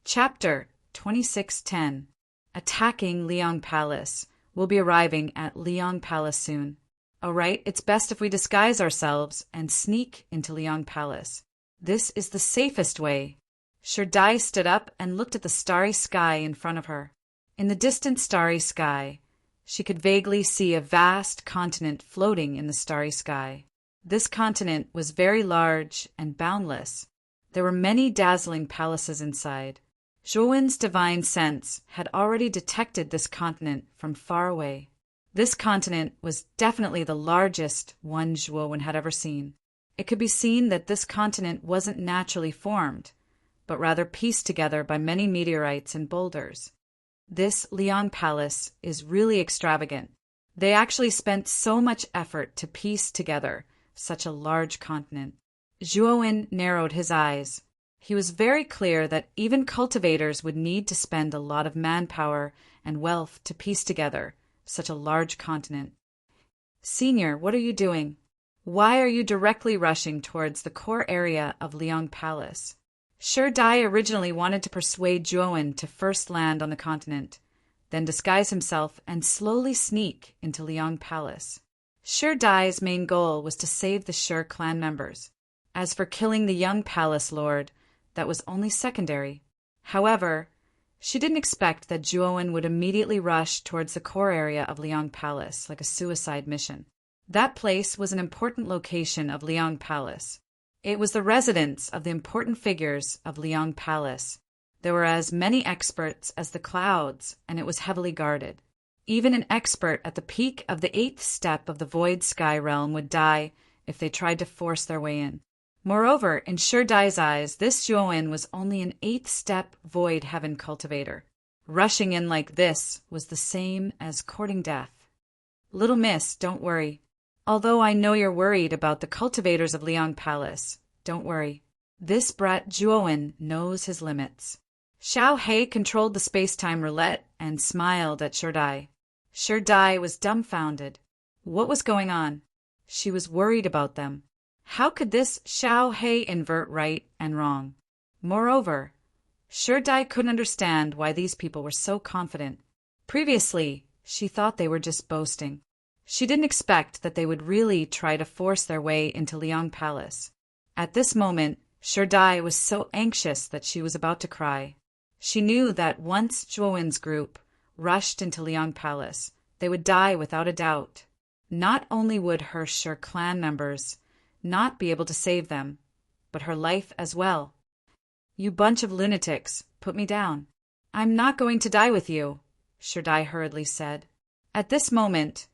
Chapter 2610. Attacking Liang Palace. We'll be arriving at Liang Palace soon. Alright, it's best if we disguise ourselves and sneak into Liang Palace. This is the safest way. Sherdai stood up and looked at the starry sky in front of her. In the distant starry sky, she could vaguely see a vast continent floating in the starry sky. This continent was very large and boundless. There were many dazzling palaces inside. Zhuowen's divine sense had already detected this continent from far away. This continent was definitely the largest one Zhuowen had ever seen. It could be seen that this continent wasn't naturally formed, but rather pieced together by many meteorites and boulders. This Liang Palace is really extravagant. They actually spent so much effort to piece together such a large continent. Zhuowen narrowed his eyes. He was very clear that even cultivators would need to spend a lot of manpower and wealth to piece together such a large continent. Senior, what are you doing? Why are you directly rushing towards the core area of Liang Palace? Sherdai originally wanted to persuade Zhuowen to first land on the continent, then disguise himself and slowly sneak into Liang Palace. Sherdai's main goal was to save the Shi clan members. As for killing the young palace lord, that was only secondary. However, she didn't expect that Zhuowen would immediately rush towards the core area of Liang Palace like a suicide mission. That place was an important location of Liang Palace. It was the residence of the important figures of Liang Palace. There were as many experts as the clouds, and it was heavily guarded. Even an expert at the peak of the 8th step of the Void Sky realm would die if they tried to force their way in. Moreover, in Sherdai's eyes, this Zhuowen was only an 8th step Void Heaven cultivator. Rushing in like this was the same as courting death. Little miss, don't worry. Although I know you're worried about the cultivators of Liang Palace, don't worry. This brat Zhuowen knows his limits. Xiao He controlled the space-time roulette and smiled at Sherdai. Sherdai was dumbfounded. What was going on? She was worried about them. How could this Xiao He invert right and wrong? Moreover, Sherdai couldn't understand why these people were so confident. Previously, she thought they were just boasting. She didn't expect that they would really try to force their way into Liang Palace. At this moment, Sherdai was so anxious that she was about to cry. She knew that once Zhuowen's group rushed into Liang Palace, they would die without a doubt. Not only would her Shi clan members not be able to save them, but her life as well. You bunch of lunatics, put me down. I'm not going to die with you, Sherdai hurriedly said. At this moment,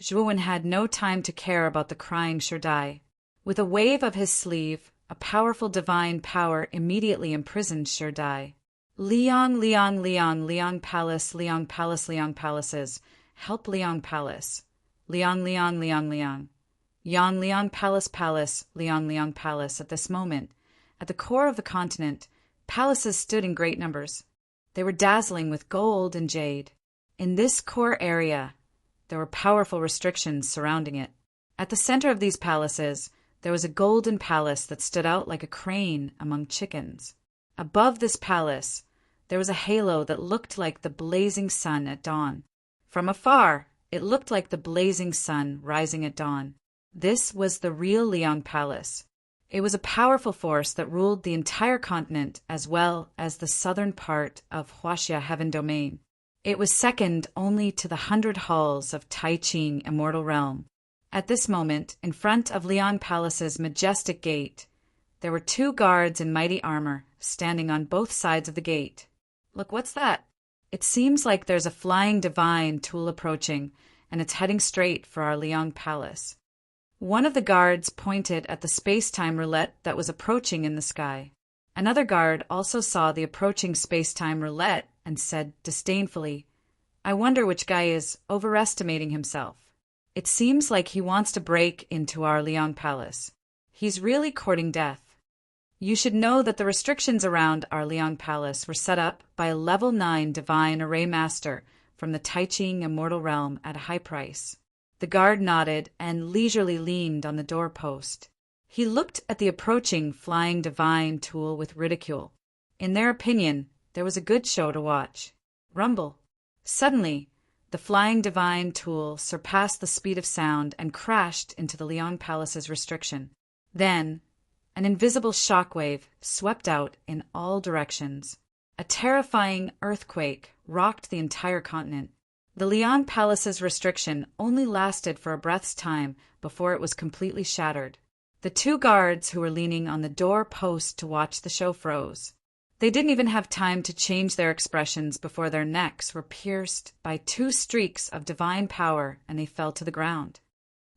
Zhuowen had no time to care about the crying Sherdai. With a wave of his sleeve, a powerful divine power immediately imprisoned Sherdai. Liang, Liang, Liang, Liang Palace, Liang Palace, Liang Palaces. Help Liang Palace. Liang, Liang, Liang, Liang. Yang Liang Palace, Palace, Liang, Liang Palace. At this moment, at the core of the continent, palaces stood in great numbers. They were dazzling with gold and jade. In this core area, there were powerful restrictions surrounding it. At the center of these palaces, there was a golden palace that stood out like a crane among chickens. Above this palace, there was a halo that looked like the blazing sun at dawn. From afar, it looked like the blazing sun rising at dawn. This was the real Liang Palace. It was a powerful force that ruled the entire continent as well as the southern part of Huaxia Heaven Domain. It was second only to the 100 halls of Taiqing Immortal Realm. At this moment, in front of Liang Palace's majestic gate, there were 2 guards in mighty armor standing on both sides of the gate. Look, what's that? It seems like there's a flying divine tool approaching, and it's heading straight for our Liang Palace. One of the guards pointed at the space-time roulette that was approaching in the sky. Another guard also saw the approaching space-time roulette and said disdainfully, I wonder which guy is overestimating himself. It seems like he wants to break into our Liang Palace. He's really courting death. You should know that the restrictions around our Liang Palace were set up by a level 9 divine array master from the Taiqing Immortal Realm at a high price. The guard nodded and leisurely leaned on the doorpost. He looked at the approaching flying divine tool with ridicule. In their opinion, there was a good show to watch. Rumble. Suddenly, the flying divine tool surpassed the speed of sound and crashed into the Liang Palace's restriction. Then, an invisible shockwave swept out in all directions. A terrifying earthquake rocked the entire continent. The Liang Palace's restriction only lasted for a breath's time before it was completely shattered. The two guards who were leaning on the door post to watch the show froze. They didn't even have time to change their expressions before their necks were pierced by two streaks of divine power and they fell to the ground.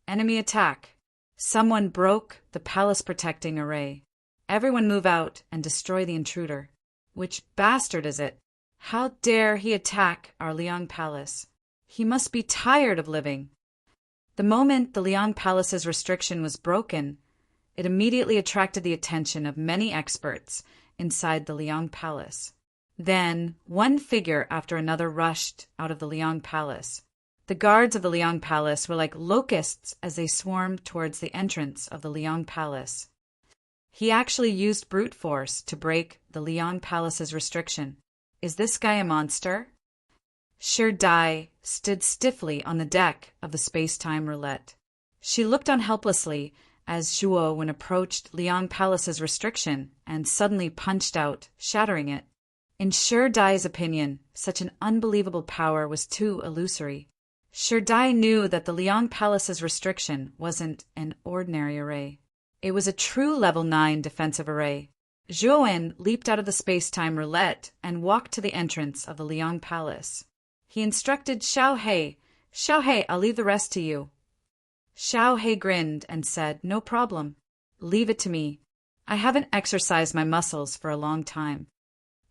Enemy attack. Someone broke the palace-protecting array. Everyone move out and destroy the intruder. Which bastard is it? How dare he attack our Liang Palace? He must be tired of living. The moment the Liang Palace's restriction was broken, it immediately attracted the attention of many experts inside the Liang Palace. Then, one figure after another rushed out of the Liang Palace. The guards of the Liang Palace were like locusts as they swarmed towards the entrance of the Liang Palace. He actually used brute force to break the Liang Palace's restriction. Is this guy a monster? Shi Dai stood stiffly on the deck of the space-time roulette. She looked on helplessly as Zhuo Wen approached Liang Palace's restriction and suddenly punched out, shattering it. In Shi Dai's opinion, such an unbelievable power was too illusory. Shi Dai knew that the Liang Palace's restriction wasn't an ordinary array. It was a true level 9 defensive array. Zhuo Wen leaped out of the space-time roulette and walked to the entrance of the Liang Palace. He instructed Xiao He, "Xiao He, I'll leave the rest to you." Xiao He grinned and said, "No problem. Leave it to me. I haven't exercised my muscles for a long time."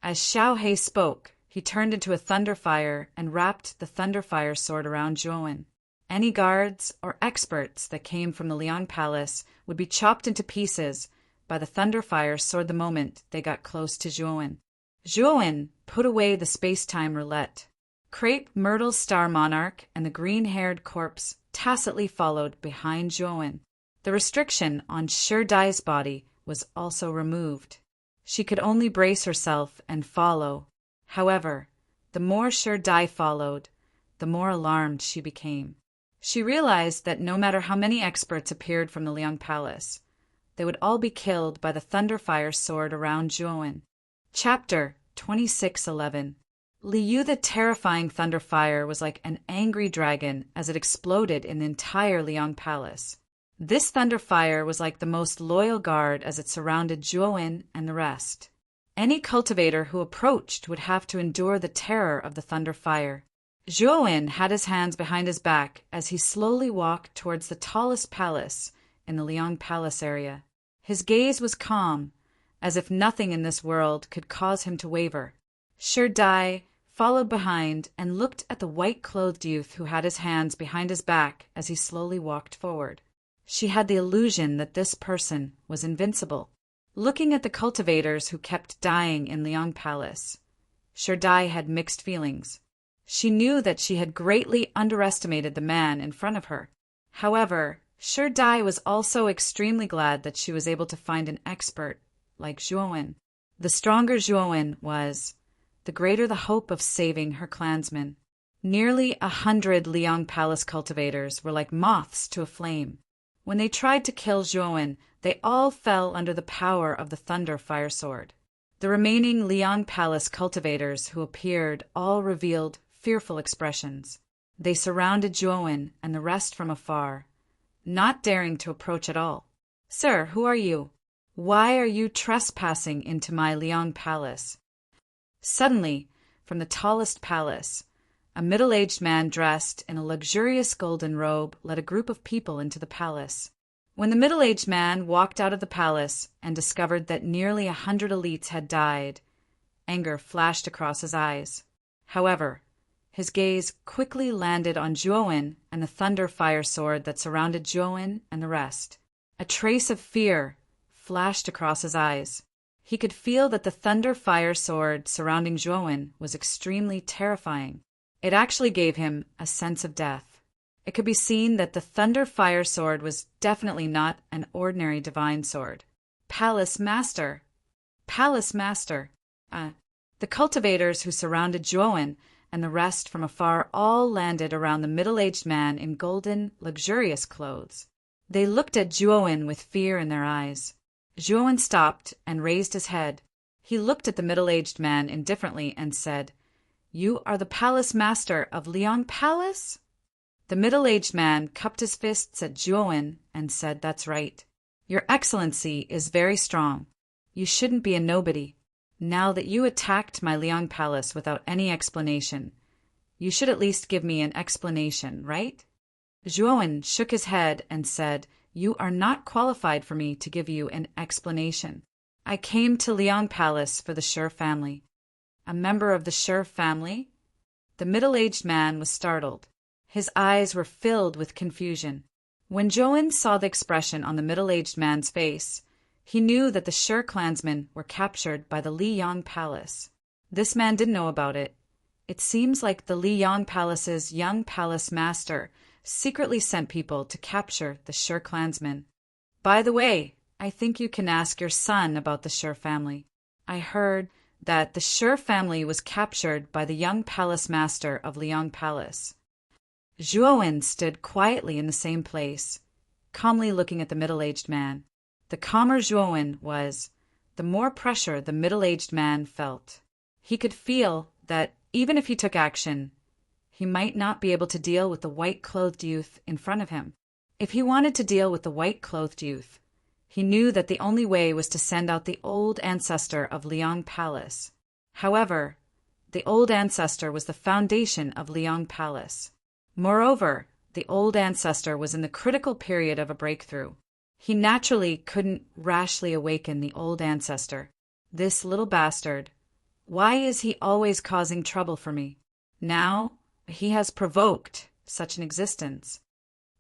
As Xiao He spoke, he turned into a thunderfire and wrapped the thunderfire sword around Zhuo Wen. Any guards or experts that came from the Liang Palace would be chopped into pieces by the thunderfire sword the moment they got close to Zhuo Wen. Zhuo Wen put away the space-time roulette. Crepe Myrtle's Star Monarch and the green-haired corpse tacitly followed behind Zhuo Wen. The restriction on Shi Dai's body was also removed. She could only brace herself and follow. However, the more Shi Dai followed, the more alarmed she became. She realized that no matter how many experts appeared from the Liang Palace, they would all be killed by the thunderfire sword around Zhuo Wen. Chapter 26:11. Liu the terrifying thunderfire was like an angry dragon as it exploded in the entire Liang Palace. This thunderfire was like the most loyal guard as it surrounded Zhuo Wen and the rest. Any cultivator who approached would have to endure the terror of the thunderfire. Zhuo Wen had his hands behind his back as he slowly walked towards the tallest palace in the Liang Palace area. His gaze was calm, as if nothing in this world could cause him to waver. Shi Dai followed behind and looked at the white-clothed youth who had his hands behind his back as he slowly walked forward. She had the illusion that this person was invincible. Looking at the cultivators who kept dying in Liang Palace, Shi Dai had mixed feelings. She knew that she had greatly underestimated the man in front of her. However, Shi Dai was also extremely glad that she was able to find an expert like Zhuo Wen. The stronger Zhuo Wen was, the greater the hope of saving her clansmen. Nearly 100 Liang Palace cultivators were like moths to a flame. When they tried to kill Zhuo Wen, they all fell under the power of the thunder fire sword. The remaining Liang Palace cultivators who appeared all revealed fearful expressions. They surrounded Zhuo Wen and the rest from afar, not daring to approach at all. "Sir, who are you? Why are you trespassing into my Liang Palace?" Suddenly, from the tallest palace, a middle-aged man dressed in a luxurious golden robe led a group of people into the palace. When the middle-aged man walked out of the palace and discovered that nearly 100 elites had died, anger flashed across his eyes. However, his gaze quickly landed on Zhuo Wen and the thunder fire sword that surrounded Zhuo Wen and the rest. A trace of fear flashed across his eyes. He could feel that the thunder fire sword surrounding Zhuo Wen was extremely terrifying. It actually gave him a sense of death. It could be seen that the thunder fire sword was definitely not an ordinary divine sword. Palace Master! Palace Master! The cultivators who surrounded Juowen and the rest from afar all landed around the middle-aged man in golden, luxurious clothes. They looked at Juowen with fear in their eyes. Juowen stopped and raised his head. He looked at the middle-aged man indifferently and said, "You are the palace master of Liang Palace?" The middle-aged man cupped his fists at Juowen and said, "That's right. Your Excellency is very strong. You shouldn't be a nobody. Now that you attacked my Liang Palace without any explanation, you should at least give me an explanation, right?" Juowen shook his head and said, "You are not qualified for me to give you an explanation. I came to Liang Palace for the Shi family." "A member of the Shi family?" The middle-aged man was startled. His eyes were filled with confusion. When Juowen saw the expression on the middle-aged man's face, he knew that the Shi clansmen were captured by the Liang Palace. This man didn't know about it. It seems like the Liang Palace's young palace master secretly sent people to capture the Shi clansmen. "By the way, I think you can ask your son about the Shi family. I heard that the Shi family was captured by the young palace master of Liang Palace." Juowen stood quietly in the same place, calmly looking at the middle-aged man. The calmer Juowen was, the more pressure the middle-aged man felt. He could feel that even if he took action, he might not be able to deal with the white-clothed youth in front of him. If he wanted to deal with the white-clothed youth, he knew that the only way was to send out the old ancestor of Liang Palace. However, the old ancestor was the foundation of Liang Palace. Moreover, the old ancestor was in the critical period of a breakthrough. He naturally couldn't rashly awaken the old ancestor. This little bastard. Why is he always causing trouble for me? Now he has provoked such an existence.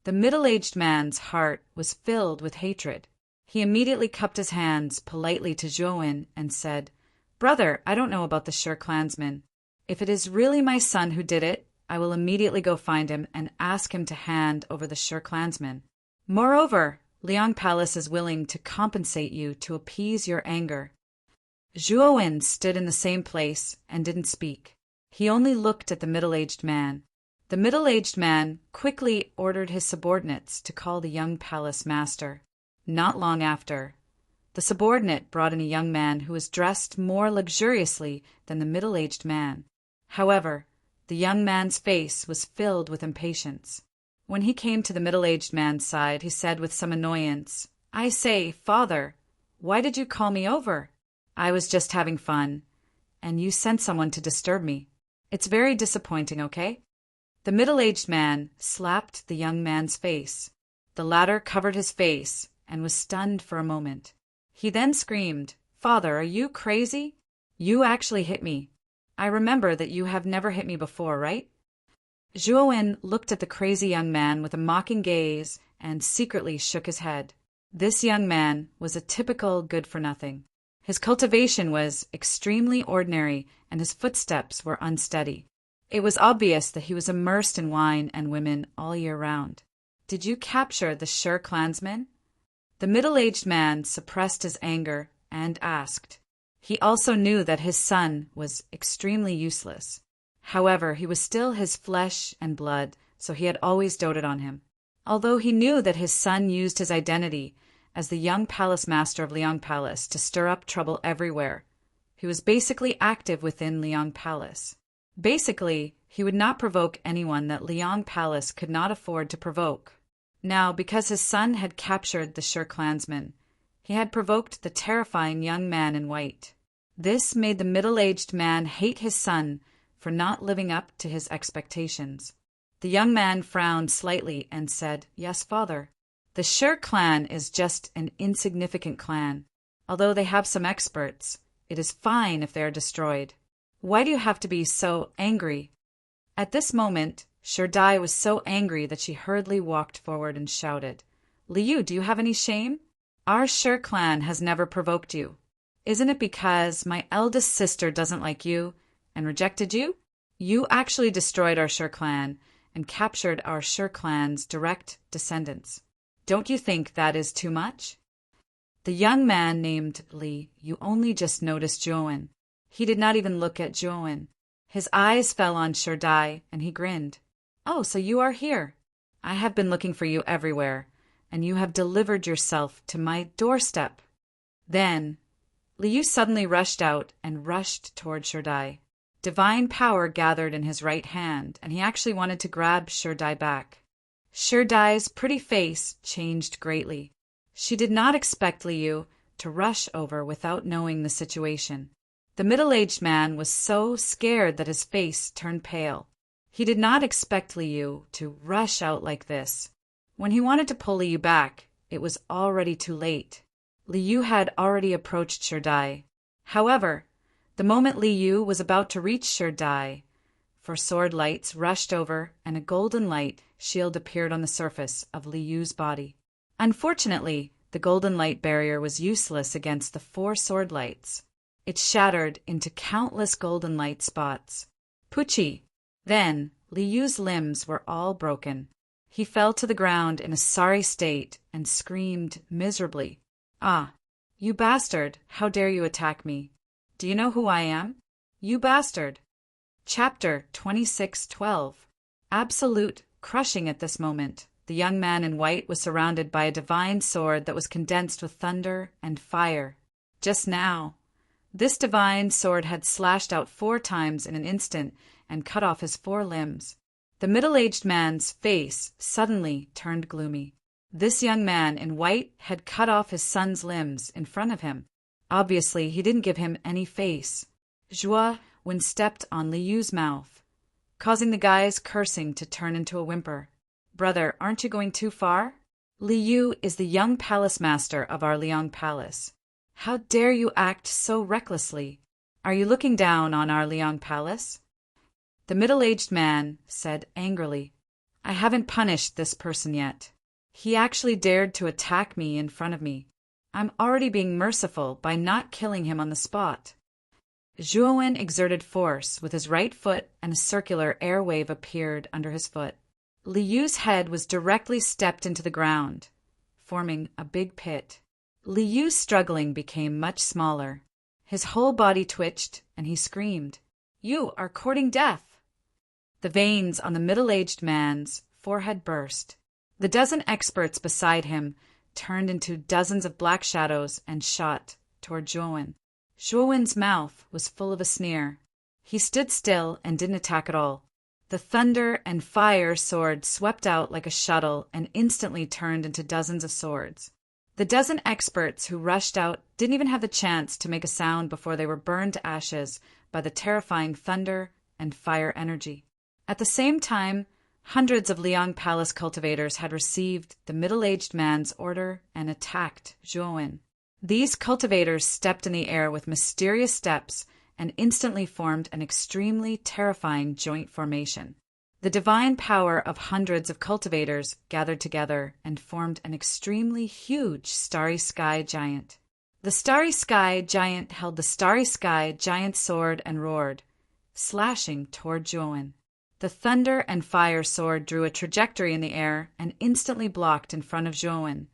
The middle-aged man's heart was filled with hatred. He immediately cupped his hands politely to Juowen and said, "Brother, I don't know about the Shi clansmen. If it is really my son who did it, I will immediately go find him and ask him to hand over the Shi clansmen. Moreover, Liang Palace is willing to compensate you to appease your anger." Juowen stood in the same place and didn't speak. He only looked at the middle-aged man. The middle-aged man quickly ordered his subordinates to call the young palace master. Not long after, the subordinate brought in a young man who was dressed more luxuriously than the middle-aged man. However, the young man's face was filled with impatience. When he came to the middle-aged man's side, he said with some annoyance, "I say, father, why did you call me over? I was just having fun, and you sent someone to disturb me. It's very disappointing, okay?" The middle-aged man slapped the young man's face. The latter covered his face and was stunned for a moment. He then screamed, "Father, are you crazy? You actually hit me. I remember that you have never hit me before, right?" Juowen looked at the crazy young man with a mocking gaze and secretly shook his head. This young man was a typical good-for-nothing. His cultivation was extremely ordinary and his footsteps were unsteady. It was obvious that he was immersed in wine and women all year round. "Did you capture the Shi clansmen?" The middle-aged man suppressed his anger and asked. He also knew that his son was extremely useless. However, he was still his flesh and blood, so he had always doted on him. Although he knew that his son used his identity as the young palace master of Liang Palace to stir up trouble everywhere, he was basically active within Liang Palace. Basically, he would not provoke anyone that Liang Palace could not afford to provoke. Now, because his son had captured the Shi clansmen, he had provoked the terrifying young man in white. This made the middle-aged man hate his son for not living up to his expectations. The young man frowned slightly and said, "Yes, father. The Shi clan is just an insignificant clan. Although they have some experts, it is fine if they are destroyed. Why do you have to be so angry?" At this moment, Shi Dai was so angry that she hurriedly walked forward and shouted, "Liu, do you have any shame? Our Shi clan has never provoked you. Isn't it because my eldest sister doesn't like you and rejected you? You actually destroyed our Shi clan and captured our Shi clan's direct descendants. Don't you think that is too much?" The young man named Li, "You only just noticed Juowen. He did not even look at Zhuowen. His eyes fell on Sherdai, and he grinned. "Oh, so you are here. I have been looking for you everywhere, and you have delivered yourself to my doorstep." Then Liu suddenly rushed out and rushed toward Sherdai. Divine power gathered in his right hand, and he actually wanted to grab Sherdai back. Sherdai's pretty face changed greatly. She did not expect Liu to rush over without knowing the situation. The middle-aged man was so scared that his face turned pale. He did not expect Liu to rush out like this. When he wanted to pull Liu back, it was already too late. Liu had already approached Sherdai. However, the moment Liu was about to reach Sherdai, four sword lights rushed over and a golden light shield appeared on the surface of Liu's body. Unfortunately, the golden light barrier was useless against the four sword lights. It shattered into countless golden light spots. Pucci! Then Liu's limbs were all broken. He fell to the ground in a sorry state and screamed miserably. "Ah, you bastard! How dare you attack me? Do you know who I am? You bastard!" Chapter 26:12. Absolute crushing at this moment. The young man in white was surrounded by a divine sword that was condensed with thunder and fire. Just now, this divine sword had slashed out 4 times in an instant and cut off his 4 limbs. The middle-aged man's face suddenly turned gloomy. This young man in white had cut off his son's limbs in front of him. Obviously, he didn't give him any face. Zhuowen stepped on Liu's mouth, causing the guy's cursing to turn into a whimper. "Brother, aren't you going too far? Liu is the young palace master of our Liang Palace. How dare you act so recklessly? Are you looking down on our Liang Palace?" The middle-aged man said angrily, "I haven't punished this person yet. He actually dared to attack me in front of me. I'm already being merciful by not killing him on the spot." Zhuowen exerted force with his right foot and a circular air wave appeared under his foot. Liu's head was directly stepped into the ground, forming a big pit. Liu's struggling became much smaller. His whole body twitched, and he screamed, "You are courting death!" The veins on the middle-aged man's forehead burst. The dozen experts beside him turned into dozens of black shadows and shot toward Zhuowen. Zhuowen's mouth was full of a sneer. He stood still and didn't attack at all. The thunder and fire sword swept out like a shuttle and instantly turned into dozens of swords. The dozen experts who rushed out didn't even have the chance to make a sound before they were burned to ashes by the terrifying thunder and fire energy. At the same time, hundreds of Liang Palace cultivators had received the middle-aged man's order and attacked Zhuowen. These cultivators stepped in the air with mysterious steps and instantly formed an extremely terrifying joint formation. The divine power of hundreds of cultivators gathered together and formed an extremely huge starry sky giant. The starry sky giant held the starry sky giant sword and roared, slashing toward Zhuowen. The thunder and fire sword drew a trajectory in the air and instantly blocked in front of Zhuowen,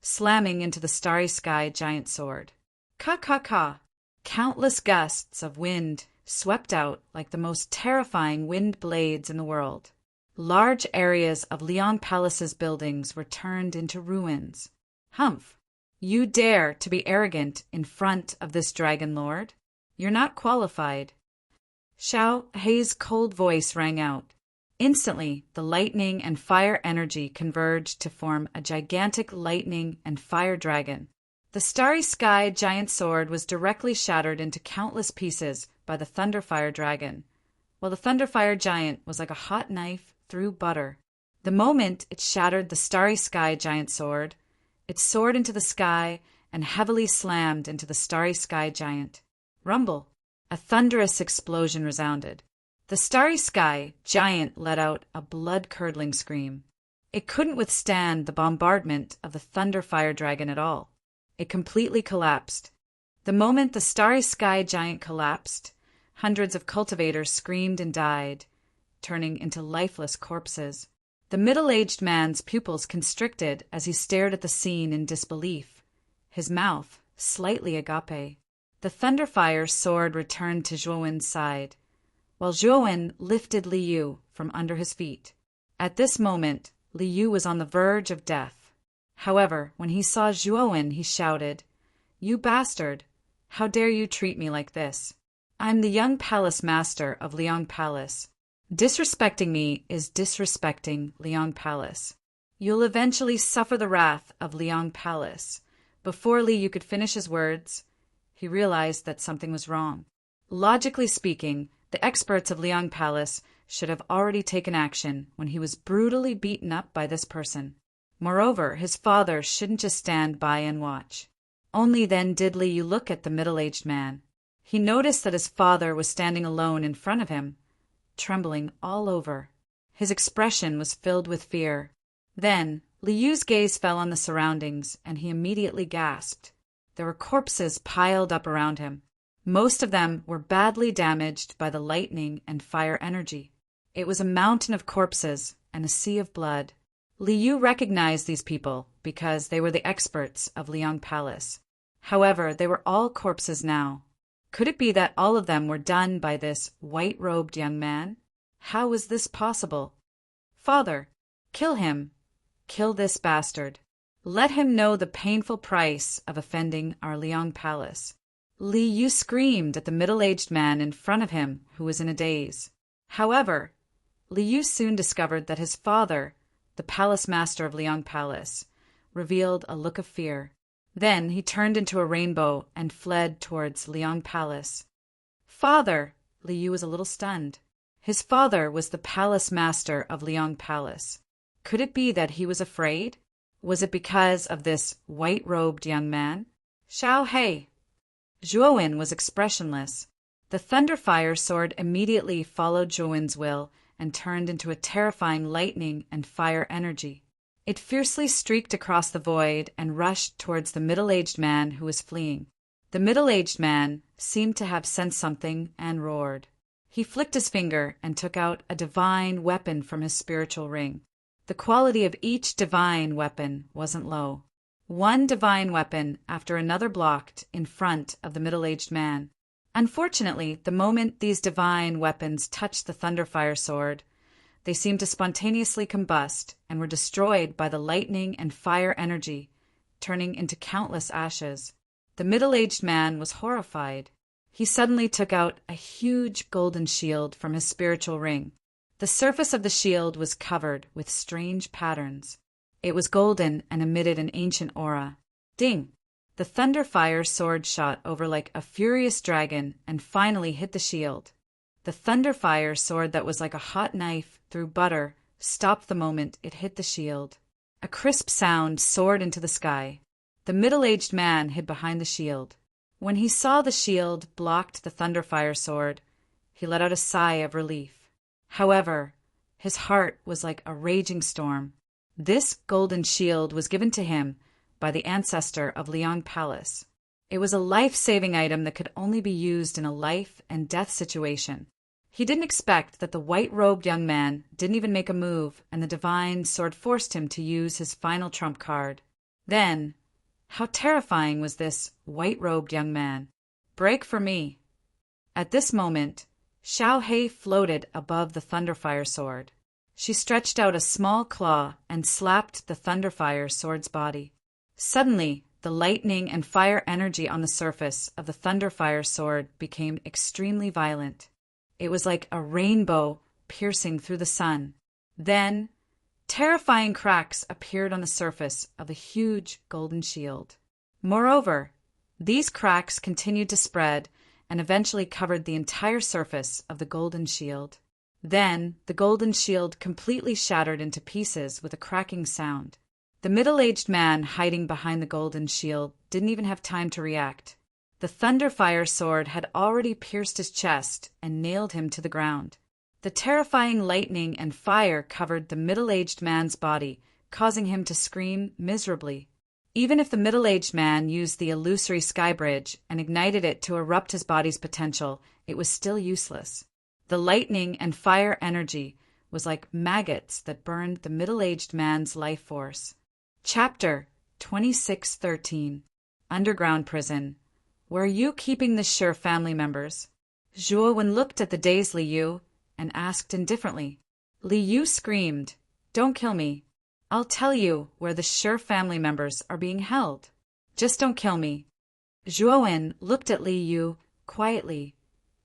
slamming into the starry sky giant sword. Ka! Countless gusts of wind swept out like the most terrifying wind blades in the world. Large areas of Liang Palace's buildings were turned into ruins. "Humph! You dare to be arrogant in front of this dragon lord? You're not qualified." Xiao Hei's cold voice rang out. Instantly, the lightning and fire energy converged to form a gigantic lightning and fire dragon. The starry sky giant sword was directly shattered into countless pieces by the Thunderfire dragon, while the Thunderfire giant was like a hot knife through butter. The moment it shattered the starry sky giant sword, it soared into the sky and heavily slammed into the starry sky giant. Rumble! A thunderous explosion resounded. The starry sky giant let out a blood-curdling scream. It couldn't withstand the bombardment of the Thunderfire dragon at all. It completely collapsed. The moment the starry sky giant collapsed, hundreds of cultivators screamed and died, turning into lifeless corpses. The middle-aged man's pupils constricted as he stared at the scene in disbelief, his mouth slightly agape. The Thunderfire's sword returned to Zhuowen's side, while Zhuowen lifted Li Yu from under his feet. At this moment, Li Yu was on the verge of death. However, when he saw Zhuowen, he shouted, "You bastard! How dare you treat me like this? I'm the young palace master of Liang Palace. Disrespecting me is disrespecting Liang Palace. You'll eventually suffer the wrath of Liang Palace." Before Li Yu could finish his words, he realized that something was wrong. Logically speaking, the experts of Liang Palace should have already taken action when he was brutally beaten up by this person. Moreover, his father shouldn't just stand by and watch. Only then did Li Yu look at the middle-aged man. He noticed that his father was standing alone in front of him, trembling all over. His expression was filled with fear. Then, Li Yu's gaze fell on the surroundings, and he immediately gasped. There were corpses piled up around him. Most of them were badly damaged by the lightning and fire energy. It was a mountain of corpses and a sea of blood. Li Yu recognized these people because they were the experts of Liang Palace. However, they were all corpses now. Could it be that all of them were done by this white-robed young man? How was this possible? "Father, kill him. Kill this bastard. Let him know the painful price of offending our Liang Palace." Li Yu screamed at the middle-aged man in front of him, who was in a daze. However, Li Yu soon discovered that his father, the palace master of Liang Palace, revealed a look of fear. Then he turned into a rainbow and fled towards Liang Palace. "Father!" Li Yu was a little stunned. His father was the palace master of Liang Palace. Could it be that he was afraid? Was it because of this white-robed young man? "Xiao Hei!" Zhuowen was expressionless. The Thunderfire sword immediately followed Zhuowen's will and turned into a terrifying lightning and fire energy. It fiercely streaked across the void and rushed towards the middle-aged man who was fleeing. The middle-aged man seemed to have sensed something and roared. He flicked his finger and took out a divine weapon from his spiritual ring. The quality of each divine weapon wasn't low. One divine weapon after another blocked in front of the middle-aged man. Unfortunately, the moment these divine weapons touched the Thunderfire sword, they seemed to spontaneously combust and were destroyed by the lightning and fire energy, turning into countless ashes. The middle-aged man was horrified. He suddenly took out a huge golden shield from his spiritual ring. The surface of the shield was covered with strange patterns. It was golden and emitted an ancient aura. Ding! The Thunderfire sword shot over like a furious dragon and finally hit the shield. The Thunderfire sword that was like a hot knife through butter stopped the moment it hit the shield. A crisp sound soared into the sky. The middle-aged man hid behind the shield. When he saw the shield blocked the Thunderfire sword, he let out a sigh of relief. However, his heart was like a raging storm. This golden shield was given to him by the ancestor of Liang Palace. It was a life-saving item that could only be used in a life and death situation. He didn't expect that the white-robed young man didn't even make a move, and the divine sword forced him to use his final trump card. Then, how terrifying was this white-robed young man? "Break for me." At this moment, Xiao Hei floated above the Thunderfire sword. She stretched out a small claw and slapped the Thunderfire sword's body. Suddenly, the lightning and fire energy on the surface of the Thunderfire sword became extremely violent. It was like a rainbow piercing through the sun. Then, terrifying cracks appeared on the surface of the huge golden shield. Moreover, these cracks continued to spread and eventually covered the entire surface of the golden shield. Then, the golden shield completely shattered into pieces with a cracking sound. The middle-aged man hiding behind the golden shield didn't even have time to react. The Thunderfire sword had already pierced his chest and nailed him to the ground. The terrifying lightning and fire covered the middle-aged man's body, causing him to scream miserably. Even if the middle-aged man used the illusory sky bridge and ignited it to erupt his body's potential, it was still useless. The lightning and fire energy was like maggots that burned the middle-aged man's life force. Chapter 2613 Underground Prison. Where are you keeping the Shi family members? Zhuo Wen looked at the dazed Li Yu and asked indifferently. Li Yu screamed, "Don't kill me. I'll tell you where the Shi family members are being held. Just don't kill me." Zhuo Wen looked at Li Yu quietly,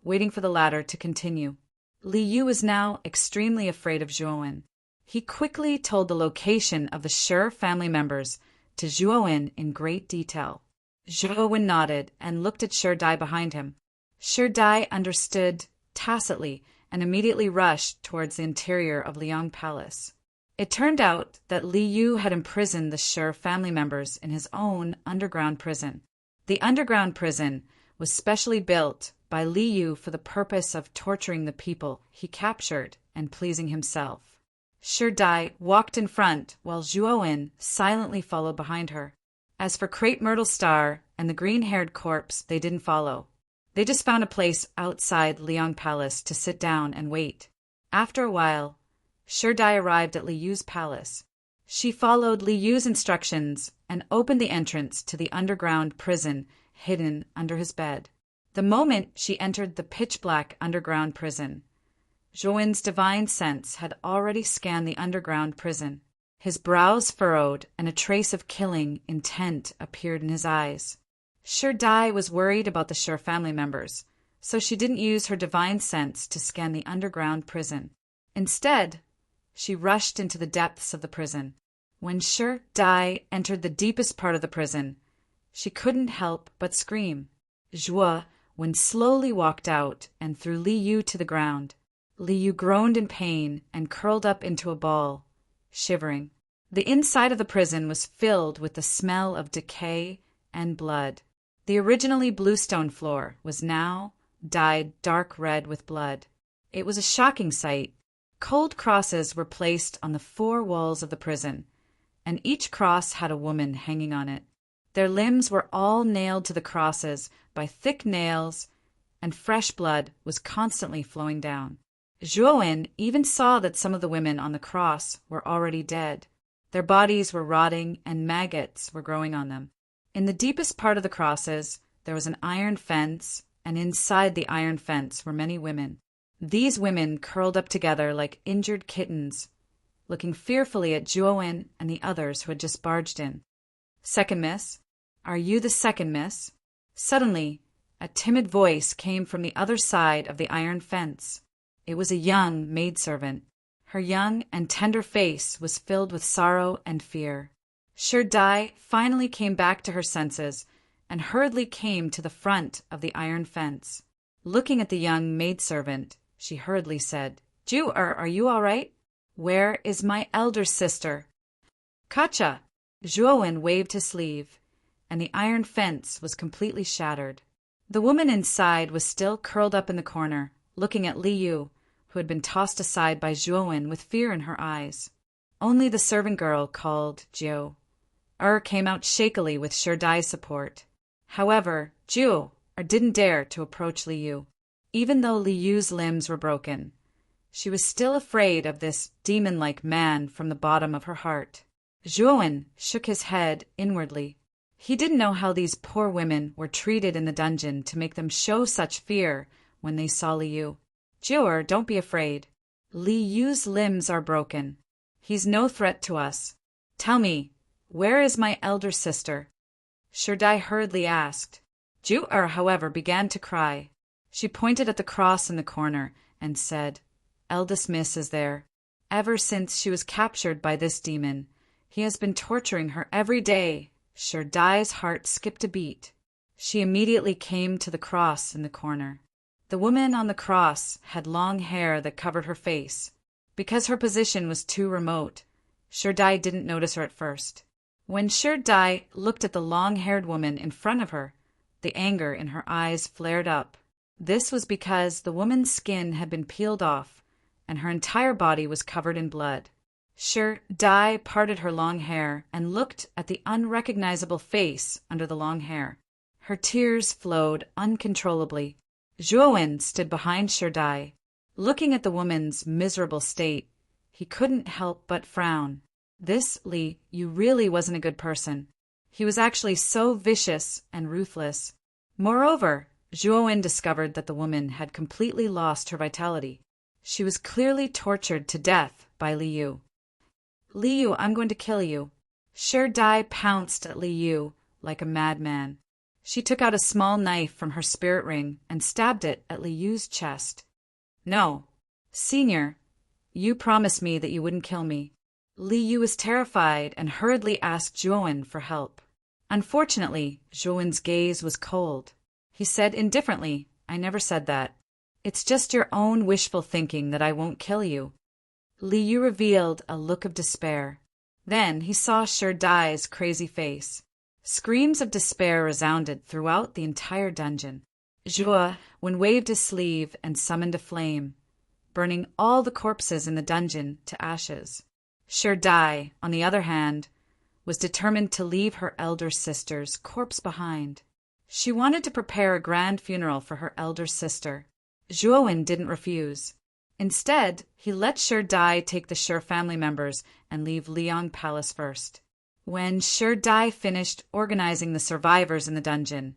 waiting for the latter to continue. Li Yu was now extremely afraid of Zhuo Wen. He quickly told the location of the Shi family members to Zhuo Wen in great detail. Zhuo Wen nodded and looked at Shi Dai behind him. Shi Dai understood tacitly and immediately rushed towards the interior of Liang Palace. It turned out that Li Yu had imprisoned the Shi family members in his own underground prison. The underground prison was specially built by Li Yu for the purpose of torturing the people he captured and pleasing himself. Shi Dai walked in front while Zhuo Wen silently followed behind her. As for Crepe Myrtle Star and the green-haired corpse, they didn't follow. They just found a place outside Liang Palace to sit down and wait. After a while, Shi Dai arrived at Li Yu's palace. She followed Li Yu's instructions and opened the entrance to the underground prison hidden under his bed. The moment she entered the pitch-black underground prison, Zhuo Wen's divine sense had already scanned the underground prison. His brows furrowed and a trace of killing intent appeared in his eyes. Shi Dai was worried about the Shi family members, so she didn't use her divine sense to scan the underground prison. Instead, she rushed into the depths of the prison. When Shi Dai entered the deepest part of the prison, she couldn't help but scream. Zhuo Wen slowly walked out and threw Li Yu to the ground. Li Yu groaned in pain and curled up into a ball, shivering. The inside of the prison was filled with the smell of decay and blood. The originally bluestone floor was now dyed dark red with blood. It was a shocking sight. Cold crosses were placed on the four walls of the prison, and each cross had a woman hanging on it. Their limbs were all nailed to the crosses by thick nails, and fresh blood was constantly flowing down. Zhuo Wen even saw that some of the women on the cross were already dead. Their bodies were rotting and maggots were growing on them. In the deepest part of the crosses, there was an iron fence, and inside the iron fence were many women. These women curled up together like injured kittens, looking fearfully at Zhuo Wen and the others who had just barged in. "Second miss? Are you the second miss?" Suddenly, a timid voice came from the other side of the iron fence. It was a young maidservant. Her young and tender face was filled with sorrow and fear. Shi Dai finally came back to her senses and hurriedly came to the front of the iron fence. Looking at the young maidservant, she hurriedly said, "Ju, are you all right? Where is my elder sister?" "Kacha!" Zhuo Wen waved his sleeve, and the iron fence was completely shattered. The woman inside was still curled up in the corner, looking at Li Yu, who had been tossed aside by Zhuo Wen with fear in her eyes. Only the servant girl called Jiu came out shakily with Shi Dai's support. However, Jiu didn't dare to approach Li Yu. Even though Li Yu's limbs were broken, she was still afraid of this demon-like man from the bottom of her heart. Zhuo Wen shook his head inwardly. He didn't know how these poor women were treated in the dungeon to make them show such fear when they saw Li Yu. "Jiu, don't be afraid. Li Yu's limbs are broken. He's no threat to us. Tell me, where is my elder sister?" Shi Dai hurriedly asked. Jiu, however, began to cry. She pointed at the cross in the corner and said, "Eldest miss is there. Ever since she was captured by this demon, he has been torturing her every day." Shi Dai's heart skipped a beat. She immediately came to the cross in the corner. The woman on the cross had long hair that covered her face. Because her position was too remote, Shi Dai didn't notice her at first. When Shi Dai looked at the long-haired woman in front of her, the anger in her eyes flared up. This was because the woman's skin had been peeled off, and her entire body was covered in blood. Shi Dai parted her long hair and looked at the unrecognizable face under the long hair. Her tears flowed uncontrollably. Zhuo Wen stood behind Shi Dai. Looking at the woman's miserable state, he couldn't help but frown. This Li Yu really wasn't a good person. He was actually so vicious and ruthless. Moreover, Zhuowen discovered that the woman had completely lost her vitality. She was clearly tortured to death by Li Yu. "Li Yu, I'm going to kill you." Shi Dai pounced at Li Yu like a madman. She took out a small knife from her spirit ring and stabbed it at Li Yu's chest. "No, Senior, you promised me that you wouldn't kill me." Li Yu was terrified and hurriedly asked Zhuowen for help. Unfortunately, Zhuowen's gaze was cold. He said indifferently, "I never said that. It's just your own wishful thinking that I won't kill you." Li Yu revealed a look of despair. Then he saw Shi Dai's crazy face. Screams of despair resounded throughout the entire dungeon. Zhuowen waved his sleeve and summoned a flame, burning all the corpses in the dungeon to ashes. Shi Dai, on the other hand, was determined to leave her elder sister's corpse behind. She wanted to prepare a grand funeral for her elder sister. Zhuowen didn't refuse. Instead, he let Shi Dai take the Shi family members and leave Liang Palace first. When Shi Dai finished organizing the survivors in the dungeon,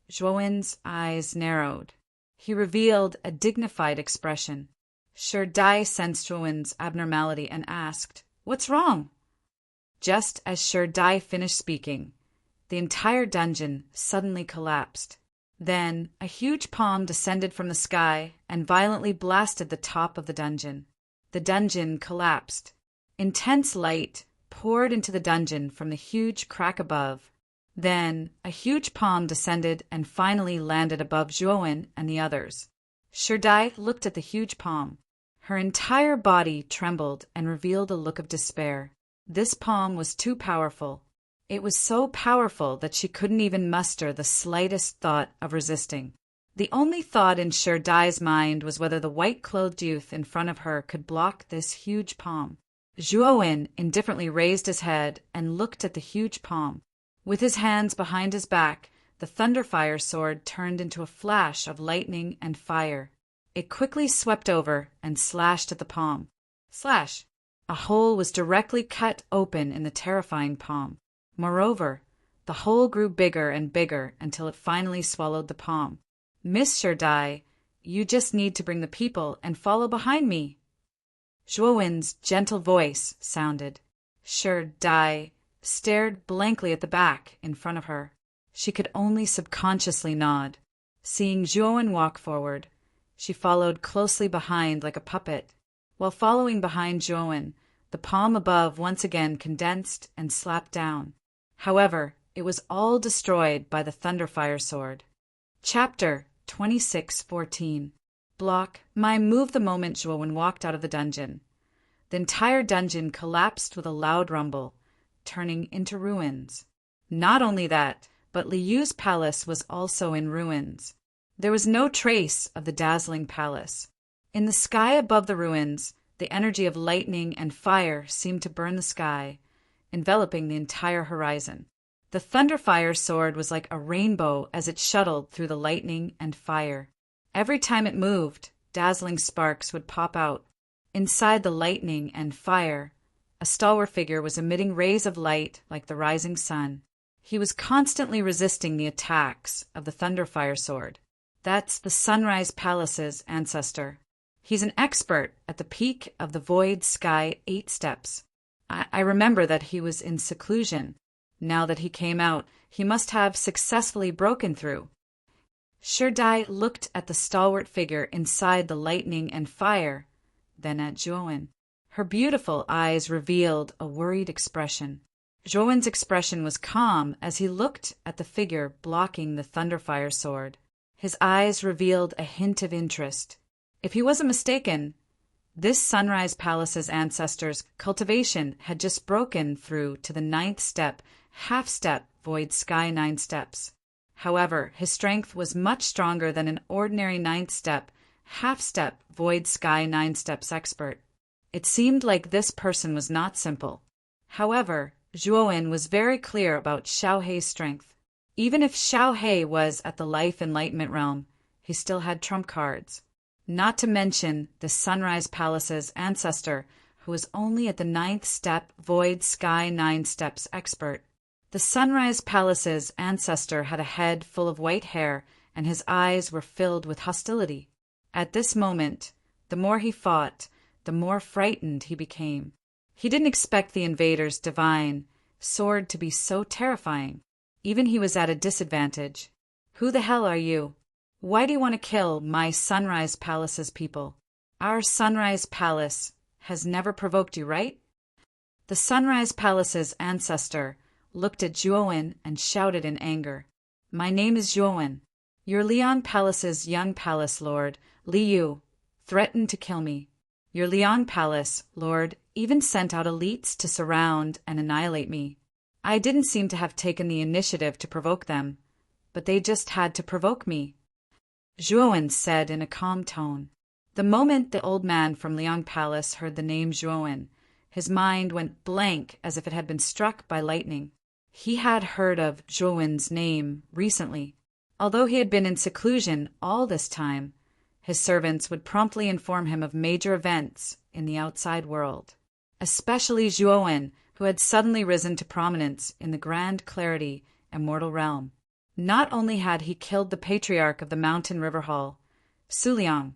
Zhuowen's eyes narrowed. He revealed a dignified expression. Shi Dai sensed Zhuowen's abnormality and asked, "What's wrong?" Just as Shi Dai finished speaking, the entire dungeon suddenly collapsed. Then a huge palm descended from the sky and violently blasted the top of the dungeon. The dungeon collapsed. Intense light poured into the dungeon from the huge crack above. Then a huge palm descended and finally landed above Zhuowen and the others. Shi Dai looked at the huge palm. Her entire body trembled and revealed a look of despair. This palm was too powerful. It was so powerful that she couldn't even muster the slightest thought of resisting. The only thought in Shi Dai's mind was whether the white-clothed youth in front of her could block this huge palm. Zhuowen indifferently raised his head and looked at the huge palm. With his hands behind his back, the Thunderfire sword turned into a flash of lightning and fire. It quickly swept over and slashed at the palm. Slash! A hole was directly cut open in the terrifying palm. Moreover, the hole grew bigger and bigger until it finally swallowed the palm. "Miss Shi Dai, you just need to bring the people and follow behind me." Zhuowen's gentle voice sounded. Shi Dai stared blankly at the back in front of her. She could only subconsciously nod. Seeing Zhuowen walk forward, she followed closely behind like a puppet. While following behind Zhuowen, the palm above once again condensed and slapped down. However, it was all destroyed by the Thunderfire sword. Chapter 26:14. Block my move. The moment Zhuowen walked out of the dungeon, the entire dungeon collapsed with a loud rumble, turning into ruins. Not only that, but Li Yu's palace was also in ruins. There was no trace of the dazzling palace. In the sky above the ruins, the energy of lightning and fire seemed to burn the sky, enveloping the entire horizon. The Thunderfire sword was like a rainbow as it shuttled through the lightning and fire. Every time it moved, dazzling sparks would pop out. Inside the lightning and fire, a stalwart figure was emitting rays of light like the rising sun. He was constantly resisting the attacks of the Thunderfire sword. That's the Sunrise Palace's ancestor. He's an expert at the peak of the Void Sky 8 steps. I remember that he was in seclusion. Now that he came out, he must have successfully broken through. Shi Dai looked at the stalwart figure inside the lightning and fire, then at Zhuowen. Her beautiful eyes revealed a worried expression. Zhuowen's expression was calm as he looked at the figure blocking the Thunderfire sword. His eyes revealed a hint of interest. If he wasn't mistaken, this Sunrise Palace's ancestors' cultivation had just broken through to the 9th step, half-step Void Sky 9 steps. However, his strength was much stronger than an ordinary 9th step, half-step Void Sky 9 steps expert. It seemed like this person was not simple. However, Zhuowen was very clear about Xiaohei's strength. Even if Xiaohei was at the Life Enlightenment realm, he still had trump cards. Not to mention the Sunrise Palace's ancestor, who was only at the 9th step Void Sky 9 steps expert. The Sunrise Palace's ancestor had a head full of white hair and his eyes were filled with hostility. At this moment, the more he fought, the more frightened he became. He didn't expect the invader's divine sword to be so terrifying. Even he was at a disadvantage. Who the hell are you? Why do you want to kill my Sunrise Palace's people? Our Sunrise Palace has never provoked you, right? The Sunrise Palace's ancestor looked at Zhuowen and shouted in anger. My name is Zhuowen. Your Liang Palace's young palace lord, Li Yu, threatened to kill me. Your Liang Palace lord even sent out elites to surround and annihilate me. I didn't seem to have taken the initiative to provoke them, but they just had to provoke me. Zhuowen said in a calm tone. The moment the old man from Liang Palace heard the name Zhuowen, his mind went blank as if it had been struck by lightning. He had heard of Zhuowen's name recently. Although he had been in seclusion all this time, his servants would promptly inform him of major events in the outside world. Especially Zhuowen, who had suddenly risen to prominence in the Grand Clarity Immortal Realm. Not only had he killed the patriarch of the Mountain River Hall, Su Liang,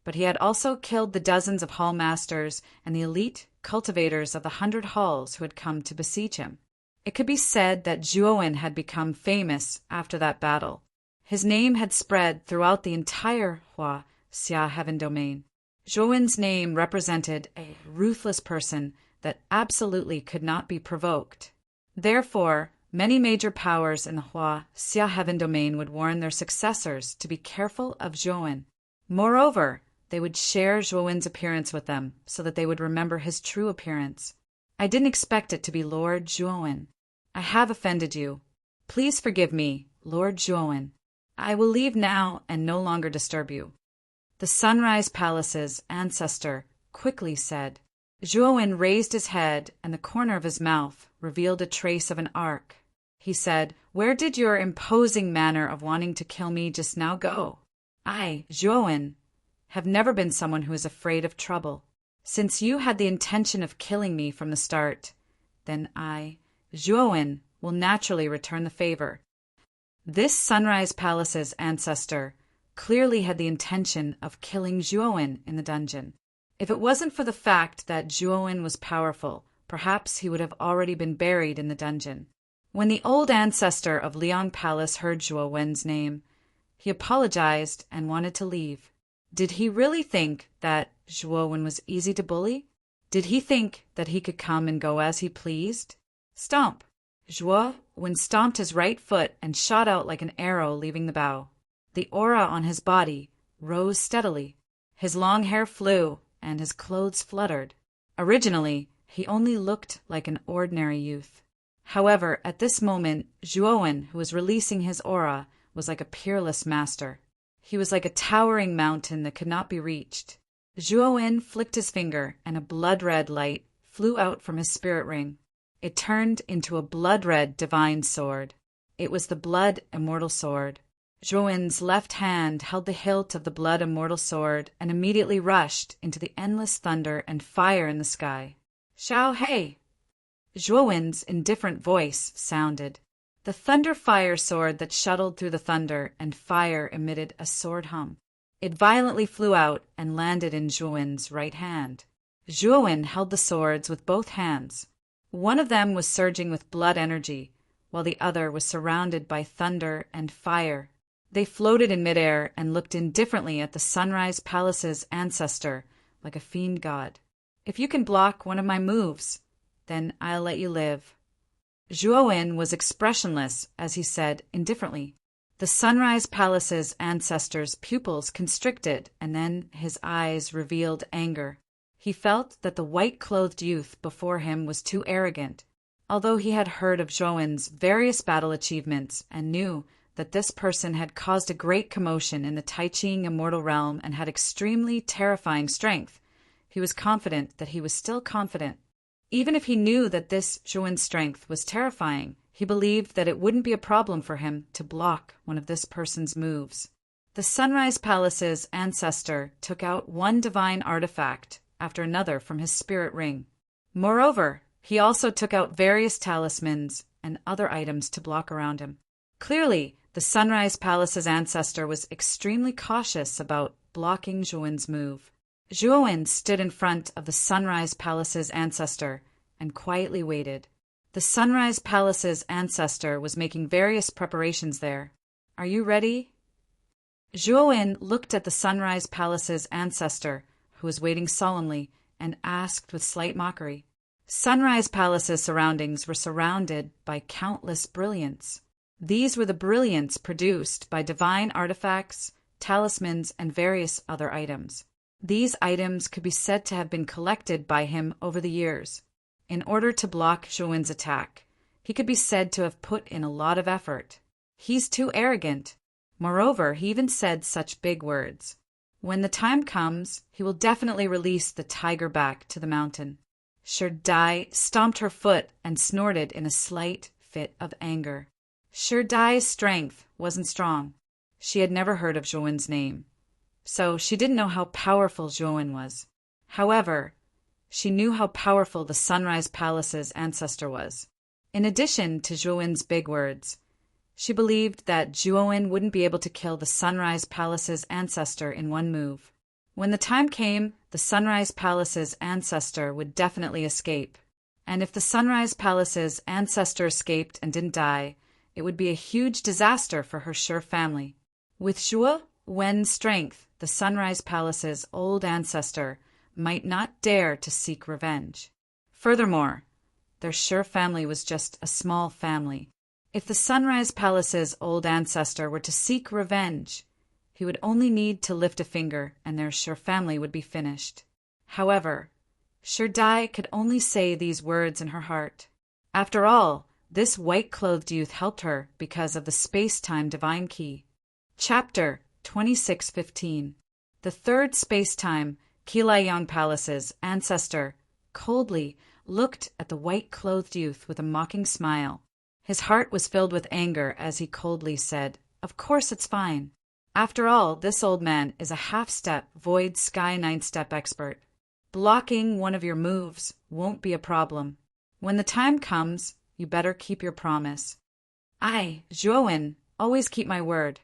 but he had also killed the dozens of hall masters and the elite cultivators of the 100 halls who had come to beseech him. It could be said that Zhuowen had become famous after that battle. His name had spread throughout the entire Hua Xia Heaven domain. Zhuowen's name represented a ruthless person that absolutely could not be provoked. Therefore, many major powers in the Hua Xia Heaven domain would warn their successors to be careful of Zhuowen. Moreover, they would share Zhuowen's appearance with them so that they would remember his true appearance. I didn't expect it to be Lord Zhuowen. I have offended you. Please forgive me, Lord Zhuowen. I will leave now and no longer disturb you. The Sunrise Palace's ancestor quickly said. Zhuowen raised his head, and the corner of his mouth revealed a trace of an arc. He said, Where did your imposing manner of wanting to kill me just now go? I, Zhuowen, have never been someone who is afraid of trouble. Since you had the intention of killing me from the start, then I, Zhuowen, will naturally return the favor. This Sunrise Palace's ancestor clearly had the intention of killing Zhuowen in the dungeon. If it wasn't for the fact that Zhuowen was powerful, perhaps he would have already been buried in the dungeon. When the old ancestor of Liang Palace heard Zhuowen's name, he apologized and wanted to leave. Did he really think that Zhuowen was easy to bully? Did he think that he could come and go as he pleased? Stomp! Zhuowen stomped his right foot and shot out like an arrow leaving the bow. The aura on his body rose steadily. His long hair flew, and his clothes fluttered. Originally, he only looked like an ordinary youth. However, at this moment, Zhuowen, who was releasing his aura, was like a peerless master. He was like a towering mountain that could not be reached. Zhuowen flicked his finger, and a blood-red light flew out from his spirit ring. It turned into a blood-red divine sword. It was the Blood Immortal Sword. Zhuowen's left hand held the hilt of the Blood Immortal Sword and immediately rushed into the endless thunder and fire in the sky. Xiao Hei! Zhuowen's indifferent voice sounded. The thunder-fire sword that shuttled through the thunder and fire emitted a sword hum. It violently flew out and landed in Zhuowen's right hand. Zhuowen held the swords with both hands. One of them was surging with blood energy, while the other was surrounded by thunder and fire. They floated in midair and looked indifferently at the Sunrise Palace's ancestor like a fiend god. If you can block one of my moves, then I'll let you live. Zhuowen was expressionless as he said indifferently. The Sunrise Palace's ancestor's pupils constricted, and then his eyes revealed anger. He felt that the white-clothed youth before him was too arrogant. Although he had heard of Zhuowen's various battle achievements and knew that this person had caused a great commotion in the Tai-Ching immortal realm and had extremely terrifying strength, he was confident that he was still confident. Even if he knew that this Zhuowen's strength was terrifying, he believed that it wouldn't be a problem for him to block one of this person's moves. The Sunrise Palace's ancestor took out one divine artifact after another from his spirit ring. Moreover, he also took out various talismans and other items to block around him. Clearly, The Sunrise Palace's ancestor was extremely cautious about blocking Zhuan's move. Zhuan stood in front of the Sunrise Palace's ancestor and quietly waited. The Sunrise Palace's ancestor was making various preparations there. "Are you ready?" Zhuan looked at the Sunrise Palace's ancestor, who was waiting solemnly, and asked with slight mockery. Sunrise Palace's surroundings were surrounded by countless brilliants. These were the brilliants produced by divine artifacts, talismans, and various other items. These items could be said to have been collected by him over the years. In order to block Zhuan's attack, he could be said to have put in a lot of effort. He's too arrogant. Moreover, he even said such big words. When the time comes, he will definitely release the tiger back to the mountain. Sherdai stomped her foot and snorted in a slight fit of anger. Sherdai's strength wasn't strong. She had never heard of Zhuan's name, so she didn't know how powerful Zhuan was. However, she knew how powerful the Sunrise Palace's ancestor was. In addition to Zhuan's big words, she believed that Zhuan wouldn't be able to kill the Sunrise Palace's ancestor in one move. When the time came, the Sunrise Palace's ancestor would definitely escape. And if the Sunrise Palace's ancestor escaped and didn't die, it would be a huge disaster for her Sher family. With Zhuo Wen's strength, the Sunrise Palace's old ancestor might not dare to seek revenge. Furthermore, their Sher family was just a small family. If the Sunrise Palace's old ancestor were to seek revenge, he would only need to lift a finger and their Sher family would be finished. However, Sherdai could only say these words in her heart. After all, this white-clothed youth helped her because of the space-time divine key. Chapter 26:15. The third space-time Qilaiyang Palace's ancestor coldly looked at the white-clothed youth with a mocking smile. His heart was filled with anger as he coldly said, "Of course it's fine. After all, this old man is a half-step void sky 9-step expert. Blocking one of your moves won't be a problem. When the time comes, you better keep your promise." "I, Zhuan, always keep my word."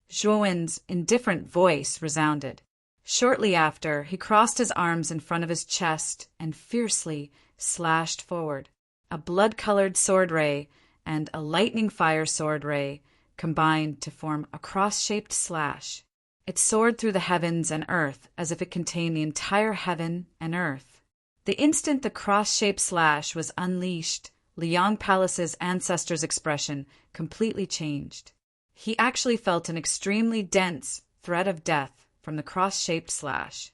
Zhuan's indifferent voice resounded. Shortly after, he crossed his arms in front of his chest and fiercely slashed forward. A blood-colored sword ray and a lightning fire sword ray combined to form a cross-shaped slash. It soared through the heavens and earth as if it contained the entire heaven and earth. The instant the cross-shaped slash was unleashed, Liang Palace's ancestor's expression completely changed. He actually felt an extremely dense threat of death from the cross-shaped slash.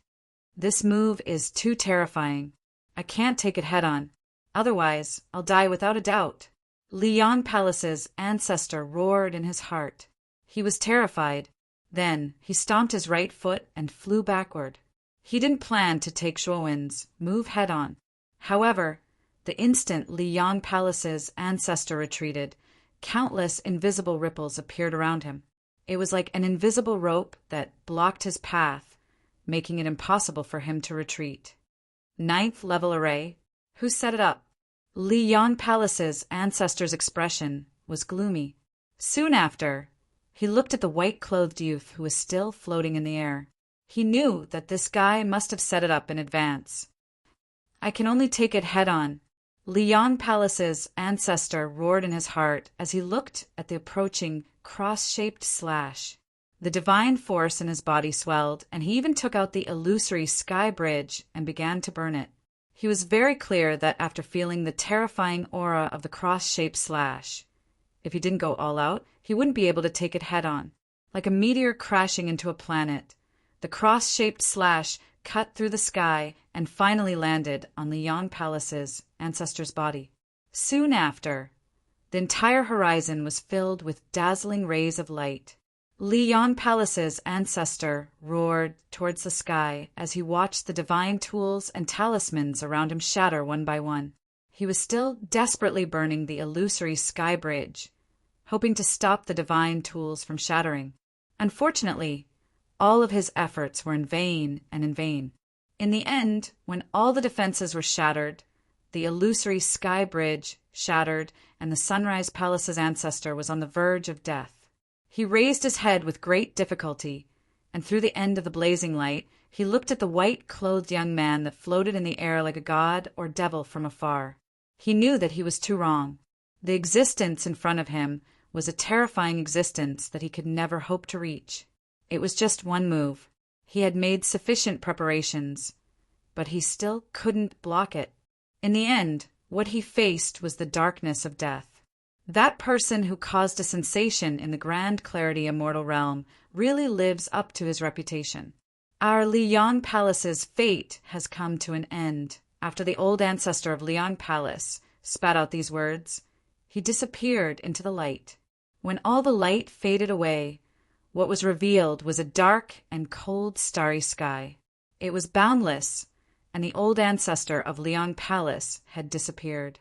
"This move is too terrifying. I can't take it head-on. Otherwise, I'll die without a doubt." Liang Palace's ancestor roared in his heart. He was terrified. Then he stomped his right foot and flew backward. He didn't plan to take Zhuowen's move head-on. However, the instant Liang Palace's ancestor retreated, countless invisible ripples appeared around him. It was like an invisible rope that blocked his path, making it impossible for him to retreat. 9th level array. Who set it up? Liang Palace's ancestor's expression was gloomy. Soon after, he looked at the white-clothed youth who was still floating in the air. He knew that this guy must have set it up in advance. "I can only take it head-on." Liang Palace's ancestor roared in his heart as he looked at the approaching cross-shaped slash. The divine force in his body swelled, and he even took out the illusory sky bridge and began to burn it. He was very clear that after feeling the terrifying aura of the cross-shaped slash, if he didn't go all out, he wouldn't be able to take it head-on. Like a meteor crashing into a planet, the cross-shaped slash cut through the sky and finally landed on Liang Palace's ancestor's body. Soon after, the entire horizon was filled with dazzling rays of light. Liang Palace's ancestor roared towards the sky as he watched the divine tools and talismans around him shatter one by one. He was still desperately burning the illusory sky bridge, hoping to stop the divine tools from shattering. Unfortunately, all of his efforts were in vain and in vain. In the end, when all the defenses were shattered, the illusory sky bridge shattered, and the Sunrise Palace's ancestor was on the verge of death. He raised his head with great difficulty, and through the end of the blazing light he looked at the white-clothed young man that floated in the air like a god or devil from afar. He knew that he was too wrong. The existence in front of him was a terrifying existence that he could never hope to reach. It was just one move. He had made sufficient preparations, but he still couldn't block it. In the end, what he faced was the darkness of death. That person who caused a sensation in the grand clarity immortal realm really lives up to his reputation. Our Liang Palace's fate has come to an end. After the old ancestor of Liang Palace spat out these words, he disappeared into the light. When all the light faded away, what was revealed was a dark and cold starry sky. It was boundless, and the old ancestor of Liang Palace had disappeared.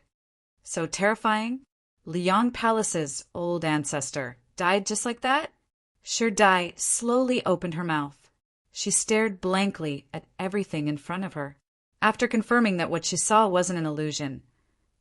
So terrifying, Liang Palace's old ancestor died just like that? Sherdai slowly opened her mouth. She stared blankly at everything in front of her. After confirming that what she saw wasn't an illusion,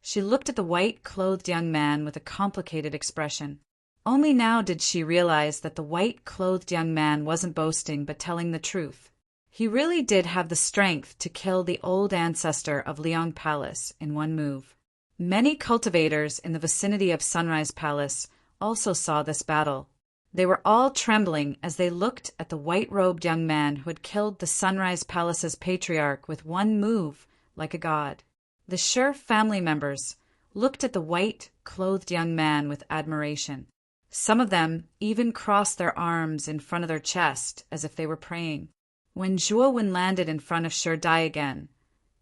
she looked at the white-clothed young man with a complicated expression. Only now did she realize that the white-clothed young man wasn't boasting but telling the truth. He really did have the strength to kill the old ancestor of Liang Palace in one move. Many cultivators in the vicinity of Sunrise Palace also saw this battle. They were all trembling as they looked at the white-robed young man who had killed the Sunrise Palace's patriarch with one move like a god. The Sher family members looked at the white-clothed young man with admiration. Some of them even crossed their arms in front of their chest as if they were praying. When Zhuo landed in front of Sherdai again,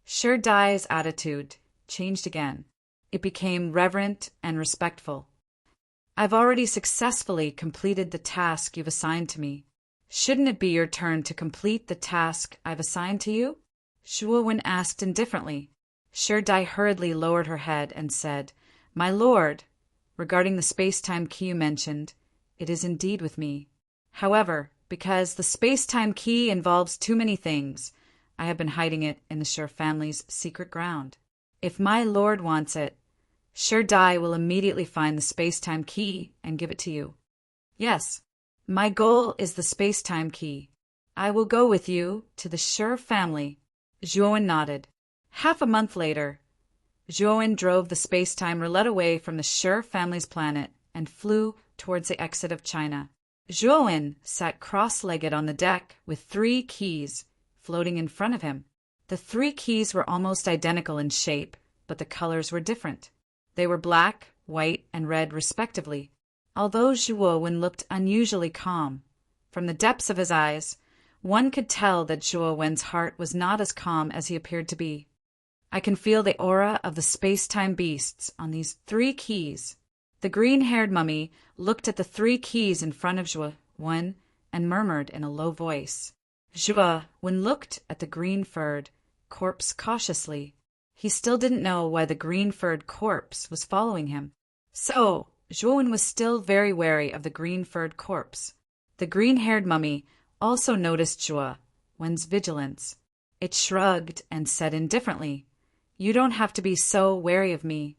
Sherdai's attitude changed again. It became reverent and respectful. I've already successfully completed the task you've assigned to me. Shouldn't it be your turn to complete the task I've assigned to you? Zhuo asked indifferently. Sherdai hurriedly lowered her head and said, My lord, regarding the space-time key you mentioned, it is indeed with me. However, because the space-time key involves too many things, I have been hiding it in the Sher family's secret ground. If my lord wants it, Sherdai will immediately find the space-time key and give it to you. Yes, my goal is the space-time key. I will go with you to the Sher family. Zhuo nodded. Half a month later, Zhuo drove the space-time roulette away from the Sher family's planet and flew towards the exit of China. Zhuo sat cross-legged on the deck with 3 keys floating in front of him. The 3 keys were almost identical in shape, but the colors were different. They were black, white, and red respectively. Although Zhuo looked unusually calm, from the depths of his eyes, one could tell that Zhuo's heart was not as calm as he appeared to be. I can feel the aura of the space-time beasts on these 3 keys. The green-haired mummy looked at the 3 keys in front of Zhuo and murmured in a low voice. Zhuo looked at the green-furred corpse cautiously. He still didn't know why the green-furred corpse was following him. So, Zhuo was still very wary of the green-furred corpse. The green-haired mummy also noticed Zhuo's vigilance. It shrugged and said indifferently, You don't have to be so wary of me.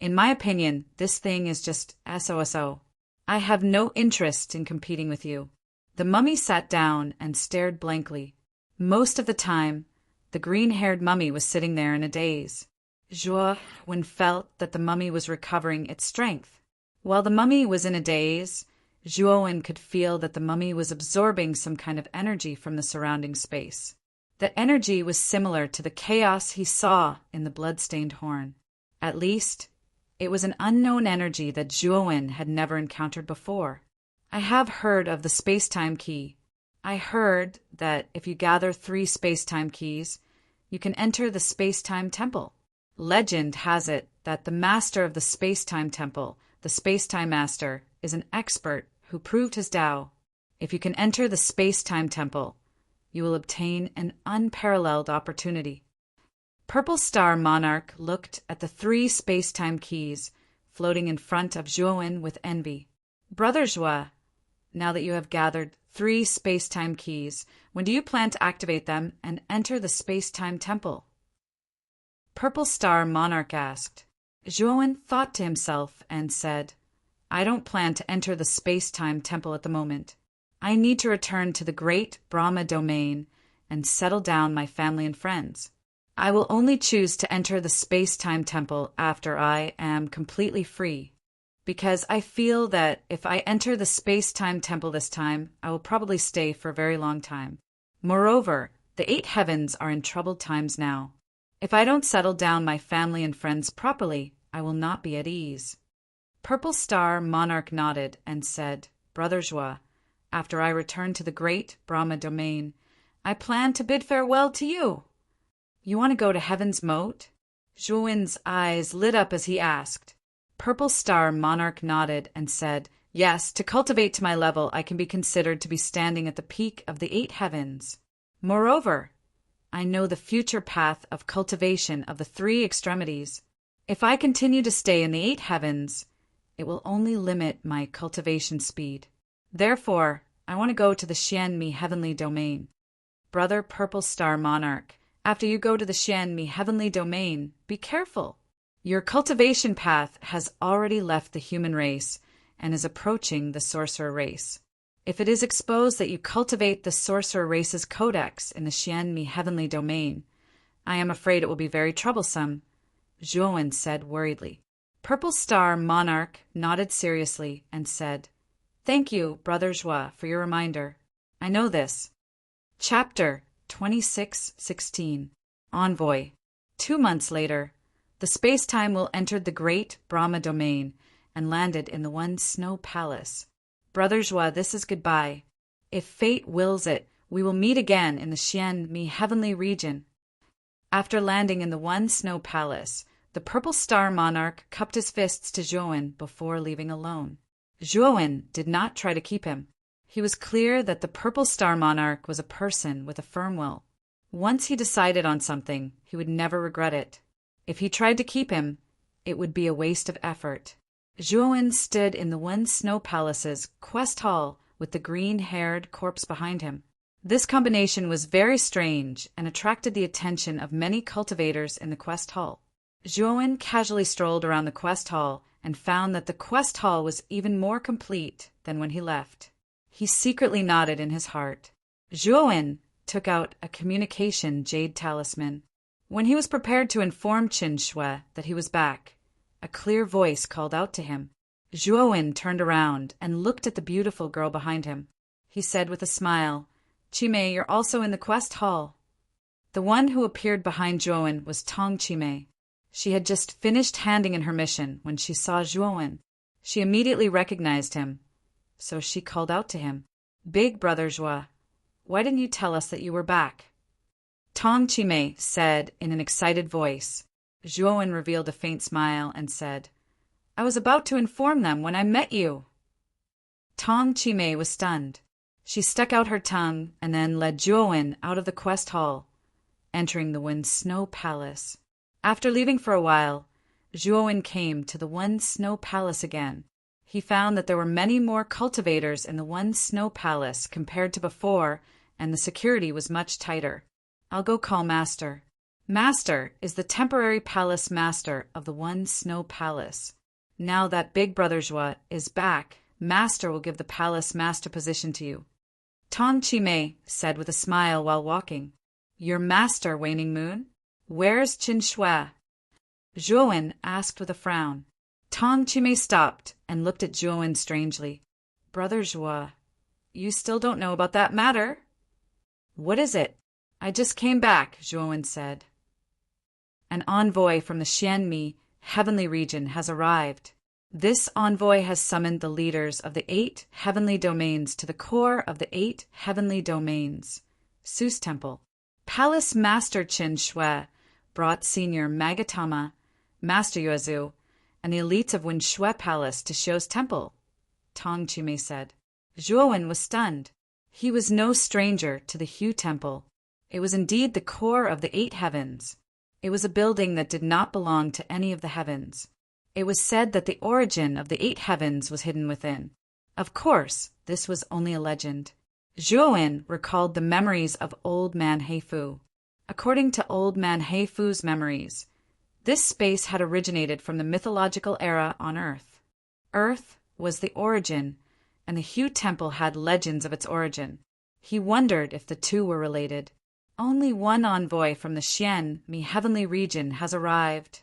In my opinion, this thing is just SOSO. I have no interest in competing with you. The mummy sat down and stared blankly. Most of the time, the green-haired mummy was sitting there in a daze. Zhuo felt that the mummy was recovering its strength. While the mummy was in a daze, Zhuo could feel that the mummy was absorbing some kind of energy from the surrounding space. That energy was similar to the chaos he saw in the blood-stained horn. At least, it was an unknown energy that Zhuo had never encountered before. I have heard of the space-time key. I heard that if you gather 3 space-time keys, you can enter the space-time temple. Legend has it that the master of the space-time temple, the space-time master, is an expert who proved his Tao. If you can enter the space-time temple, you will obtain an unparalleled opportunity. Purple Star Monarch looked at the 3 space-time keys floating in front of Zhuo with envy. Brother Zhuo, now that you have gathered 3 space-time keys, when do you plan to activate them and enter the space-time temple? Purple Star Monarch asked. Zhuo thought to himself and said, I don't plan to enter the space-time temple at the moment. I need to return to the great Brahma domain and settle down my family and friends. I will only choose to enter the space-time temple after I am completely free, because I feel that if I enter the space-time temple this time, I will probably stay for a very long time. Moreover, the 8 heavens are in troubled times now. If I don't settle down my family and friends properly, I will not be at ease. Purple Star Monarch nodded and said, Brother Joie, after I return to the great Brahma domain, I plan to bid farewell to you. You want to go to Heaven's Moat? Zhuowen's eyes lit up as he asked. Purple Star Monarch nodded and said, Yes, to cultivate to my level, I can be considered to be standing at the peak of the 8 heavens. Moreover, I know the future path of cultivation of the 3 extremities. If I continue to stay in the 8 heavens, it will only limit my cultivation speed. Therefore, I want to go to the Xianmi heavenly domain. Brother Purple Star Monarch, after you go to the Xianmi heavenly domain, be careful. Your cultivation path has already left the human race and is approaching the sorcerer race. If it is exposed that you cultivate the sorcerer race's codex in the Xianmi heavenly domain, I am afraid it will be very troublesome, Zhuowen said worriedly. Purple Star Monarch nodded seriously and said, Thank you, Brother Joie, for your reminder. I know this. Chapter 26:16 Envoy. 2 months later, the space-time will entered the great Brahma domain and landed in the One Snow Palace. Brother Joie, this is goodbye. If fate wills it, we will meet again in the Xianmi heavenly region. After landing in the One Snow Palace, the Purple Star Monarch cupped his fists to Zhuowen before leaving alone. Zhuowen did not try to keep him. He was clear that the Purple Star Monarch was a person with a firm will. Once he decided on something, he would never regret it. If he tried to keep him, it would be a waste of effort. Zhuowen stood in the One Snow Palace's quest hall with the green-haired corpse behind him. This combination was very strange and attracted the attention of many cultivators in the quest hall. Zhuowen casually strolled around the quest hall and found that the quest hall was even more complete than when he left. He secretly nodded in his heart. Zhuowen took out a communication jade talisman. When he was prepared to inform Qin Shui that he was back, a clear voice called out to him. Zhuowen turned around and looked at the beautiful girl behind him. He said with a smile, Qimei, you're also in the quest hall. The one who appeared behind Zhuowen was Tong Qimei. She had just finished handing in her mission when she saw Zhuowen. She immediately recognized him, so she called out to him, Big Brother Joie, why didn't you tell us that you were back? Tong Qimei said in an excited voice. Zhuowen revealed a faint smile and said, I was about to inform them when I met you. Tong Qimei was stunned. She stuck out her tongue and then led Zhuowen out of the quest hall, entering the One Snow Palace. After leaving for a while, Zhuowen came to the One Snow Palace again. He found that there were many more cultivators in the One Snow Palace compared to before, and the security was much tighter. I'll go call Master. Master is the temporary palace master of the One Snow Palace. Now that Big Brother Joie is back, Master will give the palace master position to you. Tong Qimei said with a smile while walking. Your master, Waning Moon? Where's Qin Shui? Zhuowen asked with a frown. Tong Qimei stopped and looked at Zhuowen strangely. Brother Joie, you still don't know about that matter? What is it? I just came back, Zhuowen said. An envoy from the Xianmi heavenly region has arrived. This envoy has summoned the leaders of the 8 heavenly domains to the core of the 8 heavenly domains, Su's temple. Palace Master Qin Shui brought Senior Magatama, Master Yuezu, and the elites of Winshui Palace to Xiu's temple, Tong Qimei said. Zhuowen was stunned. He was no stranger to the Hu Temple. It was indeed the core of the 8 heavens. It was a building that did not belong to any of the heavens. It was said that the origin of the 8 heavens was hidden within. Of course, this was only a legend. Zhuowen recalled the memories of Old Man Heifu. According to Old Man Heifu's memories, this space had originated from the mythological era on Earth. Earth was the origin, and the Hu Temple had legends of its origin. He wondered if the two were related. Only one envoy from the Xian Mi heavenly region has arrived.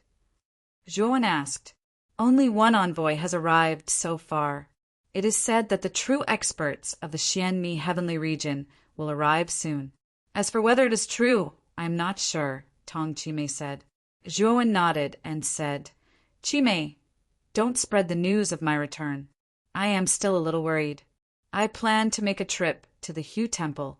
Zhuowen asked. Only one envoy has arrived so far. It is said that the true experts of the Xian Mi heavenly region will arrive soon. As for whether it is true, I am not sure, Tong Chimei said. Zhuowen nodded and said, Chimei, don't spread the news of my return. I am still a little worried. I plan to make a trip to the Hu Temple.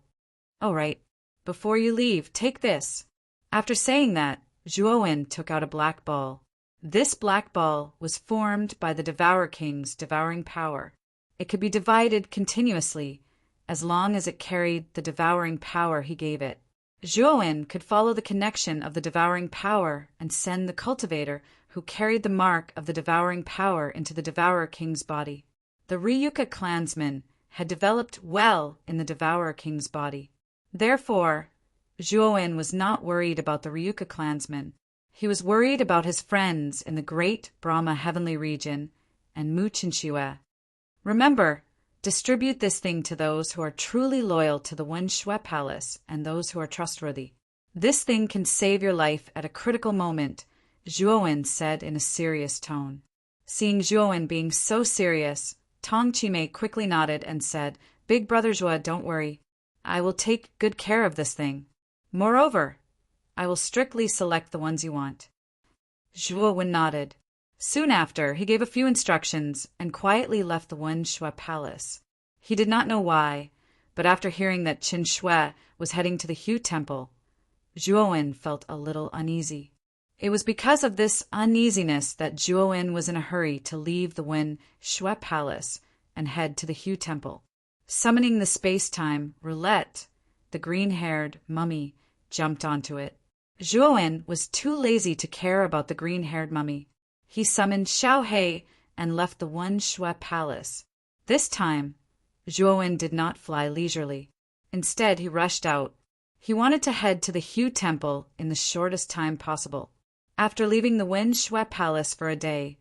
All right. Before you leave, take this. After saying that, Zhuowen took out a black ball. This black ball was formed by the Devourer King's devouring power. It could be divided continuously, as long as it carried the devouring power he gave it. Zhuowen could follow the connection of the devouring power and send the cultivator who carried the mark of the devouring power into the Devourer King's body. The Ryuka clansmen had developed well in the Devourer King's body. Therefore, Zhuowen was not worried about the Ryuka clansmen. He was worried about his friends in the Great Brahma Heavenly Region and Mu Qinxue. Remember, distribute this thing to those who are truly loyal to the Wen Shui Palace and those who are trustworthy. This thing can save your life at a critical moment, Zhuowen said in a serious tone. Seeing Zhuowen being so serious, Tong Chimei quickly nodded and said, Big Brother Zhuo, don't worry. I will take good care of this thing. Moreover, I will strictly select the ones you want. Zhuowen nodded. Soon after, he gave a few instructions and quietly left the Wen Shui Palace. He did not know why, but after hearing that Qin Shui was heading to the Hu Temple, Zhuowen felt a little uneasy. It was because of this uneasiness that Zhuowen was in a hurry to leave the Wen Shui Palace and head to the Hu Temple. Summoning the space-time roulette, the green-haired mummy jumped onto it. Zhuowen was too lazy to care about the green-haired mummy. He summoned Xiao He and left the Wen Shui Palace. This time, Zhuowen did not fly leisurely. Instead, he rushed out. He wanted to head to the Hu Temple in the shortest time possible. After leaving the Wen Shui Palace for a day,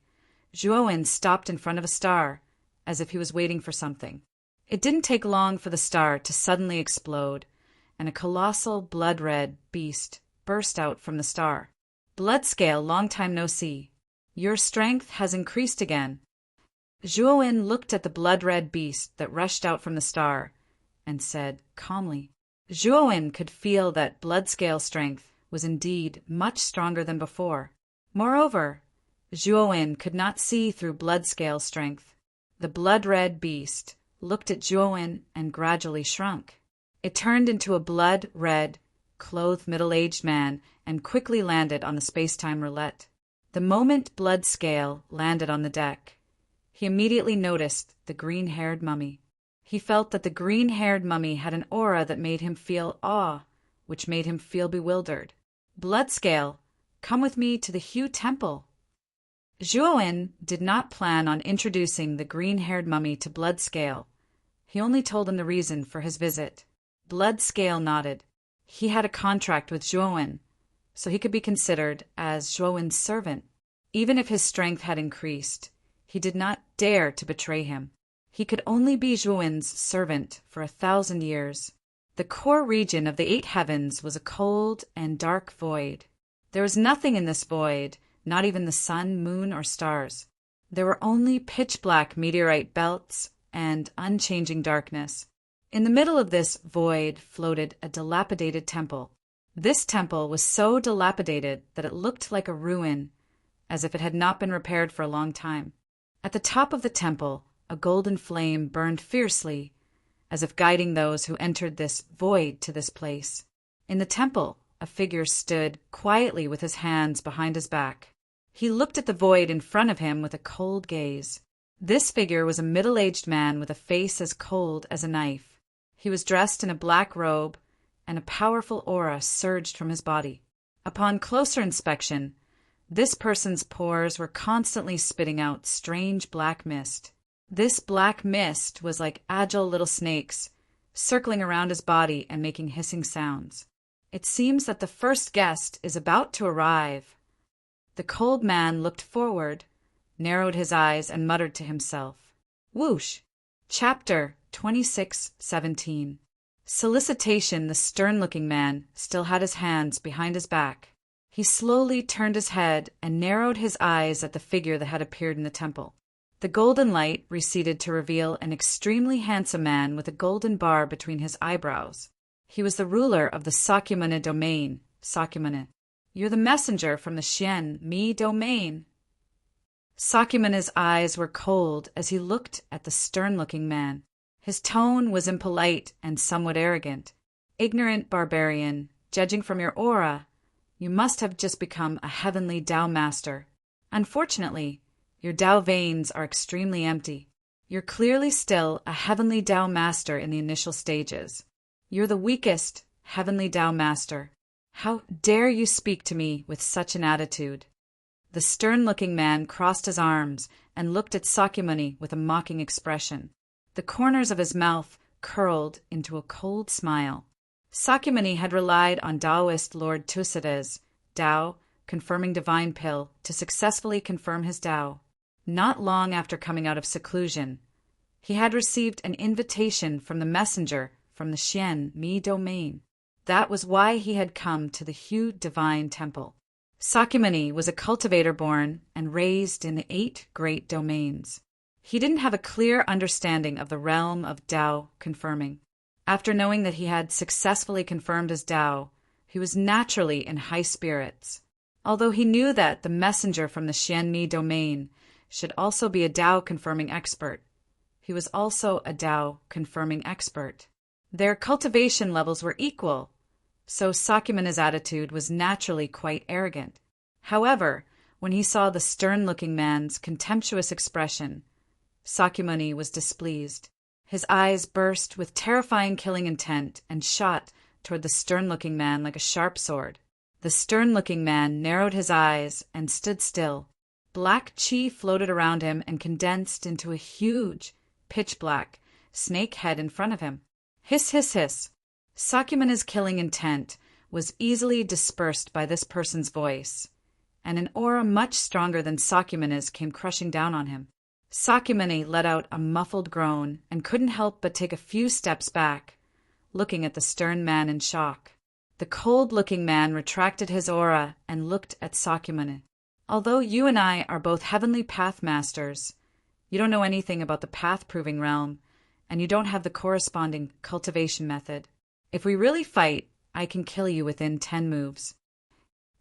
Zhuowen stopped in front of a star, as if he was waiting for something. It didn't take long for the star to suddenly explode, and a colossal blood-red beast burst out from the star. Bloodscale, long time no see. Your strength has increased again. Zhuowen looked at the blood-red beast that rushed out from the star and said calmly. Zhuowen could feel that Bloodscale strength was indeed much stronger than before. Moreover, Zhuowen could not see through Bloodscale strength. The blood-red beast looked at Zhuowen and gradually shrunk. It turned into a blood-red, clothed middle-aged man and quickly landed on the space-time roulette. The moment Bloodscale landed on the deck, he immediately noticed the green-haired mummy. He felt that the green-haired mummy had an aura that made him feel awe, which made him feel bewildered. Bloodscale, come with me to the Hu Temple. Zhuowen did not plan on introducing the green-haired mummy to Bloodscale. He only told him the reason for his visit. Bloodscale nodded. He had a contract with Zhuowen, so he could be considered as Zhuowen's servant. Even if his strength had increased, he did not dare to betray him. He could only be Zhuowen's servant for 1,000 years. The core region of the 8 heavens was a cold and dark void. There was nothing in this void, not even the sun, moon, or stars. There were only pitch-black meteorite belts and unchanging darkness. In the middle of this void floated a dilapidated temple. This temple was so dilapidated that it looked like a ruin, as if it had not been repaired for a long time. At the top of the temple, a golden flame burned fiercely, as if guiding those who entered this void to this place. In the temple, a figure stood quietly with his hands behind his back. He looked at the void in front of him with a cold gaze. This figure was a middle-aged man with a face as cold as a knife. He was dressed in a black robe, and a powerful aura surged from his body. Upon closer inspection, this person's pores were constantly spitting out strange black mist. This black mist was like agile little snakes, circling around his body and making hissing sounds. It seems that the first guest is about to arrive. The cold man looked forward, narrowed his eyes, and muttered to himself. Whoosh! Chapter 26:17. Solicitation. The stern-looking man still had his hands behind his back. He slowly turned his head and narrowed his eyes at the figure that had appeared in the temple. The golden light receded to reveal an extremely handsome man with a golden bar between his eyebrows. He was the ruler of the Sakyamuni domain. Sakyamuni, you're the messenger from the Xian-Mi domain. Sakyamuni's eyes were cold as he looked at the stern-looking man. His tone was impolite and somewhat arrogant. Ignorant barbarian, judging from your aura, you must have just become a heavenly Tao master. Unfortunately, your Tao veins are extremely empty. You're clearly still a heavenly Tao master in the initial stages. You're the weakest heavenly Tao master. How dare you speak to me with such an attitude? The stern-looking man crossed his arms and looked at Sakyamuni with a mocking expression. The corners of his mouth curled into a cold smile. Sakyamuni had relied on Taoist Lord Tusida's Tao confirming divine pill to successfully confirm his Tao. Not long after coming out of seclusion, he had received an invitation from the messenger from the Xian-Mi domain. That was why he had come to the Hu Divine Temple. Sakyamuni was a cultivator born and raised in the 8 great domains. He didn't have a clear understanding of the realm of Tao confirming. After knowing that he had successfully confirmed his Tao, he was naturally in high spirits. Although he knew that the messenger from the Xian-Mi domain should also be a Tao confirming expert, he was also a Tao confirming expert. Their cultivation levels were equal, so Sakyamuni's attitude was naturally quite arrogant. However, when he saw the stern-looking man's contemptuous expression, Sakyamuni was displeased. His eyes burst with terrifying killing intent and shot toward the stern-looking man like a sharp sword. The stern-looking man narrowed his eyes and stood still. Black chi floated around him and condensed into a huge, pitch-black snake head in front of him. Hiss, hiss, hiss. Sakyamuni's killing intent was easily dispersed by this person's voice, and an aura much stronger than Sakyamuni's came crushing down on him. Sakyamuni let out a muffled groan and couldn't help but take a few steps back, looking at the stern man in shock. The cold-looking man retracted his aura and looked at Sakyamuni. Although you and I are both heavenly path masters, you don't know anything about the path-proving realm, and you don't have the corresponding cultivation method. If we really fight, I can kill you within 10 moves.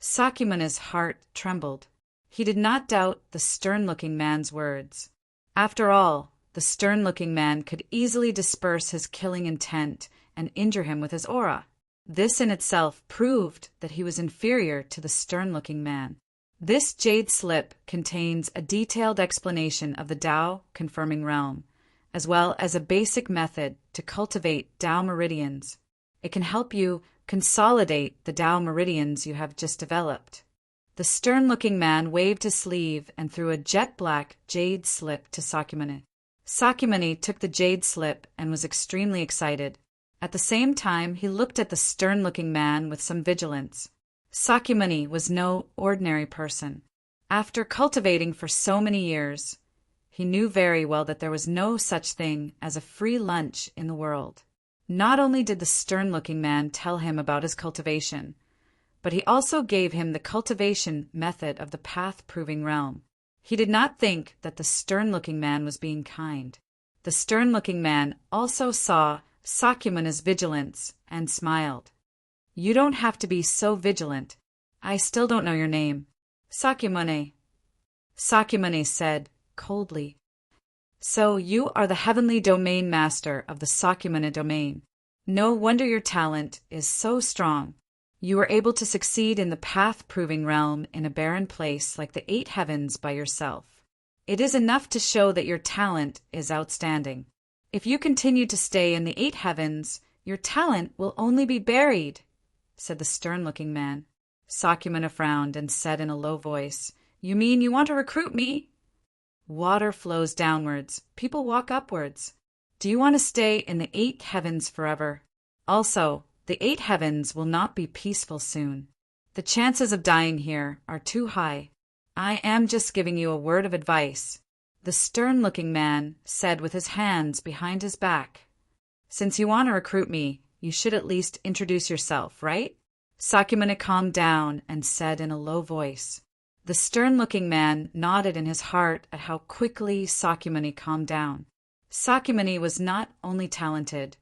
Sakyamuni's heart trembled. He did not doubt the stern-looking man's words. After all, the stern-looking man could easily disperse his killing intent and injure him with his aura. This in itself proved that he was inferior to the stern-looking man. This jade slip contains a detailed explanation of the Tao confirming realm, as well as a basic method to cultivate Tao meridians. It can help you consolidate the Tao meridians you have just developed. The stern-looking man waved his sleeve and threw a jet-black jade slip to Sakyamuni. Sakyamuni took the jade slip and was extremely excited. At the same time, he looked at the stern-looking man with some vigilance. Sakyamuni was no ordinary person. After cultivating for so many years, he knew very well that there was no such thing as a free lunch in the world. Not only did the stern-looking man tell him about his cultivation, but he also gave him the cultivation method of the path-proving realm. He did not think that the stern-looking man was being kind. The stern-looking man also saw Sakyamuni's vigilance and smiled. You don't have to be so vigilant. I still don't know your name. Sakyamuni. Sakyamuni said coldly. So you are the heavenly domain master of the Sakyamuni domain. No wonder your talent is so strong. You were able to succeed in the path-proving realm in a barren place like the 8 heavens by yourself. It is enough to show that your talent is outstanding. If you continue to stay in the 8 heavens, your talent will only be buried, said the stern-looking man. Sakyamuni frowned and said in a low voice, You mean you want to recruit me? Water flows downwards. People walk upwards. Do you want to stay in the 8 heavens forever? Also, the 8 heavens will not be peaceful soon. The chances of dying here are too high. I am just giving you a word of advice. The The stern-looking man said with his hands behind his back, "Since you want to recruit me, you should at least introduce yourself, right?" Sakyamuni calmed down and said in a low voice. The stern-looking man nodded in his heart at how quickly Sakyamuni calmed down. Sakyamuni was not only talented,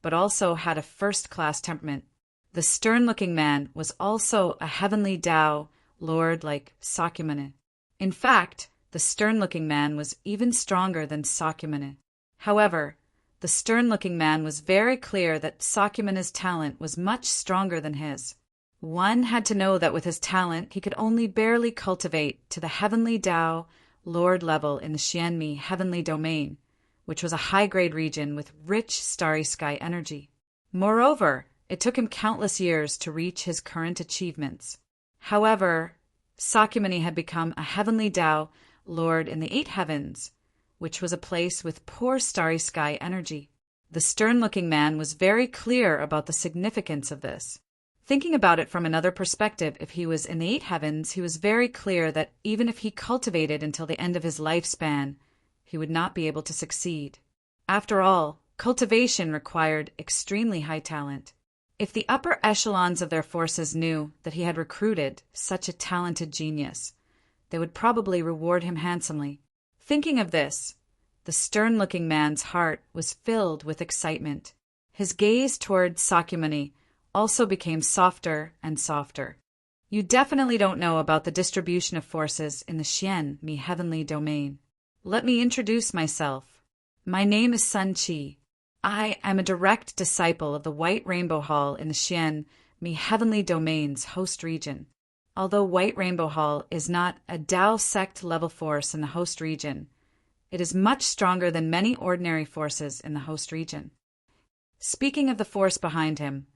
but also had a first-class temperament. The stern-looking man was also a heavenly Tao lord like Sakyamuni. In fact, the stern-looking man was even stronger than Sakyamuni. However, the stern-looking man was very clear that Sakyamuni's talent was much stronger than his. One had to know that with his talent he could only barely cultivate to the heavenly Tao Lord level in the Xianmi heavenly domain, which was a high-grade region with rich starry sky energy. Moreover, it took him countless years to reach his current achievements. However, Sakyamuni had become a heavenly Tao Lord in the eight heavens, which was a place with poor starry sky energy. The stern-looking man was very clear about the significance of this. Thinking about it from another perspective, if he was in the eight heavens, he was very clear that even if he cultivated until the end of his lifespan, he would not be able to succeed. After all, cultivation required extremely high talent. If the upper echelons of their forces knew that he had recruited such a talented genius, they would probably reward him handsomely. Thinking of this, the stern-looking man's heart was filled with excitement. His gaze toward Sakyamuni also became softer and softer. You definitely don't know about the distribution of forces in the Xianmi heavenly domain. Let me introduce myself. My name is Sun Qi. I am a direct disciple of the White Rainbow Hall in the Xianmi heavenly domain's host region. Although White Rainbow Hall is not a Tao sect level force in the host region, it is much stronger than many ordinary forces in the host region. Speaking of the force behind him,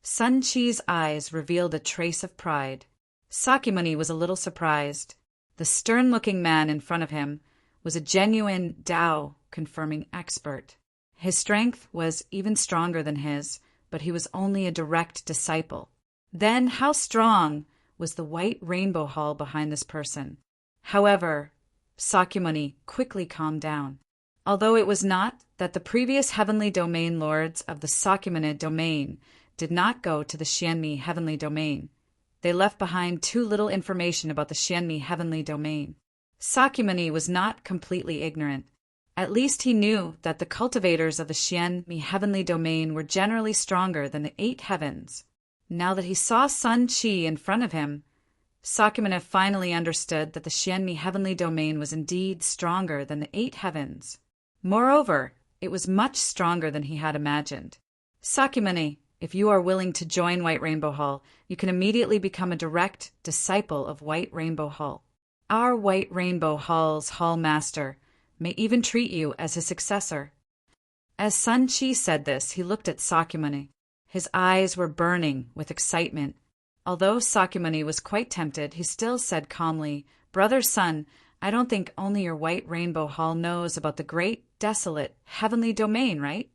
Sun Qi's eyes revealed a trace of pride. Sakyamuni was a little surprised. The stern-looking man in front of him was a genuine Tao-confirming expert. His strength was even stronger than his, but he was only a direct disciple. Then how strong was the White Rainbow Hall behind this person? However, Sakyamuni quickly calmed down. Although it was not that the previous heavenly domain lords of the Sakyamuni domain did not go to the Xianmi heavenly domain, they left behind too little information about the Xianmi heavenly domain. Sakyamuni was not completely ignorant. At least he knew that the cultivators of the Xianmi heavenly domain were generally stronger than the eight heavens. Now that he saw Sun Qi in front of him, Sakyamuni finally understood that the Xianmi heavenly domain was indeed stronger than the eight heavens. Moreover, it was much stronger than he had imagined. Sakyamuni, if you are willing to join White Rainbow Hall, you can immediately become a direct disciple of White Rainbow Hall. Our White Rainbow Hall's Hall Master may even treat you as his successor. As Sun Qi said this, he looked at Sakyamuni. His eyes were burning with excitement. Although Sakyamuni was quite tempted, he still said calmly, "Brother Sun, I don't think only your White Rainbow Hall knows about the great, desolate, heavenly domain, right?"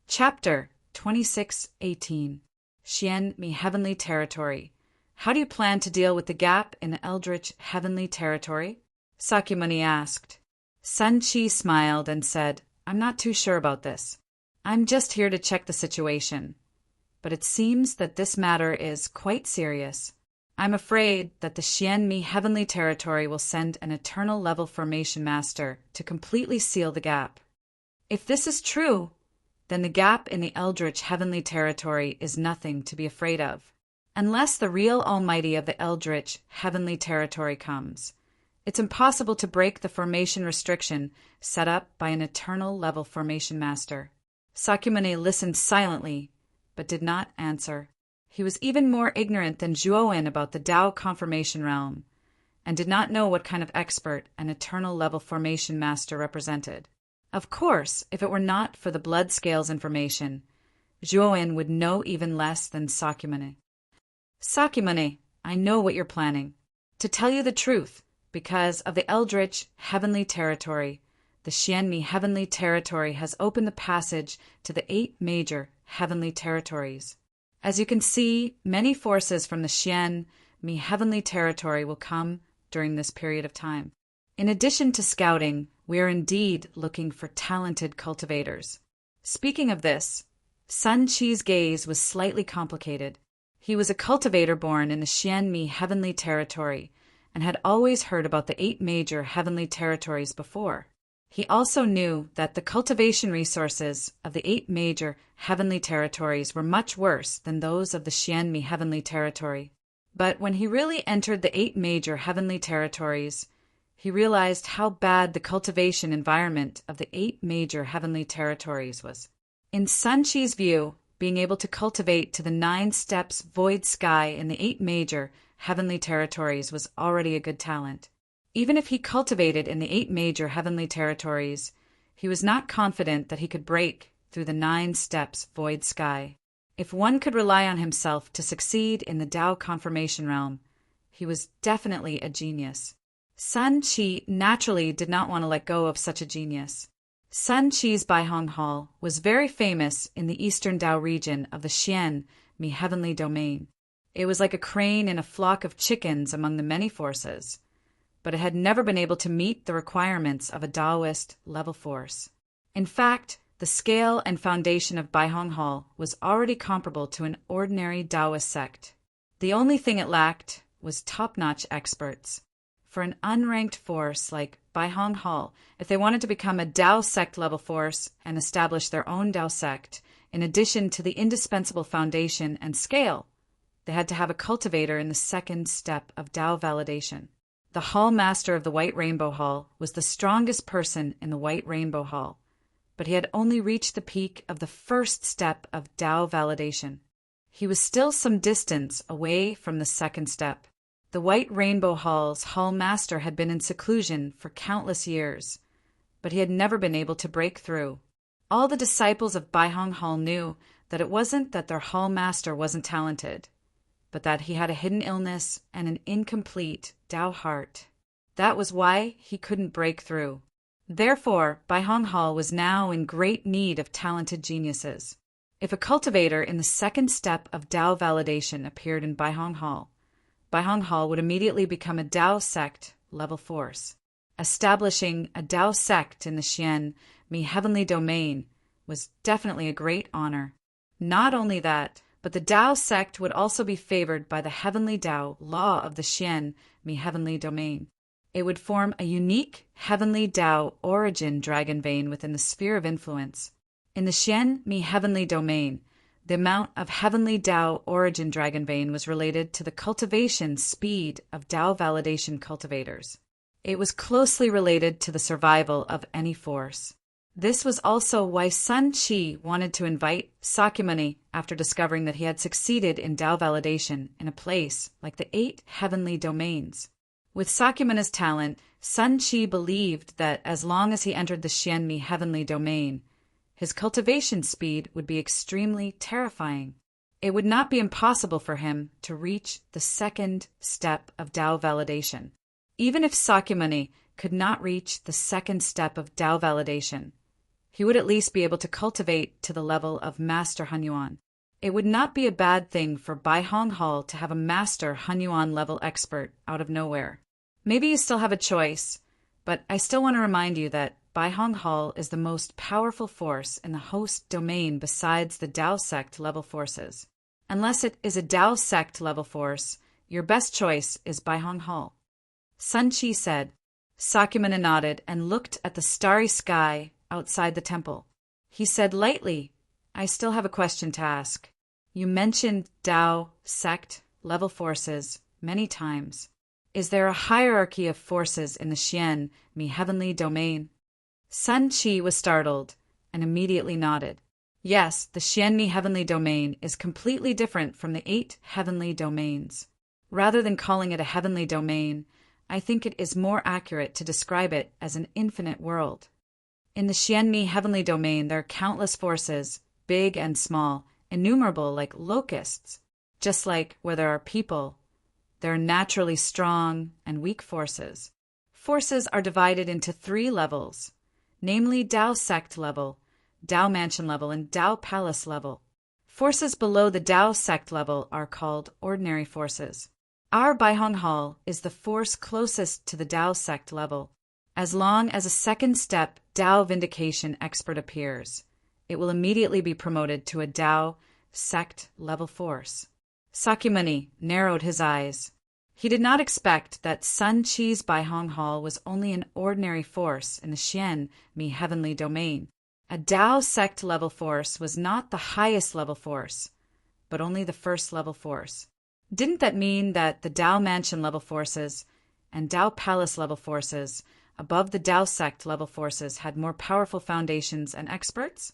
Chapter 26:18 Xianmi Heavenly Territory. How do you plan to deal with the gap in the Eldritch Heavenly Territory? Sakyamuni asked. Sun Qi smiled and said, "I'm not too sure about this. I'm just here to check the situation. But it seems that this matter is quite serious. I'm afraid that the Xianmi Heavenly Territory will send an eternal level formation master to completely seal the gap. If this is true, then the gap in the Eldritch Heavenly Territory is nothing to be afraid of. Unless the real Almighty of the Eldritch Heavenly Territory comes, it's impossible to break the formation restriction set up by an eternal level formation master." Sakyamuni listened silently, but did not answer. He was even more ignorant than Zhuowen about the Tao confirmation realm, and did not know what kind of expert an eternal level formation master represented. Of course, if it were not for the blood scales information, Zhuowen would know even less than Sakyamuni. "Sakyamuni, I know what you're planning. To tell you the truth, because of the Eldritch Heavenly Territory, the Xianmi Heavenly Territory has opened the passage to the 8 major heavenly territories. As you can see, many forces from the Xianmi Heavenly Territory will come during this period of time. In addition to scouting, we are indeed looking for talented cultivators. Speaking of this, Sun Qi's gaze was slightly complicated. He was a cultivator born in the Xianmi heavenly territory and had always heard about the 8 major heavenly territories before. He also knew that the cultivation resources of the 8 major heavenly territories were much worse than those of the Xianmi heavenly territory. But when he really entered the 8 major heavenly territories, he realized how bad the cultivation environment of the 8 major heavenly territories was. In Sun Qi's view, being able to cultivate to the 9 steps void sky in the 8 major heavenly territories was already a good talent. Even if he cultivated in the 8 major heavenly territories, he was not confident that he could break through the 9 steps void sky. If one could rely on himself to succeed in the Tao confirmation realm, he was definitely a genius. Sun Qi naturally did not want to let go of such a genius. Sun Qi's Baihong Hall was very famous in the eastern Tao region of the Xianmi heavenly domain. It was like a crane in a flock of chickens among the many forces, but it had never been able to meet the requirements of a Taoist level force. In fact, the scale and foundation of Baihong Hall was already comparable to an ordinary Taoist sect. The only thing it lacked was top-notch experts. For an unranked force like Baihong Hall, if they wanted to become a Tao sect level force and establish their own Tao sect, in addition to the indispensable foundation and scale, they had to have a cultivator in the 2nd step of Tao validation. The Hall Master of the White Rainbow Hall was the strongest person in the White Rainbow Hall, but he had only reached the peak of the 1st step of Tao validation. He was still some distance away from the 2nd step. The White Rainbow Hall's Hall Master had been in seclusion for countless years, but he had never been able to break through. All the disciples of Baihong Hall knew that it wasn't that their Hall Master wasn't talented, but that he had a hidden illness and an incomplete Tao heart. That was why he couldn't break through. Therefore, Baihong Hall was now in great need of talented geniuses. If a cultivator in the 2nd step of Tao validation appeared in Baihong Hall would immediately become a Tao sect level force. Establishing a Tao sect in the Xianmi heavenly domain was definitely a great honor. Not only that, but the Tao sect would also be favored by the heavenly Tao law of the Xianmi heavenly domain. It would form a unique heavenly Tao origin dragon vein within the sphere of influence. In the Xianmi heavenly domain, the amount of heavenly Tao origin dragon vein was related to the cultivation speed of Tao validation cultivators. It was closely related to the survival of any force. This was also why Sun Qi wanted to invite Sakyamuni after discovering that he had succeeded in Tao validation in a place like the 8 heavenly domains. With Sakyamuni's talent, Sun Qi believed that as long as he entered the Xianmi heavenly domain, his cultivation speed would be extremely terrifying. It would not be impossible for him to reach the 2nd step of Tao validation. Even if Sakyamuni could not reach the 2nd step of Tao validation, he would at least be able to cultivate to the level of Master Hunyuan. It would not be a bad thing for Baihong Hall to have a Master Hunyuan level expert out of nowhere. Maybe you still have a choice, but I still want to remind you that Baihong Hall is the most powerful force in the host domain besides the Tao sect level forces. Unless it is a Tao sect level force, your best choice is Baihong Hall. Sun Qi said. Sakyamuni nodded and looked at the starry sky outside the temple. He said lightly, I still have a question to ask. You mentioned Tao sect level forces many times. Is there a hierarchy of forces in the Xianmi heavenly domain? Sun Qi was startled and immediately nodded. Yes, the Xianmi heavenly domain is completely different from the 8 heavenly domains. Rather than calling it a heavenly domain, I think it is more accurate to describe it as an infinite world. In the Xianmi heavenly domain, there are countless forces, big and small, innumerable like locusts. Just like where there are people, there are naturally strong and weak forces. Forces are divided into 3 levels, namely Tao sect level, Tao mansion level, and Tao palace level. Forces below the Tao sect level are called ordinary forces. Our Baihong Hall is the force closest to the Tao sect level. As long as a second step Tao vindication expert appears, it will immediately be promoted to a Tao sect level force. Sakyamuni narrowed his eyes. He did not expect that Sun Chi's Baihong Hall was only an ordinary force in the Xian Mi heavenly domain. A Tao sect level force was not the highest level force, but only the first level force. Didn't that mean that the Tao Mansion level forces and Tao Palace level forces above the Tao sect level forces had more powerful foundations and experts?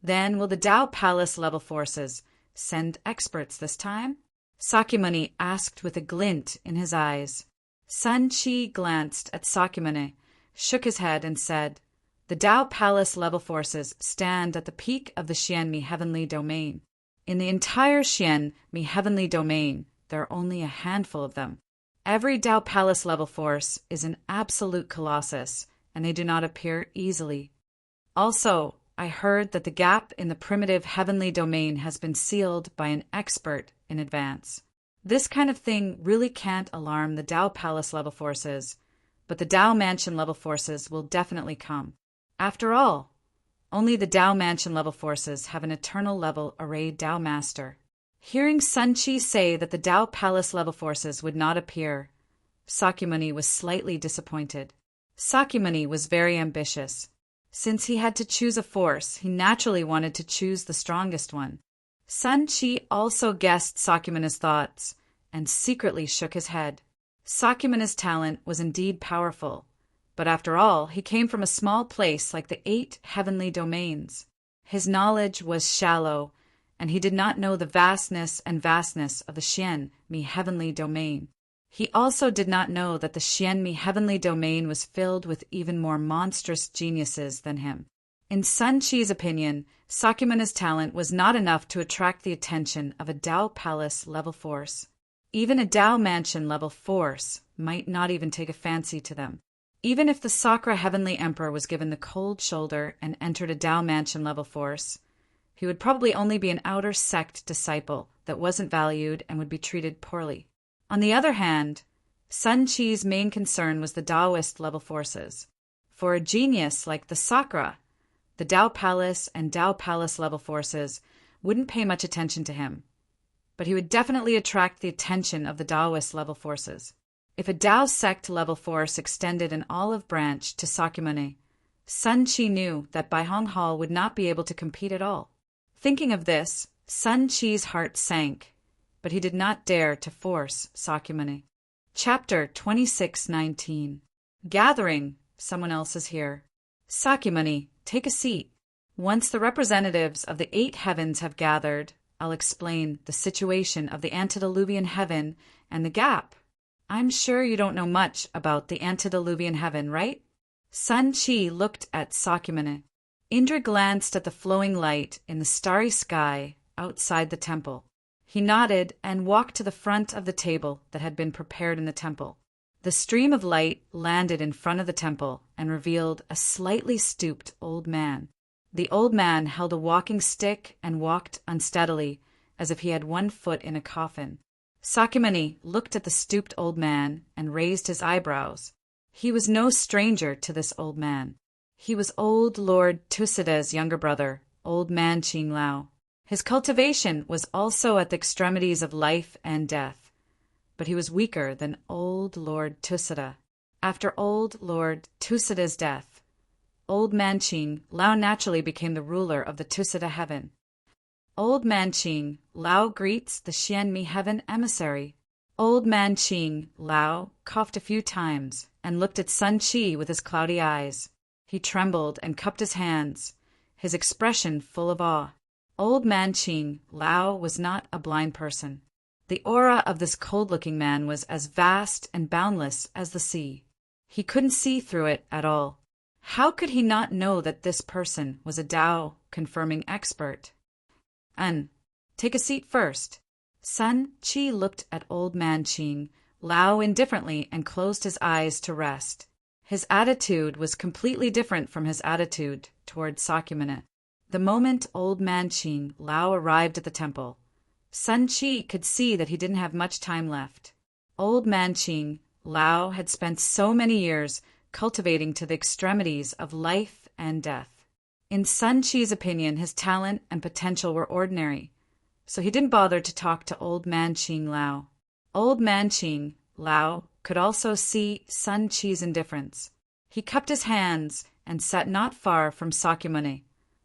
Then will the Tao Palace level forces send experts this time? Sakyamuni asked with a glint in his eyes. Sun Chi glanced at Sakyamuni, shook his head, and said, "The Tao Palace level forces stand at the peak of the Xian Mi heavenly domain. In the entire Xian Mi heavenly domain, there are only a handful of them. Every Tao Palace level force is an absolute colossus, and they do not appear easily. Also, I heard that the gap in the primitive heavenly domain has been sealed by an expert in advance. This kind of thing really can't alarm the Tao Palace level forces, but the Tao Mansion level forces will definitely come. After all, only the Tao Mansion level forces have an eternal level arrayed Tao Master." Hearing Sun Chi say that the Tao Palace level forces would not appear, Sakyamuni was slightly disappointed. Sakyamuni was very ambitious. Since he had to choose a force, he naturally wanted to choose the strongest one. Sun Chi also guessed Sakyamuni's thoughts and secretly shook his head. Sakyamuni's talent was indeed powerful, but after all, he came from a small place like the 8 heavenly domains. His knowledge was shallow, and he did not know the vastness of the Xian Mi heavenly domain. He also did not know that the Xian Mi heavenly domain was filled with even more monstrous geniuses than him. In Sun Chi's opinion, Sakyamuni's talent was not enough to attract the attention of a Tao Palace level force. Even a Tao Mansion level force might not even take a fancy to them. Even if the Sakra Heavenly Emperor was given the cold shoulder and entered a Tao Mansion level force, he would probably only be an outer sect disciple that wasn't valued and would be treated poorly. On the other hand, Sun Chi's main concern was the Taoist level forces. For a genius like the Sakra, the Tao Palace and Tao Palace level forces wouldn't pay much attention to him, but he would definitely attract the attention of the Taoist level forces. If a Tao sect level force extended an olive branch to Sakyamuni, Sun Chi knew that Baihong Hall would not be able to compete at all. Thinking of this, Sun Chi's heart sank, but he did not dare to force Sakyamuni. Chapter 26:19. Gathering. Someone else is here. Sakyamuni, take a seat. Once the representatives of the 8 heavens have gathered, I'll explain the situation of the antediluvian heaven and the gap. I'm sure you don't know much about the antediluvian heaven, right? Sun Chi looked at Sakyamuni. Indra glanced at the flowing light in the starry sky outside the temple. He nodded and walked to the front of the table that had been prepared in the temple. The stream of light landed in front of the temple and revealed a slightly stooped old man. The old man held a walking stick and walked unsteadily, as if he had one foot in a coffin. Sakyamuni looked at the stooped old man and raised his eyebrows. He was no stranger to this old man. He was old Lord Tusida's younger brother, old man Qing Lao. His cultivation was also at the extremities of life and death, but he was weaker than old Lord Tusida. After old Lord Tusida's death, old man Qing Lao naturally became the ruler of the Tusida heaven. Old man Qing Lao greets the Xian Mi heaven emissary. Old man Qing Lao coughed a few times and looked at Sun Chi with his cloudy eyes. He trembled and cupped his hands, his expression full of awe. Old man Qing Lao was not a blind person. The aura of this cold-looking man was as vast and boundless as the sea. He couldn't see through it at all. How could he not know that this person was a Tao-confirming expert? Take a seat first. Sun Chi looked at old man Qing Lao indifferently and closed his eyes to rest. His attitude was completely different from his attitude toward Sakyamuni. The moment old man Qing Lao arrived at the temple, Sun Chi could see that he didn't have much time left. Old man Qing Lao had spent so many years cultivating to the extremities of life and death. In Sun Chi's opinion, his talent and potential were ordinary, so he didn't bother to talk to Old Man Qing Lao. Old Man Qing Lao could also see Sun Chi's indifference. He cupped his hands and sat not far from Sakyamuni,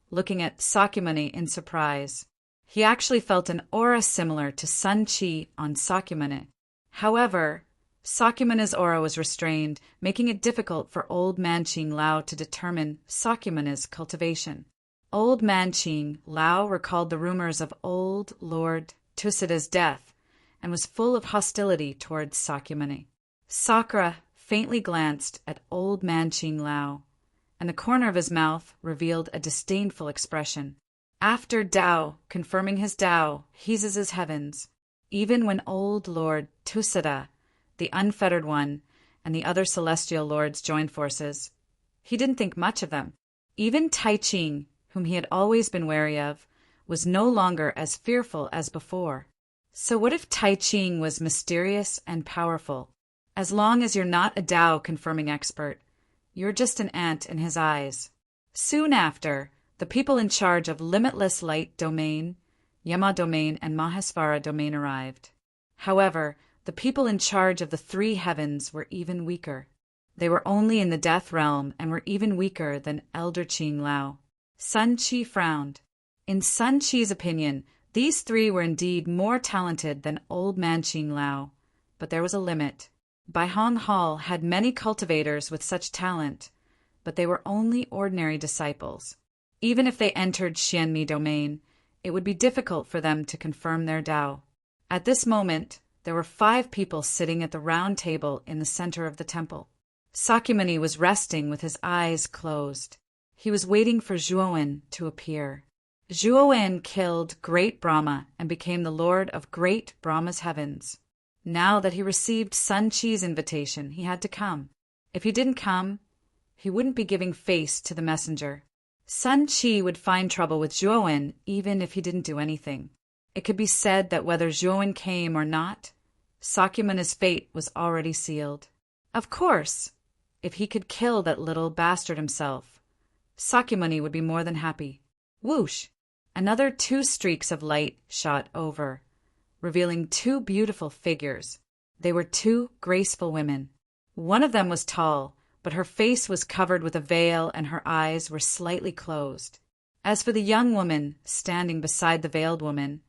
looking at Sakyamuni in surprise. He actually felt an aura similar to Sun Chi on Sakyamuni. However, Sakyamuni's aura was restrained, making it difficult for Old Man Qing Lao to determine Sakyamuni's cultivation. Old Man Qing Lao recalled the rumors of old Lord Tusida's death and was full of hostility towards Sakyamuni. Sakra faintly glanced at Old Man Qing Lao, and the corner of his mouth revealed a disdainful expression. After Tao, confirming his Tao, heases his heavens. Even when old Lord Tusida, the unfettered one, and the other celestial lords joined forces, he didn't think much of them. Even Tai Ching, whom he had always been wary of, was no longer as fearful as before. So what if Tai Ching was mysterious and powerful? As long as you're not a Tao-confirming expert, you're just an ant in his eyes. Soon after, the people in charge of Limitless Light Domain, Yama Domain, and Mahesvara Domain arrived. However, the people in charge of the three heavens were even weaker. They were only in the death realm and were even weaker than Elder Qing Lao. Sun Chi frowned. In Sun Chi's opinion, these three were indeed more talented than Old Man Qing Lao, but there was a limit. Baihong Hall had many cultivators with such talent, but they were only ordinary disciples. Even if they entered Xianmi Domain, it would be difficult for them to confirm their Tao. At this moment, there were 5 people sitting at the round table in the center of the temple. Sakyamuni was resting with his eyes closed. He was waiting for Zhuowen to appear. Zhuowen killed Great Brahma and became the lord of Great Brahma's heavens. Now that he received Sun Chi's invitation, he had to come. If he didn't come, he wouldn't be giving face to the messenger. Sun Chi would find trouble with Zhuowen even if he didn't do anything. It could be said that whether Zhuowen came or not, Sakyamuni's fate was already sealed. Of course, if he could kill that little bastard himself, Sakyamuni would be more than happy. Whoosh! Another 2 streaks of light shot over, revealing 2 beautiful figures. They were 2 graceful women. One of them was tall, but her face was covered with a veil and her eyes were slightly closed. As for the young woman standing beside the veiled woman,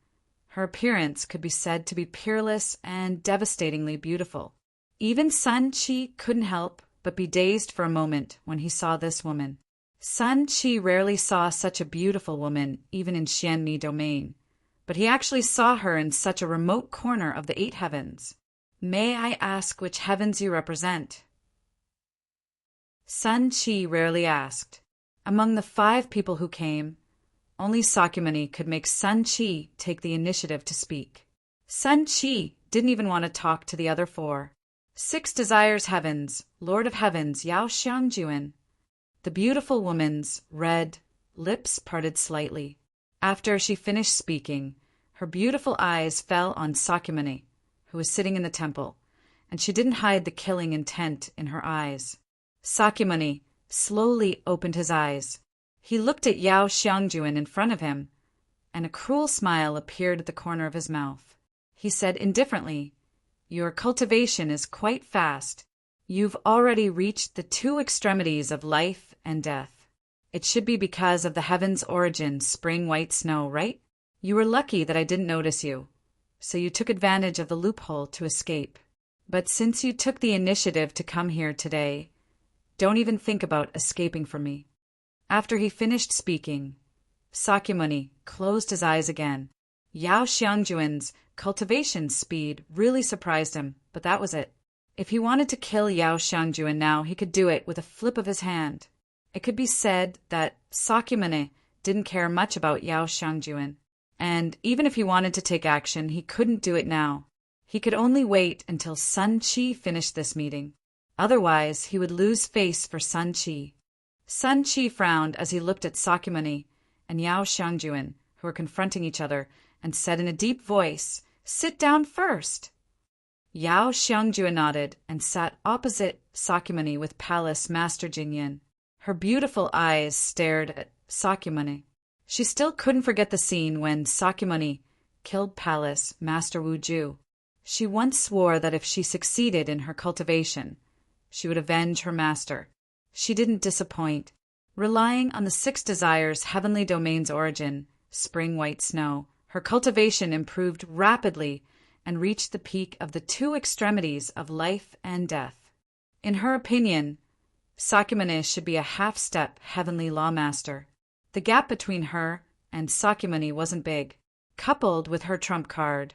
her appearance could be said to be peerless and devastatingly beautiful. Even Sun Chi couldn't help but be dazed for a moment when he saw this woman. Sun Chi rarely saw such a beautiful woman even in Xianmi Domain, but he actually saw her in such a remote corner of the 8 heavens. May I ask which heavens you represent? Sun Chi rarely asked. Among the 5 people who came, only Sakyamuni could make Sun Chi take the initiative to speak. Sun Chi didn't even want to talk to the other 4. 6 desires heavens, Lord of Heavens, Yao Xiangjuan. The beautiful woman's red lips parted slightly. After she finished speaking, her beautiful eyes fell on Sakyamuni, who was sitting in the temple, and she didn't hide the killing intent in her eyes. Sakyamuni slowly opened his eyes. He looked at Yao Xiangjuan in front of him, and a cruel smile appeared at the corner of his mouth. He said indifferently, "Your cultivation is quite fast. You've already reached the 2 extremities of life and death. It should be because of the heaven's origin, spring white snow, right? You were lucky that I didn't notice you, so you took advantage of the loophole to escape. But since you took the initiative to come here today, don't even think about escaping from me." After he finished speaking, Sakyamuni closed his eyes again. Yao Xiangjuan's cultivation speed really surprised him, but that was it. If he wanted to kill Yao Xiangjuan now, he could do it with a flip of his hand. It could be said that Sakyamuni didn't care much about Yao Xiangjuan, and even if he wanted to take action, he couldn't do it now. He could only wait until Sun Chi finished this meeting. Otherwise, he would lose face for Sun Chi. Sun Chi frowned as he looked at Sakyamuni and Yao Xiangjuan, who were confronting each other, and said in a deep voice, "Sit down first." Yao Xiangjue nodded and sat opposite Sakyamuni with Palace Master Jinyin. Her beautiful eyes stared at Sakyamuni. She still couldn't forget the scene when Sakyamuni killed Palace Master Wuju. She once swore that if she succeeded in her cultivation, she would avenge her master. She didn't disappoint. Relying on the 6 desires' heavenly domain's origin, spring white snow, her cultivation improved rapidly and reached the peak of the 2 extremities of life and death. In her opinion, Sakyamuni should be a half-step heavenly lawmaster. The gap between her and Sakyamuni wasn't big. Coupled with her trump card,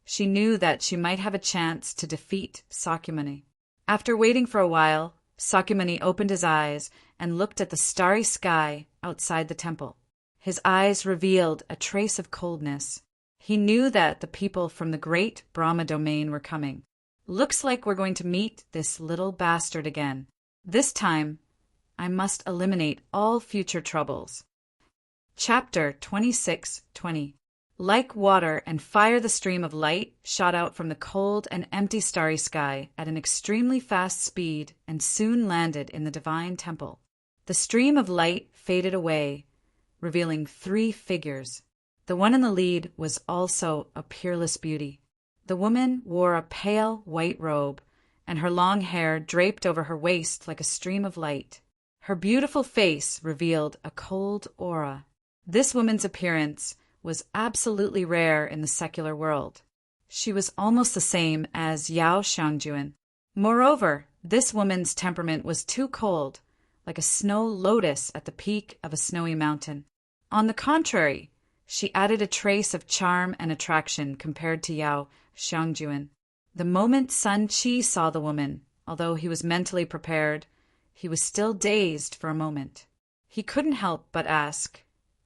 she knew that she might have a chance to defeat Sakyamuni. After waiting for a while, Sakyamuni opened his eyes and looked at the starry sky outside the temple. His eyes revealed a trace of coldness. He knew that the people from the great Brahma domain were coming. Looks like we're going to meet this little bastard again. This time, I must eliminate all future troubles. Chapter 26:20. Like water and fire, the stream of light shot out from the cold and empty starry sky at an extremely fast speed and soon landed in the divine temple. The stream of light faded away, revealing 3 figures. The one in the lead was also a peerless beauty. The woman wore a pale white robe, and her long hair draped over her waist like a stream of light. Her beautiful face revealed a cold aura. This woman's appearance was absolutely rare in the secular world. She was almost the same as Yao Xiangjue. Moreover, this woman's temperament was too cold, like a snow lotus at the peak of a snowy mountain. On the contrary, she added a trace of charm and attraction compared to Yao Xiangjue. The moment Sun Qi saw the woman, although he was mentally prepared, he was still dazed for a moment. He couldn't help but ask,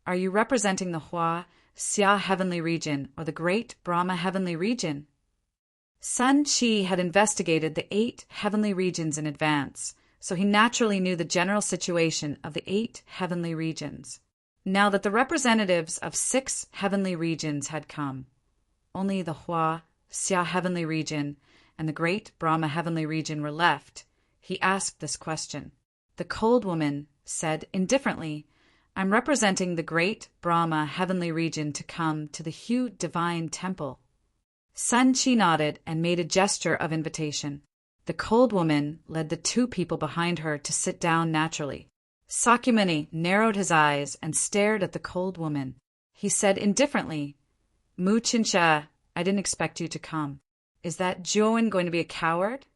"Are you representing the Hua Xia heavenly region or the great Brahma heavenly region?" Sun Qi had investigated the 8 heavenly regions in advance, so he naturally knew the general situation of the 8 heavenly regions. Now that the representatives of 6 heavenly regions had come, only the Hua Xia heavenly region and the great Brahma heavenly region were left, he asked this question. The cold woman said indifferently, "I'm representing the great Brahma heavenly region to come to the huge divine temple." Sun Qi nodded and made a gesture of invitation. The cold woman led the 2 people behind her to sit down naturally. Sakyamuni narrowed his eyes and stared at the cold woman. He said indifferently, "Mu Qinsha, I didn't expect you to come. Is that Zhuowen going to be a coward?"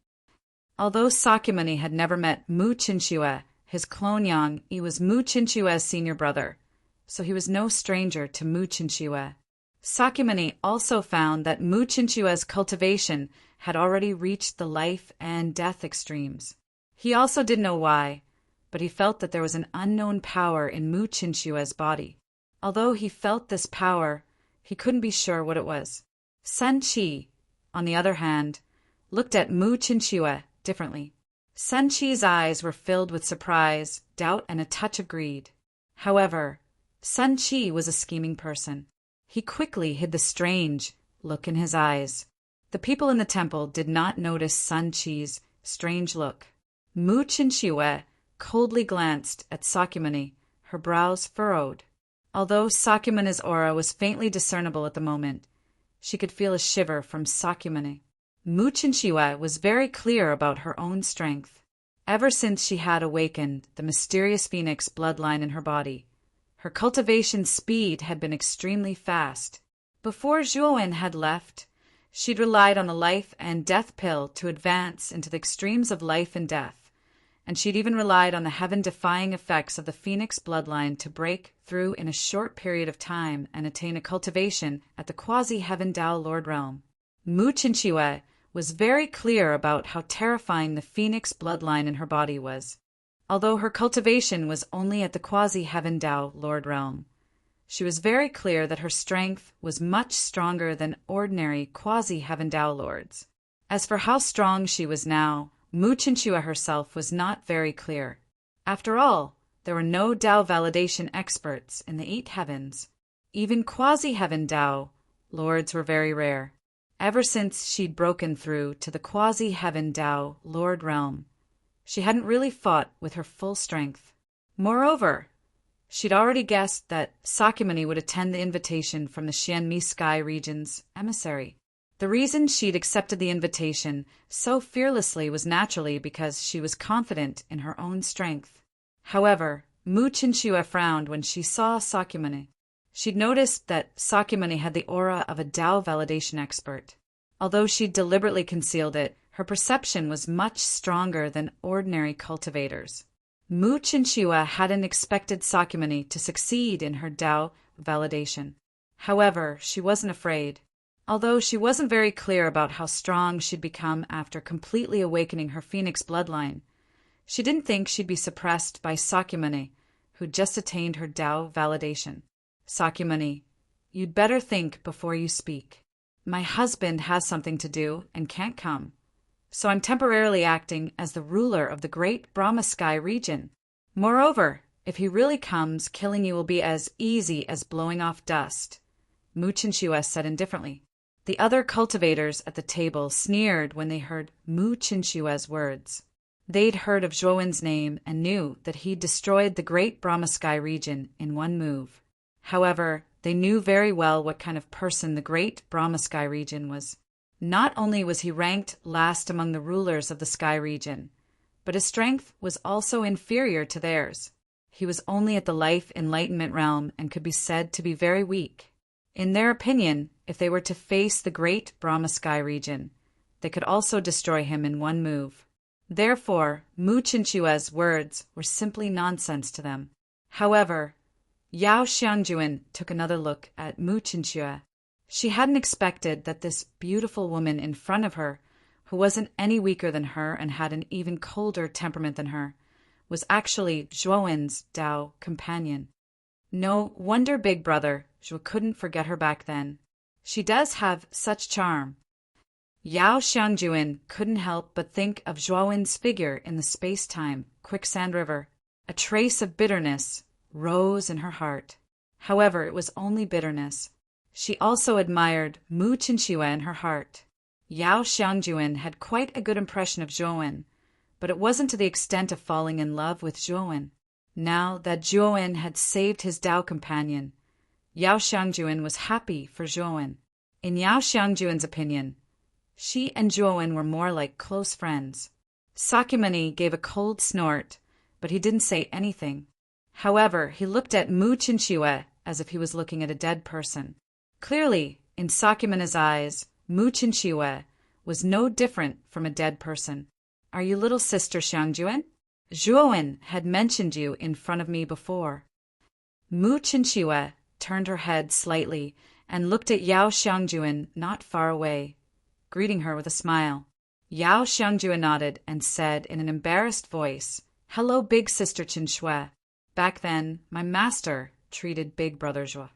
Although Sakyamuni had never met Mu Qinsha, his clone Yang, he was Mu Qinshua's senior brother, so he was no stranger to Mu Qinshu. Sakyamuni also found that Mu Qinshua's cultivation had already reached the life and death extremes. He also didn't know why, but he felt that there was an unknown power in Mu Qinshua's body. Although he felt this power, he couldn't be sure what it was. Sun Qi, on the other hand, looked at Mu Qinshu differently. Sun Qi's eyes were filled with surprise, doubt, and a touch of greed. However, Sun Qi was a scheming person. He quickly hid the strange look in his eyes. The people in the temple did not notice Sun Qi's strange look. Mu Qinshu coldly glanced at Sakyamuni, her brows furrowed. Although Sakyamuni's aura was faintly discernible at the moment, she could feel a shiver from Sakyamuni. Mu Qinshu was very clear about her own strength. Ever since she had awakened the mysterious phoenix bloodline in her body, her cultivation speed had been extremely fast. Before Zhuowen had left, she'd relied on the life and death pill to advance into the extremes of life and death, and she'd even relied on the heaven-defying effects of the phoenix bloodline to break through in a short period of time and attain a cultivation at the quasi-heaven Dao Lord realm. Mu Qinshu was very clear about how terrifying the phoenix bloodline in her body was. Although her cultivation was only at the quasi-heaven Dao Lord realm, she was very clear that her strength was much stronger than ordinary quasi-heaven Dao lords. As for how strong she was now, Mu Qinshu herself was not very clear. After all, there were no Dao validation experts in the 8 heavens. Even quasi-heaven Dao lords were very rare. ever since she'd broken through to the quasi-heaven Tao Lord realm. She hadn't really fought with her full strength. Moreover, she'd already guessed that Sakyamuni would attend the invitation from the Xianmi Sky region's emissary. The reason she'd accepted the invitation so fearlessly was naturally because she was confident in her own strength. However, Mu Chinchua frowned when she saw Sakyamuni. She'd noticed that Sakyamuni had the aura of a Tao validation expert. Although she'd deliberately concealed it, her perception was much stronger than ordinary cultivators. Mu Chinchua hadn't expected Sakyamuni to succeed in her Tao validation. However, she wasn't afraid. Although she wasn't very clear about how strong she'd become after completely awakening her phoenix bloodline, she didn't think she'd be suppressed by Sakyamuni, who'd just attained her Tao validation. Sakyamuni, you'd better think before you speak. My husband has something to do and can't come, so I'm temporarily acting as the ruler of the great Brahma Sky region. Moreover, if he really comes, killing you will be as easy as blowing off dust, Mu Chinchua said indifferently. The other cultivators at the table sneered when they heard Mu Chinchua's words. They'd heard of Zhuowen's name and knew that he'd destroyed the great Brahma Sky region in one move. However, they knew very well what kind of person the great Brahma Sky region was. Not only was he ranked last among the rulers of the Sky region, but his strength was also inferior to theirs. He was only at the life enlightenment realm and could be said to be very weak. In their opinion, if they were to face the great Brahma Sky region, they could also destroy him in one move. Therefore, Mu Chinchua's words were simply nonsense to them. However, Yao Xiangjuan took another look at Mu Chinchua. She hadn't expected that this beautiful woman in front of her, who wasn't any weaker than her and had an even colder temperament than her, was actually Zhuowen's Tao companion. No wonder Big Brother Zhuo couldn't forget her back then. She does have such charm. Yao Xiangjuan couldn't help but think of Zhuowen's figure in the space-time quicksand river. A trace of bitterness rose in her heart. However, it was only bitterness. She also admired Mu Chinchua in her heart. Yao Xiangjuan had quite a good impression of Zhuowen, but it wasn't to the extent of falling in love with Zhuowen. Now that Zhuowen had saved his Tao companion, Yao Xiangjuan was happy for Zhuowen. In Yao Xiangjuan's opinion, she and Zhuowen were more like close friends. Sakyamuni gave a cold snort, but he didn't say anything. However, he looked at Mu Chinchua as if he was looking at a dead person. Clearly, in Sakyamuni's eyes, Mu Chinchua was no different from a dead person. Are you little sister Xiangjuan? Zhuowen had mentioned you in front of me before. Mu Chinchua turned her head slightly and looked at Yao Xiangjuan not far away, greeting her with a smile. Yao Xiangjuan nodded and said in an embarrassed voice, "Hello, big sister Chinchua. Back then, my master treated Big Brother Zhuo."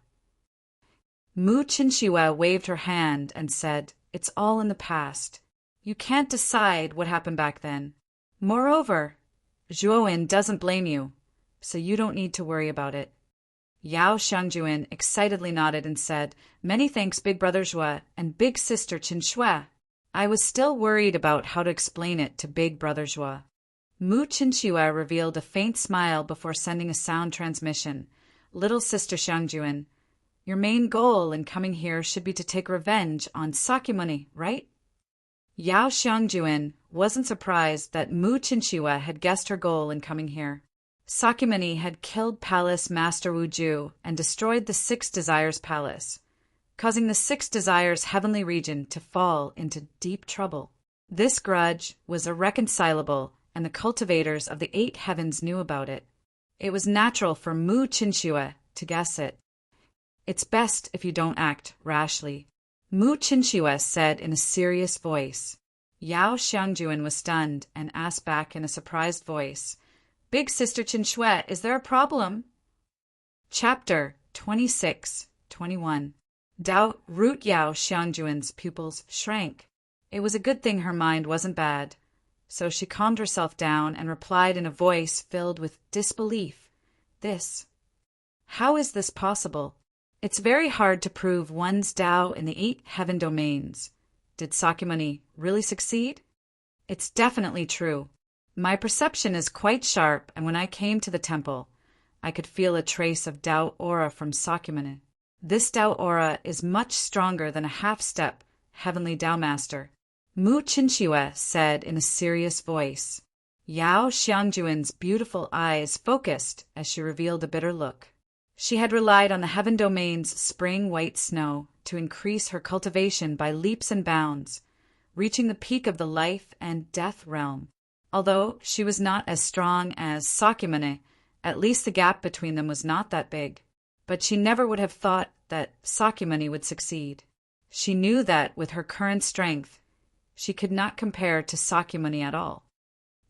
Mu Chinchua waved her hand and said, "It's all in the past. You can't decide what happened back then. Moreover, Zhuowen doesn't blame you, so you don't need to worry about it." Yao Xiangjuan excitedly nodded and said, "Many thanks, Big Brother Zhuo and Big Sister Chinchua." I was still worried about how to explain it to Big Brother Zhuo. Mu Chinchua revealed a faint smile before sending a sound transmission. "Little Sister Xiangjuan, your main goal in coming here should be to take revenge on Sakyamuni, right?" Yao Xiangjuan wasn't surprised that Mu Chinchua had guessed her goal in coming here. Sakyamuni had killed Palace Master Wu Ju and destroyed the Six Desires Palace, causing the Six Desires Heavenly Region to fall into deep trouble. This grudge was irreconcilable, and the cultivators of the Eight Heavens knew about it. It was natural for Mu Chinchua to guess it. "It's best if you don't act rashly," Mu Chinchua said in a serious voice. Yao Xiangjuan was stunned and asked back in a surprised voice, "Big Sister Chinchua, is there a problem?" Chapter 26-21. Doubt root Yao Xiangjuan's pupils shrank. It was a good thing her mind wasn't bad, so she calmed herself down and replied in a voice filled with disbelief, How is this possible? It's very hard to prove one's Tao in the 8 heaven domains. Did Sakyamuni really succeed? It's definitely true. My perception is quite sharp, and when I came to the temple, I could feel a trace of Tao aura from Sakyamuni. This Tao aura is much stronger than a half-step heavenly Tao master. Mu Qinxue said in a serious voice. Yao Xiangjuan's beautiful eyes focused as she revealed a bitter look. She had relied on the heaven domain's spring white snow to increase her cultivation by leaps and bounds, reaching the peak of the life and death realm. Although she was not as strong as Sakyamuni, at least the gap between them was not that big. But she never would have thought that Sakyamuni would succeed. She knew that, with her current strength, she could not compare to Sakyamuni at all.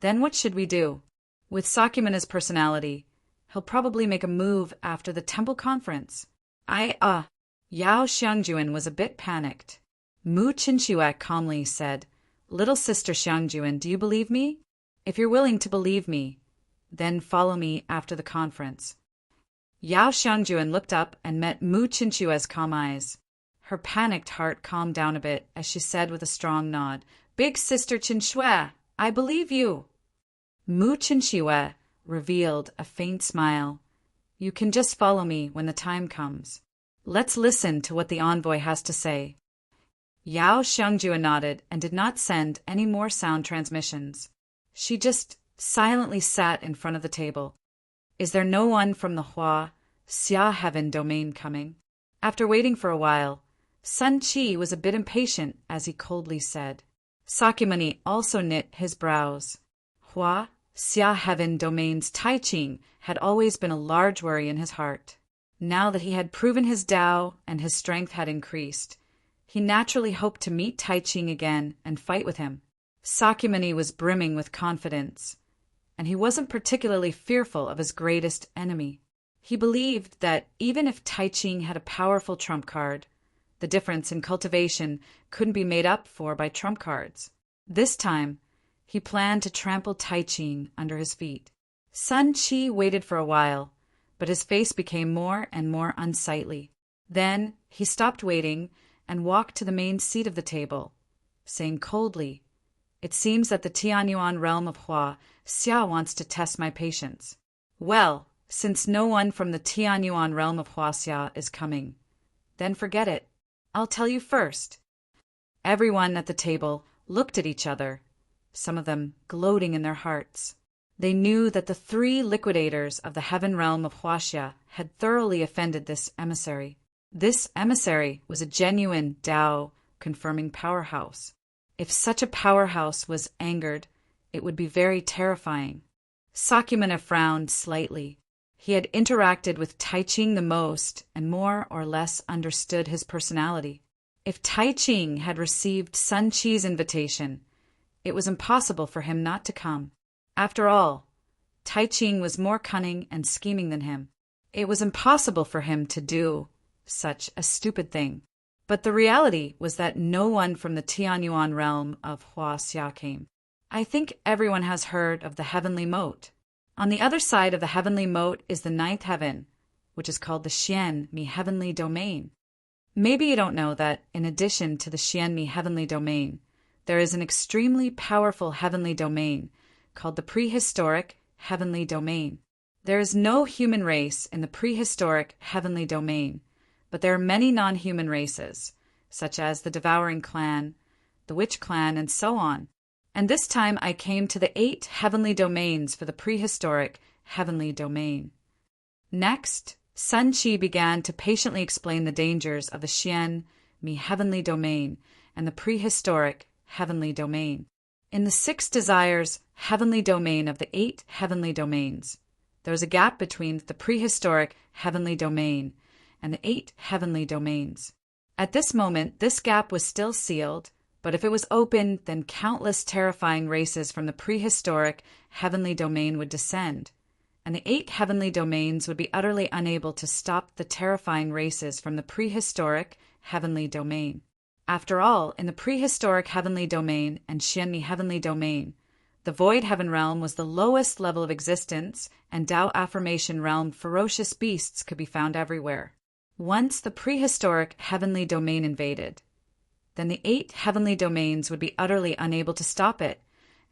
Then what should we do? With Sakyamuni's personality, he'll probably make a move after the temple conference. Yao Xiangjuan was a bit panicked. Mu Qinxue calmly said, Little sister Xiangjuan, do you believe me? If you're willing to believe me, then follow me after the conference. Yao Xiangjuan looked up and met Mu Qinxue's calm eyes. Her panicked heart calmed down a bit as she said with a strong nod, Big sister Qinxue, I believe you. Mu Qinxue revealed a faint smile. You can just follow me when the time comes. Let's listen to what the envoy has to say. Yao Xiangjuan nodded and did not send any more sound transmissions. She just silently sat in front of the table. Is there no one from the Hua Xia heaven domain coming? After waiting for a while, Sun Qi was a bit impatient as he coldly said. Sakyamuni also knit his brows. Hua Xia heaven domain's Tai Ching had always been a large worry in his heart. Now that he had proven his Tao and his strength had increased, he naturally hoped to meet Tai Ching again and fight with him. Sakyamuni was brimming with confidence, and he wasn't particularly fearful of his greatest enemy. He believed that even if Tai Ching had a powerful trump card, the difference in cultivation couldn't be made up for by trump cards. This time, he planned to trample Tai Ching under his feet. Sun Qi waited for a while, but his face became more and more unsightly. Then he stopped waiting and walked to the main seat of the table, saying coldly, It seems that the Tianyuan realm of Hua Xia wants to test my patience. Well, since no one from the Tianyuan realm of Hua Xia is coming, then forget it. I'll tell you first. Everyone at the table looked at each other, some of them gloating in their hearts. They knew that the 3 liquidators of the heaven realm of Hua Xia had thoroughly offended this emissary. This emissary was a genuine Tao-confirming powerhouse. If such a powerhouse was angered, it would be very terrifying. Sakyamuni frowned slightly. He had interacted with Tai Ching the most and more or less understood his personality. If Tai Ching had received Sun Qi's invitation, it was impossible for him not to come. After all, Tai Ching was more cunning and scheming than him. It was impossible for him to do such a stupid thing. But the reality was that no one from the Tianyuan realm of Hua Xia came. I think everyone has heard of the heavenly moat. On the other side of the heavenly moat is the 9th heaven, which is called the Xianmi heavenly domain. Maybe you don't know that, in addition to the Xianmi heavenly domain, there is an extremely powerful heavenly domain called the prehistoric heavenly domain. There is no human race in the prehistoric heavenly domain, but there are many non-human races, such as the Devouring Clan, the Witch Clan, and so on. And this time I came to the 8 heavenly domains for the prehistoric heavenly domain. Next, Sun Qi began to patiently explain the dangers of the Xianmi heavenly domain and the prehistoric heavenly domain. In the 6 desires heavenly domain of the 8 heavenly domains, there was a gap between the prehistoric heavenly domain and the 8 heavenly domains. At this moment, this gap was still sealed, but if it was opened, then countless terrifying races from the prehistoric heavenly domain would descend, and the 8 heavenly domains would be utterly unable to stop the terrifying races from the prehistoric heavenly domain. After all, in the prehistoric heavenly domain and Xianmi heavenly domain, the void heaven realm was the lowest level of existence, and Tao affirmation realm ferocious beasts could be found everywhere. Once the prehistoric heavenly domain invaded, then the 8 heavenly domains would be utterly unable to stop it,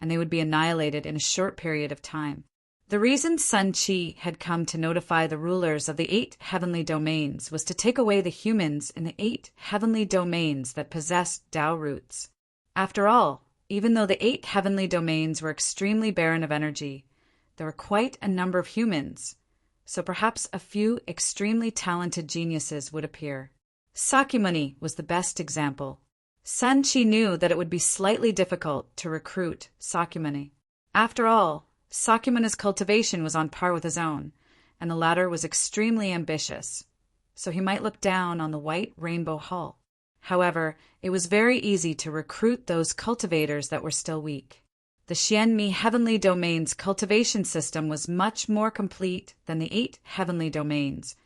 and they would be annihilated in a short period of time. The reason Sun Chi had come to notify the rulers of the 8 heavenly domains was to take away the humans in the 8 heavenly domains that possessed Tao roots. After all, even though the 8 heavenly domains were extremely barren of energy, there were quite a number of humans, so perhaps a few extremely talented geniuses would appear. Sakyamuni was the best example. Sun Chi knew that it would be slightly difficult to recruit Sakyamuni. After all, Sakyamuni's cultivation was on par with his own, and the latter was extremely ambitious, so he might look down on the White Rainbow Hall. However, it was very easy to recruit those cultivators that were still weak. The Xianmi heavenly domain's cultivation system was much more complete than the 8 heavenly domains,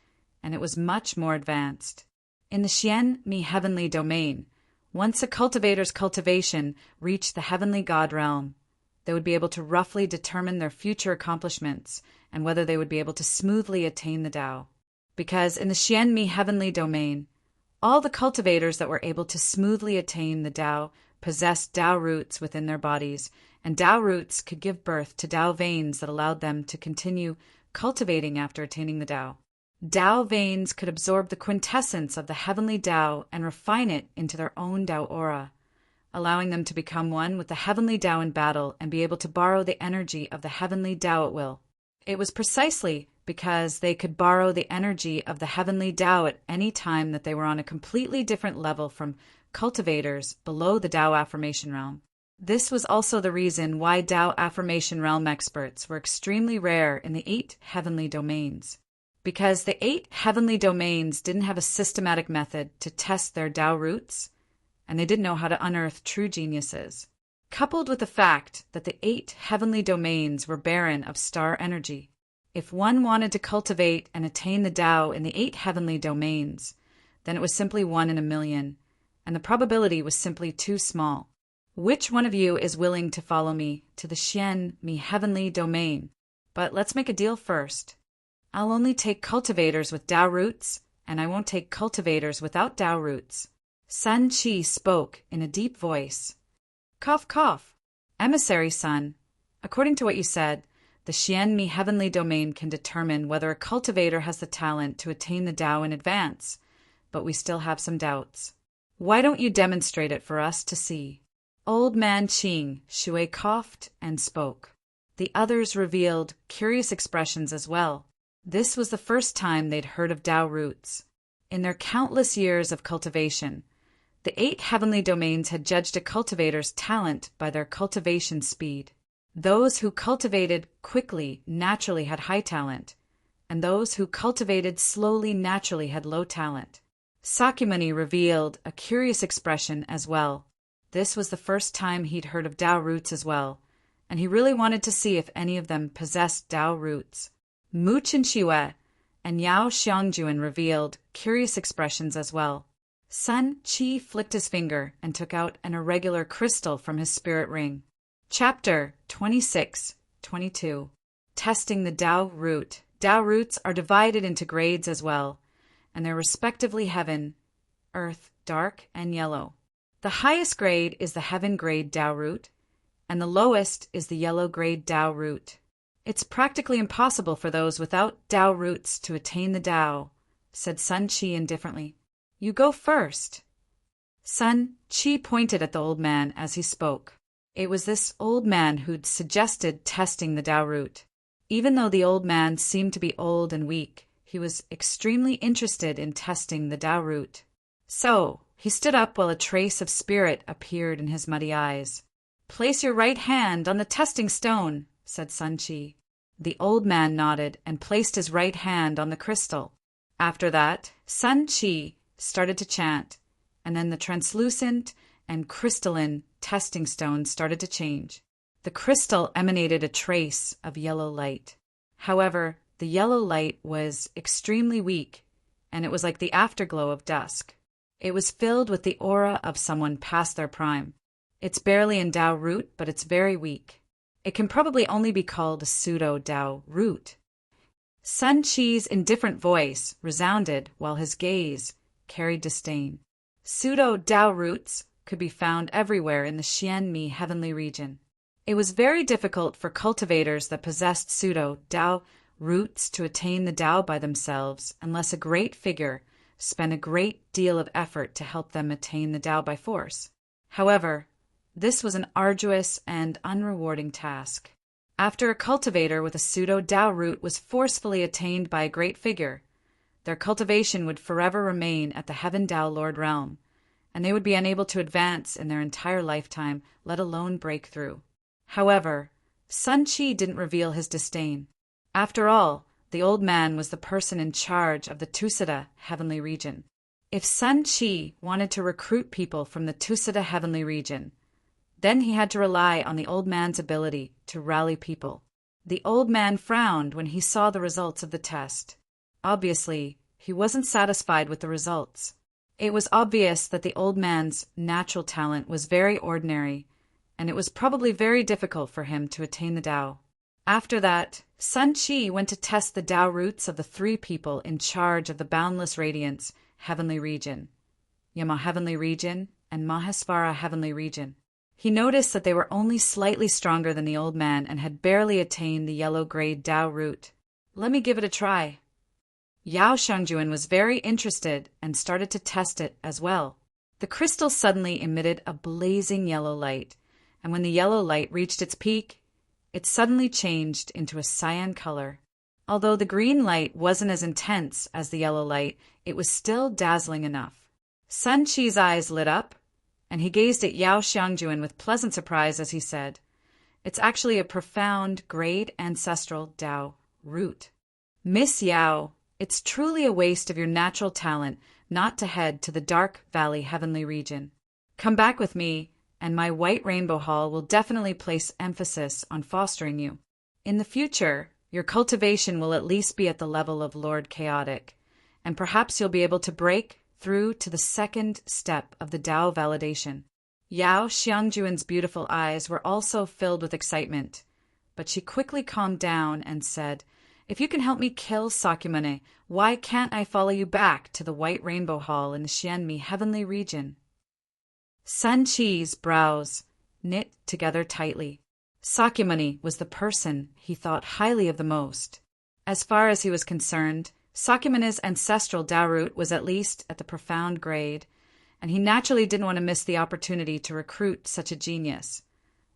and it was much more advanced. In the Xianmi heavenly domain, once a cultivator's cultivation reached the heavenly god realm, they would be able to roughly determine their future accomplishments and whether they would be able to smoothly attain the Tao. Because in the Xianmi heavenly domain, all the cultivators that were able to smoothly attain the Tao possessed Tao roots within their bodies, and Tao roots could give birth to Tao veins that allowed them to continue cultivating after attaining the Tao. Tao veins could absorb the quintessence of the heavenly Tao and refine it into their own Tao aura, allowing them to become one with the heavenly Tao in battle and be able to borrow the energy of the heavenly Tao at will. It was precisely because they could borrow the energy of the heavenly Tao at any time that they were on a completely different level from cultivators below the Tao affirmation realm. This was also the reason why Tao affirmation realm experts were extremely rare in the 8 heavenly domains. Because the 8 heavenly domains didn't have a systematic method to test their Tao roots, and they didn't know how to unearth true geniuses. Coupled with the fact that the 8 heavenly domains were barren of star energy, if one wanted to cultivate and attain the Tao in the 8 heavenly domains, then it was simply 1 in a million, and the probability was simply too small. Which one of you is willing to follow me to the Xianmi heavenly domain? But let's make a deal first. I'll only take cultivators with Tao roots, and I won't take cultivators without Tao roots. Sun Chi spoke in a deep voice. Cough, cough. Emissary Sun, according to what you said, the Xianmi heavenly domain can determine whether a cultivator has the talent to attain the Tao in advance, but we still have some doubts. Why don't you demonstrate it for us to see? Old Man Qing Shui coughed and spoke. The others revealed curious expressions as well. This was the first time they'd heard of Tao roots. In their countless years of cultivation, the 8 heavenly domains had judged a cultivator's talent by their cultivation speed. Those who cultivated quickly naturally had high talent, and those who cultivated slowly naturally had low talent. Sakyamuni revealed a curious expression as well. This was the first time he'd heard of Tao roots as well, and he really wanted to see if any of them possessed Tao roots. Mu Chinxue and Yao Xiangjuan revealed curious expressions as well. Sun Chi flicked his finger and took out an irregular crystal from his spirit ring. Chapter 26-22. Testing the Tao root. Tao roots are divided into grades as well, and they're respectively heaven, earth, dark, and yellow. The highest grade is the heaven grade Tao root, and the lowest is the yellow grade Tao root. It's practically impossible for those without Tao roots to attain the Tao, said Sun Chi indifferently. You go first. Sun Chi pointed at the old man as he spoke. It was this old man who'd suggested testing the Tao root. Even though the old man seemed to be old and weak, he was extremely interested in testing the Tao root. So, he stood up while a trace of spirit appeared in his muddy eyes. Place your right hand on the testing stone, said Sun Chi. The old man nodded and placed his right hand on the crystal. After that, Sun Chi started to chant, and then the translucent and crystalline testing stone started to change. The crystal emanated a trace of yellow light. However, the yellow light was extremely weak, and it was like the afterglow of dusk. It was filled with the aura of someone past their prime. It's barely in Tao root, but it's very weak. It can probably only be called a pseudo-Tao root. Sun Chi's indifferent voice resounded while his gaze carried disdain. Pseudo-Tao roots could be found everywhere in the Xianmi heavenly region. It was very difficult for cultivators that possessed pseudo-Dao roots to attain the Dao by themselves unless a great figure spent a great deal of effort to help them attain the Dao by force. However, this was an arduous and unrewarding task. After a cultivator with a pseudo-Dao root was forcefully attained by a great figure, their cultivation would forever remain at the Heaven Dao Lord realm, and they would be unable to advance in their entire lifetime, let alone break through. However, Sun Qi didn't reveal his disdain. After all, the old man was the person in charge of the Tusita heavenly region. If Sun Qi wanted to recruit people from the Tusita heavenly region, then he had to rely on the old man's ability to rally people. The old man frowned when he saw the results of the test. Obviously, he wasn't satisfied with the results. It was obvious that the old man's natural talent was very ordinary, and it was probably very difficult for him to attain the Dao. After that, Sun Qi went to test the Dao roots of the three people in charge of the Boundless Radiance heavenly region, Yama heavenly region, and Mahesvara heavenly region. He noticed that they were only slightly stronger than the old man and had barely attained the yellow-grade Dao root. Let me give it a try. Yao Shangjuan was very interested and started to test it as well. The crystal suddenly emitted a blazing yellow light, and when the yellow light reached its peak, it suddenly changed into a cyan color. Although the green light wasn't as intense as the yellow light, it was still dazzling enough. Sun Qi's eyes lit up, and he gazed at Yao Xiangjuan with pleasant surprise as he said, "It's actually a profound, great ancestral Dao root. Miss Yao, it's truly a waste of your natural talent not to head to the Dark Valley heavenly region. Come back with me, and my White Rainbow Hall will definitely place emphasis on fostering you. In the future, your cultivation will at least be at the level of Lord Chaotic, and perhaps you'll be able to break through to the second step of the Dao validation." Yao Xiangjuan's beautiful eyes were also filled with excitement, but she quickly calmed down and said, "If you can help me kill Sakyamuni, why can't I follow you back to the White Rainbow Hall in the Xianmi heavenly region?" Sun Qi's brows knit together tightly. Sakyamuni was the person he thought highly of the most. As far as he was concerned, Sakyamuni's ancestral Dao root was at least at the profound grade, and he naturally didn't want to miss the opportunity to recruit such a genius,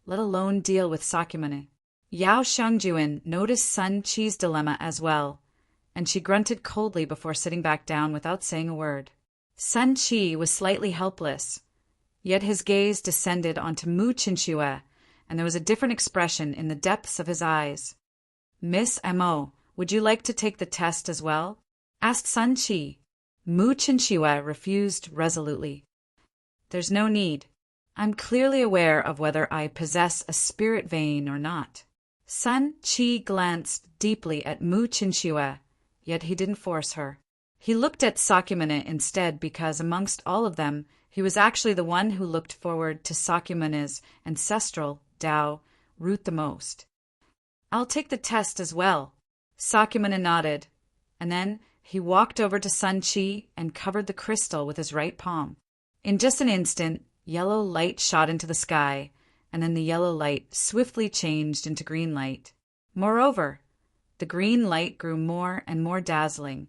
let alone deal with Sakyamuni. Yao Shangjuan noticed Sun Qi's dilemma as well, and she grunted coldly before sitting back down without saying a word. Sun Qi was slightly helpless, yet his gaze descended onto Mu Qinxue, and there was a different expression in the depths of his eyes. "Miss Mo, would you like to take the test as well?" asked Sun Qi. Mu Qinxue refused resolutely. "There's no need. I'm clearly aware of whether I possess a spirit vein or not." Sun Qi glanced deeply at Mu Qinxue, yet he didn't force her. He looked at Sakyamuni instead because amongst all of them, he was actually the one who looked forward to Sakyamuni's ancestral Dao root the most. "I'll take the test as well." Sakyamuni nodded, and then he walked over to Sun Qi and covered the crystal with his right palm. In just an instant, yellow light shot into the sky, and then the yellow light swiftly changed into green light. Moreover, the green light grew more and more dazzling,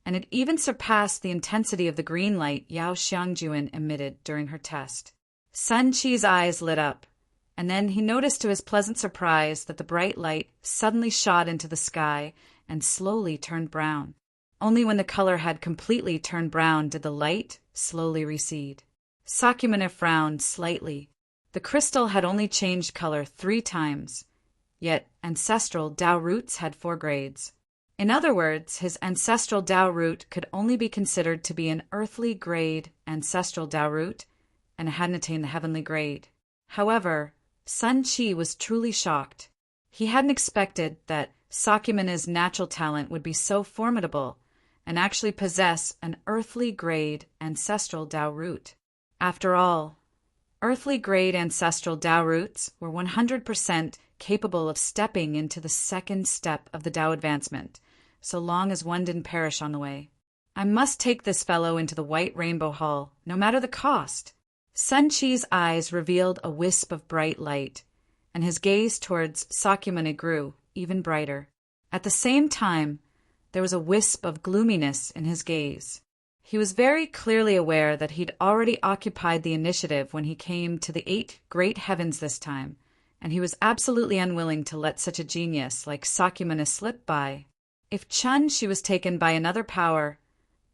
and it even surpassed the intensity of the green light Yao Xiangjuan emitted during her test. Sun Qi's eyes lit up, and then he noticed to his pleasant surprise that the bright light suddenly shot into the sky and slowly turned brown. Only when the color had completely turned brown did the light slowly recede. Sakyamuni frowned slightly. The crystal had only changed color 3 times, yet ancestral Dao roots had 4 grades. In other words, his ancestral Dao root could only be considered to be an earthly grade ancestral Dao root, and it hadn't attained the heavenly grade. However, Sun Qi was truly shocked. He hadn't expected that Sakyamuni's natural talent would be so formidable and actually possess an earthly grade ancestral Dao root. After all, earthly grade ancestral Dao roots were 100% capable of stepping into the second step of the Dao advancement, so long as one didn't perish on the way. "I must take this fellow into the White Rainbow Hall, no matter the cost." Sun Chi's eyes revealed a wisp of bright light, and his gaze towards Sakyamuni grew even brighter. At the same time, there was a wisp of gloominess in his gaze. He was very clearly aware that he'd already occupied the initiative when he came to the 8 great heavens this time, and he was absolutely unwilling to let such a genius like Sakyamuni slip by. If Chun-Shi was taken by another power,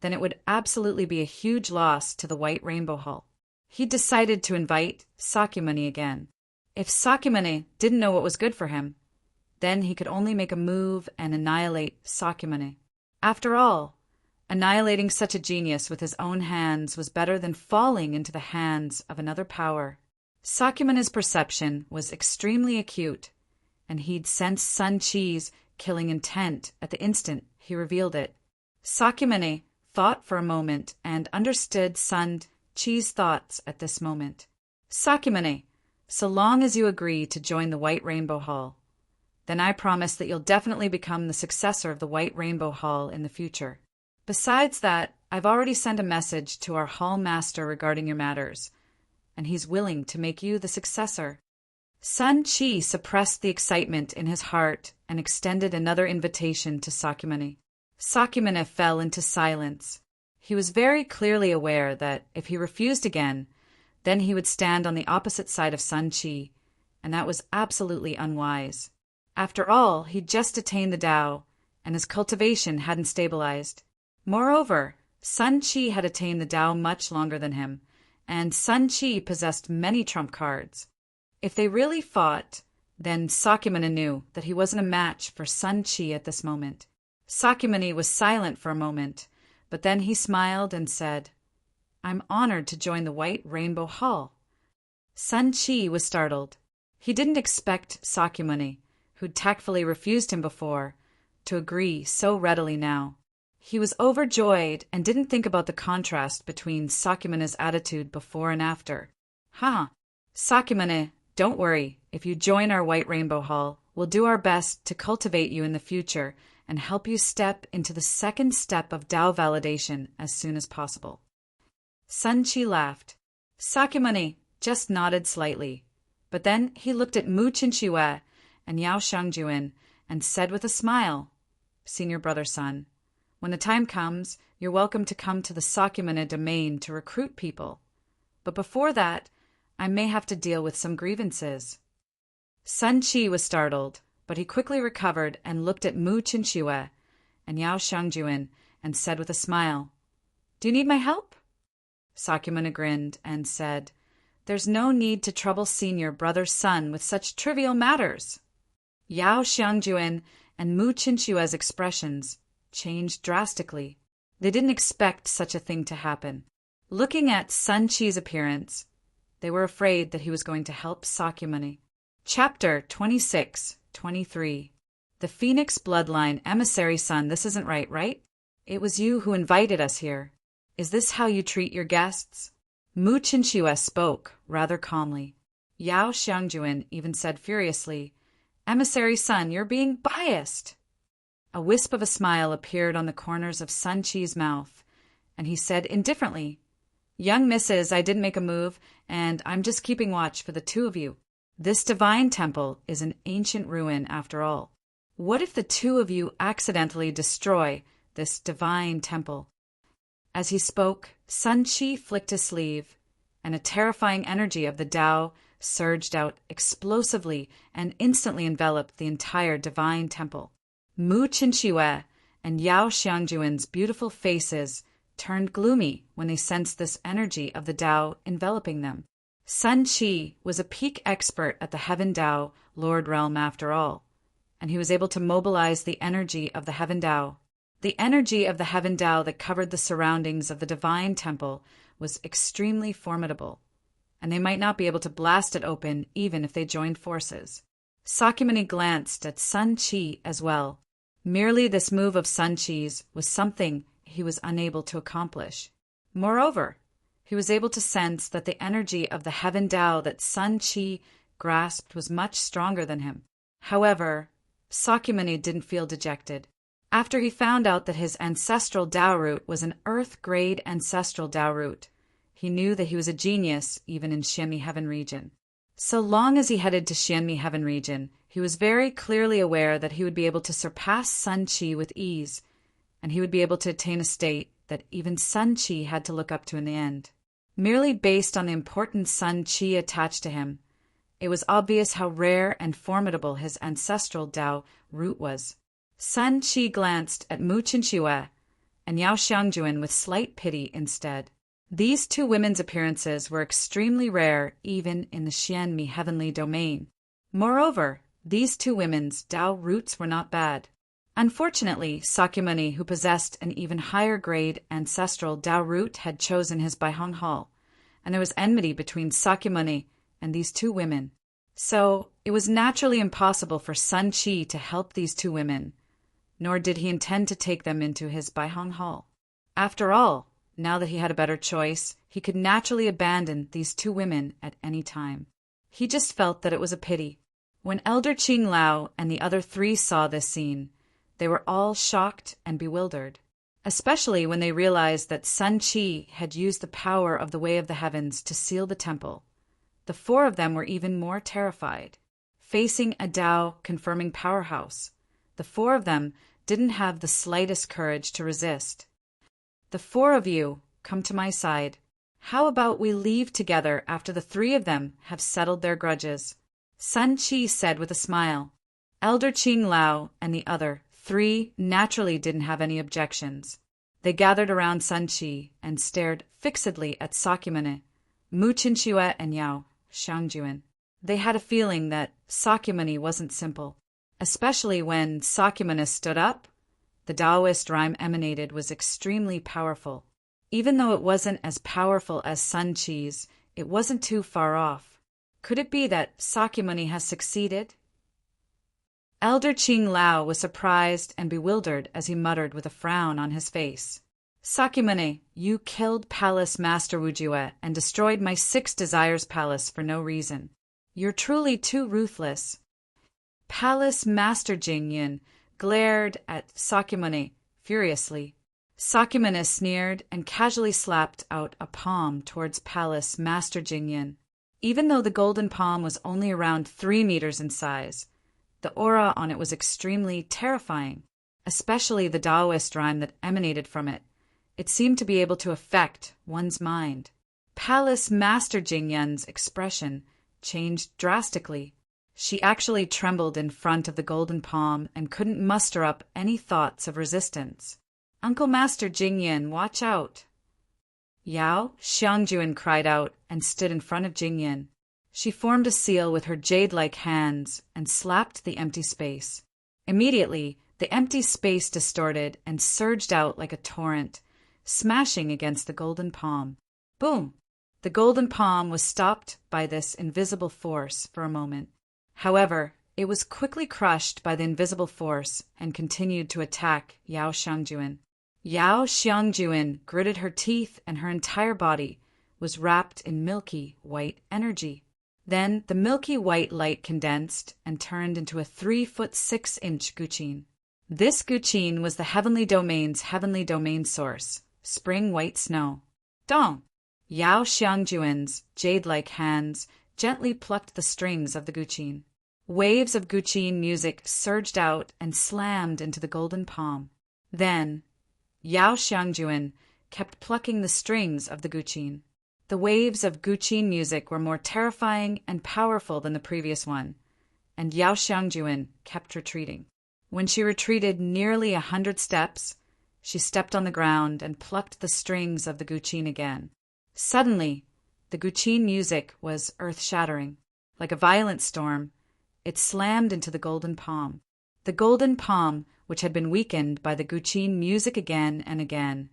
then it would absolutely be a huge loss to the White Rainbow Hall. He decided to invite Sakyamuni again. If Sakyamuni didn't know what was good for him, then he could only make a move and annihilate Sakyamuni. After all, annihilating such a genius with his own hands was better than falling into the hands of another power. Sakyamuni's perception was extremely acute, and he'd sensed Sun Chi's killing intent at the instant he revealed it. Sakyamuni thought for a moment and understood Sun Chi's thoughts at this moment. Sakyamuni, so long as you agree to join the White Rainbow Hall, then I promise that you'll definitely become the successor of the White Rainbow Hall in the future. Besides that, I've already sent a message to our hall master regarding your matters, and he's willing to make you the successor. Sun Chi suppressed the excitement in his heart and extended another invitation to Sakyamuni. Sakyamuni fell into silence. He was very clearly aware that if he refused again, then he would stand on the opposite side of Sun Chi, and that was absolutely unwise. After all, he'd just attained the Tao, and his cultivation hadn't stabilized. Moreover, Sun Chi had attained the Tao much longer than him, and Sun Chi possessed many trump cards. If they really fought, then Sakyamuni knew that he wasn't a match for Sun Chi at this moment. Sakyamuni was silent for a moment, but then he smiled and said, "I'm honored to join the White Rainbow Hall." Sun Chi was startled. He didn't expect Sakyamuni, who'd tactfully refused him before, to agree so readily now. He was overjoyed and didn't think about the contrast between Sakyamuni's attitude before and after. Sakyamuni, don't worry. If you join our White Rainbow Hall, we'll do our best to cultivate you in the future and help you step into the second step of Tao validation as soon as possible. Sun Chi laughed. Sakyamuni just nodded slightly, but then he looked at Mu Qinxue and Yao Shangjuan and said with a smile, "Senior brother Sun, when the time comes, you're welcome to come to the Sakyamuni domain to recruit people. But before that, I may have to deal with some grievances." Sun Chi was startled, but he quickly recovered and looked at Mu Qinxue and Yao Shangjuan and said with a smile, "Do you need my help?" Sakyamuni grinned and said, "There's no need to trouble senior brother Sun with such trivial matters." Yao Shangjuan and Mu Qinxue's expressions changed drastically. They didn't expect such a thing to happen. Looking at Sun Chi's appearance, they were afraid that he was going to help Sakyamuni. Chapter 26-23. The Phoenix Bloodline Emissary Sun, this isn't right? It was you who invited us here. Is this how you treat your guests? Mu Qinxue spoke, rather calmly. Yao Xiangjuan even said furiously, "Emissary Sun, you're being biased." A wisp of a smile appeared on the corners of Sun Chi's mouth, and he said indifferently, "Young missus, I didn't make a move, and I'm just keeping watch for the two of you. This divine temple is an ancient ruin after all. What if the two of you accidentally destroy this divine temple?" As he spoke, Sun Chi flicked his sleeve, and a terrifying energy of the Tao surged out explosively and instantly enveloped the entire divine temple. Mu Qinxue and Yao Xiangjuan's beautiful faces turned gloomy when they sensed this energy of the Tao enveloping them. Sun Chi was a peak expert at the Heaven Tao Lord Realm after all, and he was able to mobilize the energy of the Heaven Tao. The energy of the Heaven Tao that covered the surroundings of the divine temple was extremely formidable, and they might not be able to blast it open even if they joined forces. Sakyamuni glanced at Sun Chi as well. Merely this move of Sun Chi's was something he was unable to accomplish. Moreover, he was able to sense that the energy of the Heaven Tao that Sun Chi grasped was much stronger than him. However, Sakyamuni didn't feel dejected. After he found out that his ancestral Tao root was an Earth-grade ancestral Tao root, He knew that he was a genius even in Xianmi Heaven region. So long as he headed to Xianmi Heaven region, he was very clearly aware that he would be able to surpass Sun Qi with ease, and he would be able to attain a state that even Sun Qi had to look up to in the end. Merely based on the important Sun Qi attached to him, it was obvious how rare and formidable his ancestral Tao root was. Sun Qi glanced at Mu Qinxue and Yao Xiangjuan with slight pity instead. These two women's appearances were extremely rare even in the Xianmi heavenly domain. Moreover, these two women's Tao roots were not bad. Unfortunately, Sakyamuni, who possessed an even higher grade ancestral Tao root, had chosen his Baihong Hall, and there was enmity between Sakyamuni and these two women. So, it was naturally impossible for Sun Qi to help these two women, nor did he intend to take them into his Baihong Hall. After all, now that he had a better choice, he could naturally abandon these two women at any time. He just felt that it was a pity. When Elder Qing Lao and the other three saw this scene, they were all shocked and bewildered, especially when they realized that Sun Qi had used the power of the Way of the Heavens to seal the temple. The four of them were even more terrified. Facing a Tao-confirming powerhouse, the four of them didn't have the slightest courage to resist. "The four of you, come to my side. How about we leave together after the three of them have settled their grudges?" Sun Qi said with a smile. Elder Qing Lao and the other three naturally didn't have any objections. They gathered around Sun Qi and stared fixedly at Sakyamuni, Mu Qinxue, and Yao Xiangjuan. They had a feeling that Sakyamuni wasn't simple, especially when Sakyamuni stood up. The Taoist rhyme emanated was extremely powerful. Even though it wasn't as powerful as Sun Qi's, it wasn't too far off. Could it be that Sakyamuni has succeeded? Elder Qing Lao was surprised and bewildered as he muttered with a frown on his face. "Sakyamuni, you killed Palace Master Wujue and destroyed my 6 Desires Palace for no reason. You're truly too ruthless." Palace Master Jingyin glared at Sakyamuni furiously. Sakyamuni sneered and casually slapped out a palm towards Palace Master Jingyin. Even though the golden palm was only around 3 meters in size, the aura on it was extremely terrifying, especially the Taoist rhyme that emanated from it. It seemed to be able to affect one's mind. Palace Master Jingyin's expression changed drastically. She actually trembled in front of the golden palm and couldn't muster up any thoughts of resistance. "Uncle Master Jingyin, watch out!" Yao Xiangjuan cried out and stood in front of Jingyin. She formed a seal with her jade-like hands and slapped the empty space. Immediately, the empty space distorted and surged out like a torrent, smashing against the golden palm. Boom! The golden palm was stopped by this invisible force for a moment. However, it was quickly crushed by the invisible force and continued to attack Yao Xiangjuan. Yao Xiangjuan gritted her teeth and her entire body was wrapped in milky white energy. Then the milky white light condensed and turned into a 3'6" Guqin. This Guqin was the heavenly domain's heavenly domain source, spring white snow. Dong! Yao Xiangjuan's jade-like hands gently plucked the strings of the Guqin. Waves of Guqin music surged out and slammed into the golden palm. Then, Yao Xiangjuan kept plucking the strings of the Guqin. The waves of Guqin music were more terrifying and powerful than the previous one, and Yao Xiangjuan kept retreating. When she retreated nearly 100 steps, she stepped on the ground and plucked the strings of the Guqin again. Suddenly, the Guqin music was earth-shattering. Like a violent storm, it slammed into the golden palm. The golden palm, which had been weakened by the Guqin music again and again,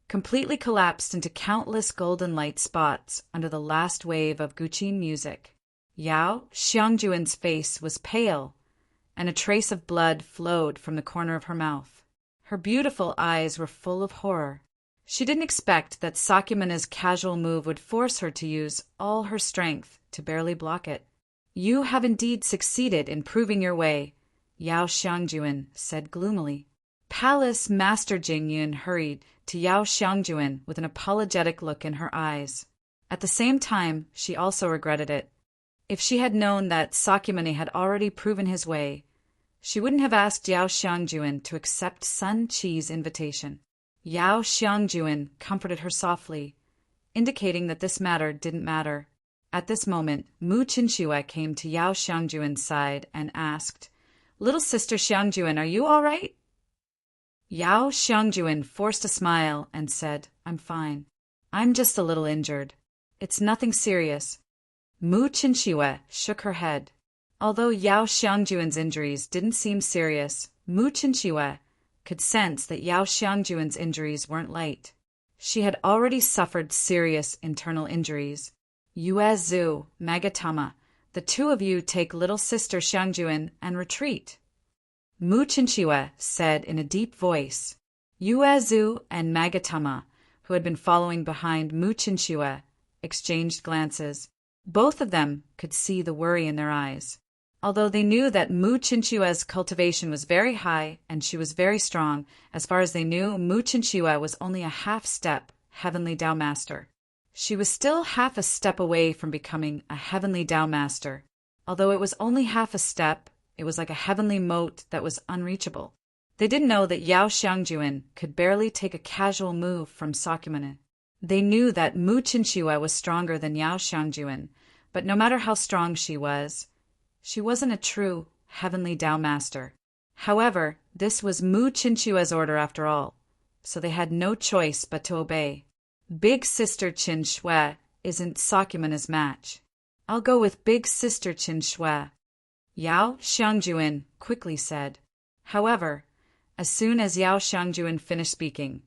completely collapsed into countless golden light spots under the last wave of Guqin music. Yao Xiangjuan's face was pale, and a trace of blood flowed from the corner of her mouth. Her beautiful eyes were full of horror. She didn't expect that Sakyamuni's casual move would force her to use all her strength to barely block it. "You have indeed succeeded in proving your way," Yao Xiangjuan said gloomily. Palace Master Jingyun hurried to Yao Xiangjuan with an apologetic look in her eyes. At the same time, she also regretted it. If she had known that Sakyamuni had already proven his way, she wouldn't have asked Yao Xiangjuan to accept Sun Qi's invitation. Yao Xiangjuan comforted her softly, indicating that this matter didn't matter. At this moment, Mu Qinxue came to Yao Xiangjuan's side and asked, "Little sister Xiangjuan, are you all right?" Yao Xiangjuan forced a smile and said, "I'm fine. I'm just a little injured. It's nothing serious." Mu Qinxue shook her head. Although Yao Xiangjuan's injuries didn't seem serious, Mu Qinxue could sense that Yao Xiangjuan's injuries weren't light. She had already suffered serious internal injuries. "Yue Zhu, Magatama, the two of you take little sister Xiangjuan and retreat," Mu Qinxue said in a deep voice. Yue Zhu and Magatama, who had been following behind Mu Qinxue, exchanged glances. Both of them could see the worry in their eyes. Although they knew that Mu Qinxue's cultivation was very high and she was very strong, as far as they knew, Mu Qinxue was only a half-step Heavenly Tao Master. She was still half a step away from becoming a Heavenly Tao Master. Although it was only half a step, it was like a heavenly moat that was unreachable. They didn't know that Yao Xiangjuan could barely take a casual move from Sakyamuni. They knew that Mu Qinxue was stronger than Yao Xiangjuan, but no matter how strong she wasn't a true Heavenly Tao Master. However, this was Mu Qinxue's order after all, so they had no choice but to obey. Big Sister Qinxue isn't Sakyamuni's match. I'll go with Big Sister Qinxue, Yao Xiangjuan quickly said. However, as soon as Yao Xiangjuan finished speaking,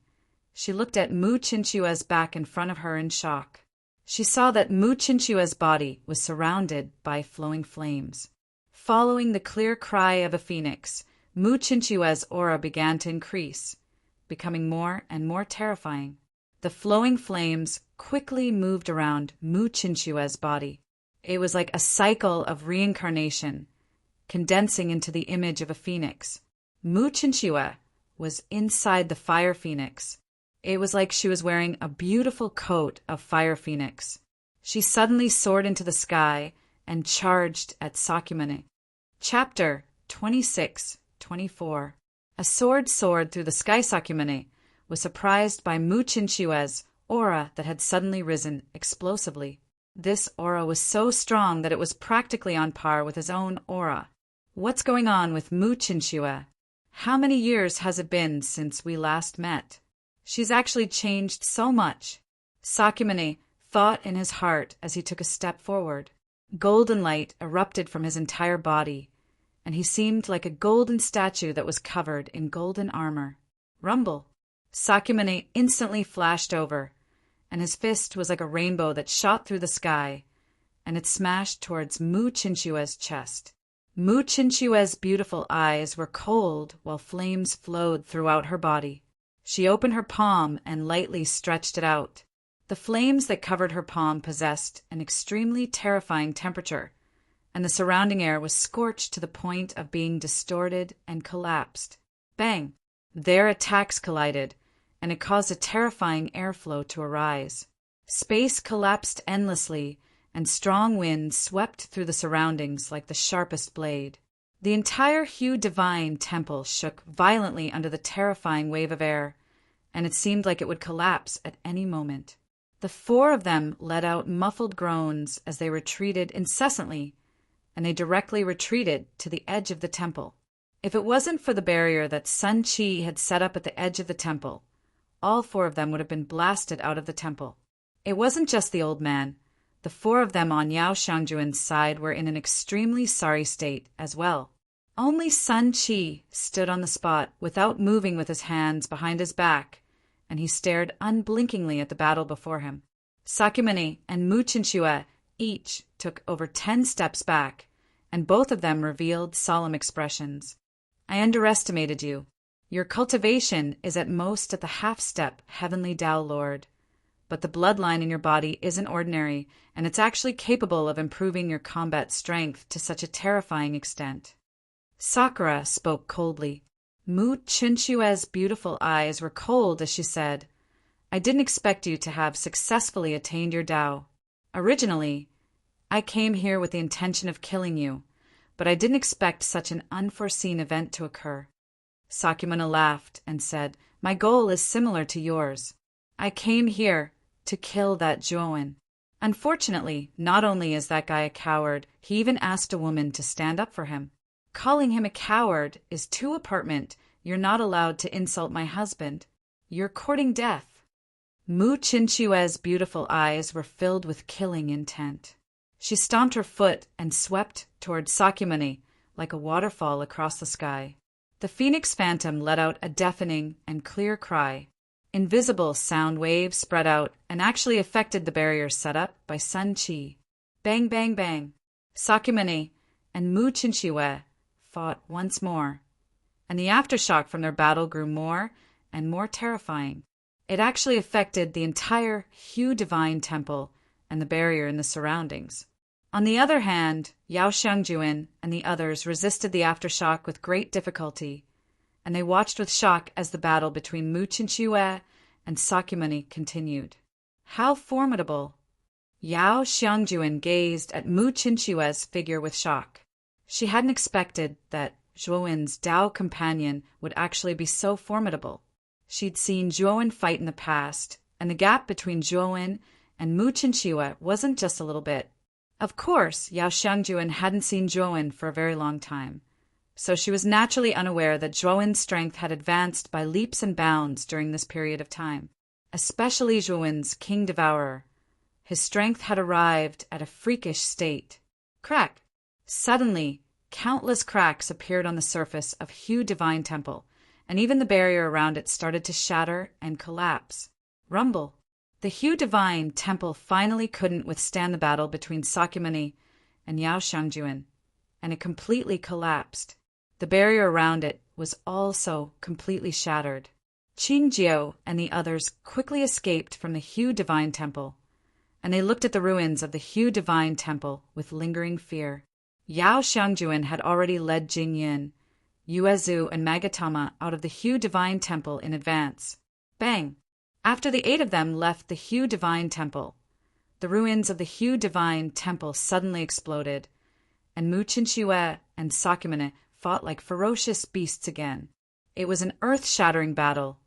she looked at Mu Qinxue's back in front of her in shock. She saw that Mu Qinxue's body was surrounded by flowing flames. Following the clear cry of a phoenix, Mu Qinxue's aura began to increase, becoming more and more terrifying. The flowing flames quickly moved around Mu Qinxue's body. It was like a cycle of reincarnation, condensing into the image of a phoenix. Mu Qinxue was inside the fire phoenix. It was like she was wearing a beautiful coat of fire phoenix. She suddenly soared into the sky and charged at Sakyamuni. Chapter 26-24. A sword soared through the sky. Sakyamuni was surprised by Mu Qinxue's aura that had suddenly risen explosively. This aura was so strong that it was practically on par with his own aura. What's going on with Mu Qinxue? How many years has it been since we last met? She's actually changed so much. Sakyamuni thought in his heart as he took a step forward. Golden light erupted from his entire body, and he seemed like a golden statue that was covered in golden armor. Rumble! Sakyamuni instantly flashed over, and his fist was like a rainbow that shot through the sky, and it smashed towards Mu Qinxue's chest. Mu Qinxue's beautiful eyes were cold while flames flowed throughout her body. She opened her palm and lightly stretched it out. The flames that covered her palm possessed an extremely terrifying temperature, and the surrounding air was scorched to the point of being distorted and collapsed. Bang! Their attacks collided, and it caused a terrifying airflow to arise. Space collapsed endlessly, and strong winds swept through the surroundings like the sharpest blade. The entire Hu Divine Temple shook violently under the terrifying wave of air, and it seemed like it would collapse at any moment. The four of them let out muffled groans as they retreated incessantly, and they directly retreated to the edge of the temple. If it wasn't for the barrier that Sun Qi had set up at the edge of the temple, all four of them would have been blasted out of the temple. It wasn't just the old man. The four of them on Yao Xiangjuan's side were in an extremely sorry state as well. Only Sun Qi stood on the spot without moving with his hands behind his back, and he stared unblinkingly at the battle before him. Sakyamuni and Mu Qinxue each took over 10 steps back, and both of them revealed solemn expressions. I underestimated you. Your cultivation is at most at the half-step Heavenly Tao Lord, but the bloodline in your body isn't ordinary, and it's actually capable of improving your combat strength to such a terrifying extent. Sakura spoke coldly. Mu Chinchue's beautiful eyes were cold as she said, I didn't expect you to have successfully attained your Tao. Originally, I came here with the intention of killing you, but I didn't expect such an unforeseen event to occur. Sakyamuni laughed and said, My goal is similar to yours. I came here to kill that Zhuowen. Unfortunately, not only is that guy a coward, he even asked a woman to stand up for him. Calling him a coward is too apartment. You're not allowed to insult my husband. You're courting death. Mu Chinchue's beautiful eyes were filled with killing intent. She stomped her foot and swept toward Sakyamuni like a waterfall across the sky. The phoenix phantom let out a deafening and clear cry. Invisible sound waves spread out and actually affected the barrier set up by Sun Qi. Bang, bang, bang. Sakyamuni and Mu Chinchue fought once more, and the aftershock from their battle grew more and more terrifying. It actually affected the entire Hu Divine Temple and the barrier in the surroundings. On the other hand, Yao Xiangjuan and the others resisted the aftershock with great difficulty, and they watched with shock as the battle between Mu Chinchue and Sakyamuni continued. How formidable! Yao Xiangjuan gazed at Mu Chinchue's figure with shock. She hadn't expected that Zhuowen's Tao companion would actually be so formidable. She'd seen Zhuowen fight in the past, and the gap between Zhuowen and Mu Chinchue wasn't just a little bit. Of course, Yao Xiangjuan hadn't seen Zhuowen for a very long time, so she was naturally unaware that Zhuowen's strength had advanced by leaps and bounds during this period of time. Especially Zhuowen's King Devourer. His strength had arrived at a freakish state. Crack! Suddenly, countless cracks appeared on the surface of Hu Divine Temple, and even the barrier around it started to shatter and collapse. Rumble! The Hu Divine Temple finally couldn't withstand the battle between Sakyamuni and Yao Xiangjuan, and it completely collapsed. The barrier around it was also completely shattered. Qin Jiao and the others quickly escaped from the Hu Divine Temple, and they looked at the ruins of the Hu Divine Temple with lingering fear. Yao Xiangjuan had already led Jingyin, Yuezhu, and Magatama out of the Hu Divine Temple in advance. Bang! After the 8 of them left the Hu Divine Temple, the ruins of the Hu Divine Temple suddenly exploded, and Mu Chinchue and Sakyamuni fought like ferocious beasts again. It was an earth-shattering battle,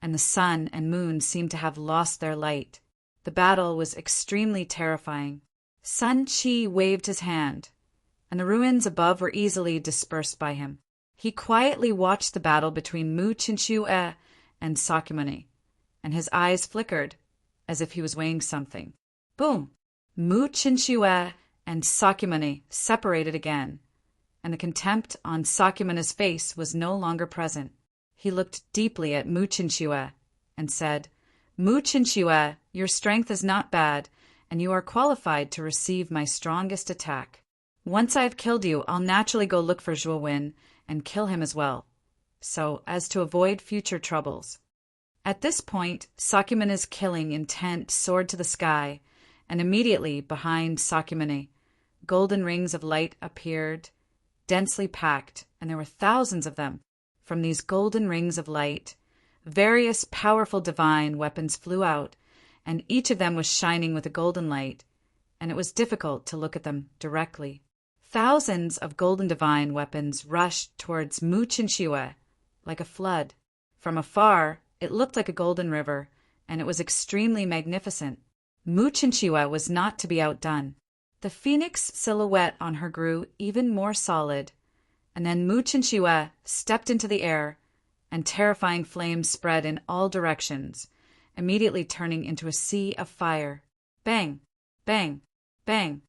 and the sun and moon seemed to have lost their light. The battle was extremely terrifying. Sun Qi waved his hand, and the ruins above were easily dispersed by him. He quietly watched the battle between Mu Chinchue and Sakyamuni, and his eyes flickered as if he was weighing something. Boom! Mu Chinchue and Sakyamuni separated again, and the contempt on Sakyamuni's face was no longer present. He looked deeply at Mu Chinchue and said, Mu Chinchue, your strength is not bad, and you are qualified to receive my strongest attack. Once I have killed you, I'll naturally go look for Zhuowen and kill him as well, so as to avoid future troubles. At this point, Sakyamuni's killing intent soared to the sky, and immediately behind Sakyamuni, golden rings of light appeared, densely packed, and there were thousands of them. From these golden rings of light, various powerful divine weapons flew out, and each of them was shining with a golden light, and it was difficult to look at them directly. Thousands of golden divine weapons rushed towards Mu Chinchue like a flood. From afar, it looked like a golden river, and it was extremely magnificent. Mu Chinchue was not to be outdone. The phoenix silhouette on her grew even more solid, and then Mu Chinchue stepped into the air, and terrifying flames spread in all directions, immediately turning into a sea of fire. Bang! Bang! Bang!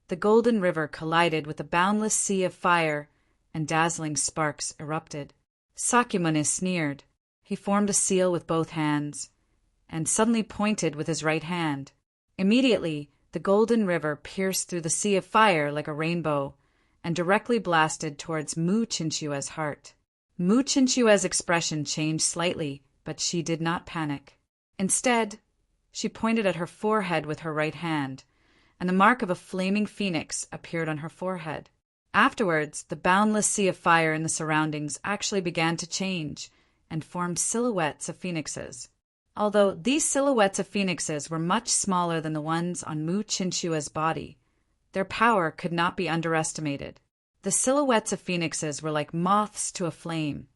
The golden river collided with a boundless sea of fire, and dazzling sparks erupted. Sakyamuni sneered. He formed a seal with both hands, and suddenly pointed with his right hand. Immediately, the golden river pierced through the sea of fire like a rainbow, and directly blasted towards Mu Chinchue's heart. Mu Chinchue's expression changed slightly, but she did not panic. Instead, she pointed at her forehead with her right hand, and the mark of a flaming phoenix appeared on her forehead. Afterwards, the boundless sea of fire in the surroundings actually began to change and formed silhouettes of phoenixes. Although these silhouettes of phoenixes were much smaller than the ones on Mu Chinshua's body, their power could not be underestimated. The silhouettes of phoenixes were like moths to a flame,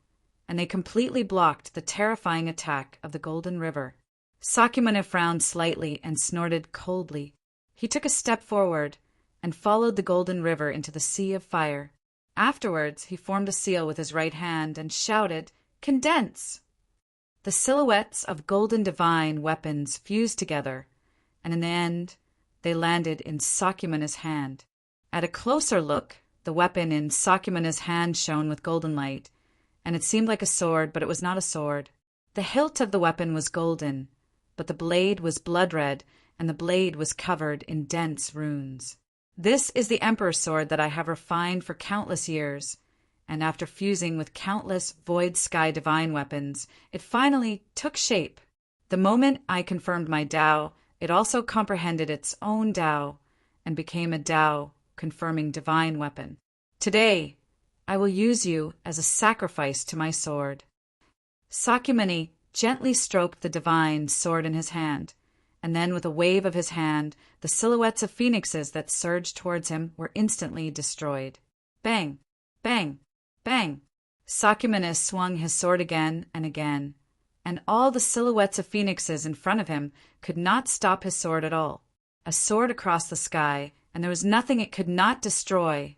and they completely blocked the terrifying attack of the Golden River. Sakyamuni frowned slightly and snorted coldly. He took a step forward and followed the Golden River into the sea of fire. Afterwards, he formed a seal with his right hand and shouted, "Condense!" The silhouettes of golden divine weapons fused together, and in the end, they landed in Sakyamuni's hand. At a closer look, the weapon in Sakyamuni's hand shone with golden light, and it seemed like a sword, but it was not a sword. The hilt of the weapon was golden, but the blade was blood red, and the blade was covered in dense runes. This is the Emperor's sword that I have refined for countless years, and after fusing with countless void sky divine weapons, it finally took shape. The moment I confirmed my Tao, it also comprehended its own Tao and became a Tao confirming divine weapon. Today, I will use you as a sacrifice to my sword. Sakyamuni gently stroked the divine sword in his hand, and then with a wave of his hand, the silhouettes of phoenixes that surged towards him were instantly destroyed. Bang! Bang! Bang! Sakyamuni swung his sword again and again, and all the silhouettes of phoenixes in front of him could not stop his sword at all. A sword across the sky, and there was nothing it could not destroy.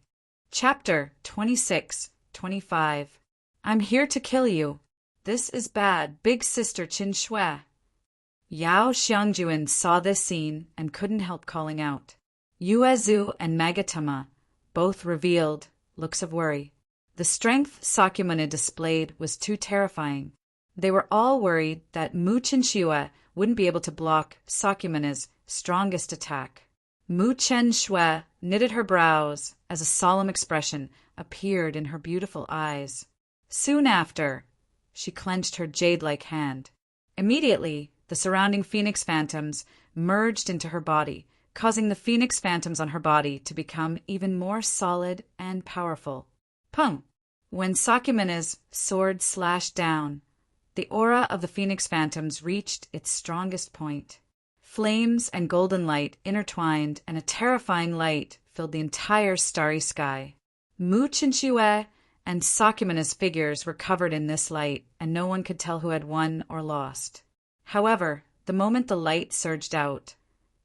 Chapter 26-25. I'm here to kill you. This is bad, big sister Qin Shui. Yao Xiangjuan saw this scene and couldn't help calling out. Yuezu and Magatama both revealed looks of worry. The strength Sakyamuni displayed was too terrifying. They were all worried that Mu Chinshui wouldn't be able to block Sakyamuni's strongest attack. Mu Chen Shui knitted her brows as a solemn expression appeared in her beautiful eyes. Soon after, she clenched her jade-like hand. Immediately, the surrounding phoenix phantoms merged into her body, causing the phoenix phantoms on her body to become even more solid and powerful. Pung! When Sakyamuni's sword slashed down, the aura of the phoenix phantoms reached its strongest point. Flames and golden light intertwined, and a terrifying light filled the entire starry sky. Mu Chinshui and Sakyamuni's figures were covered in this light, and no one could tell who had won or lost. However, the moment the light surged out,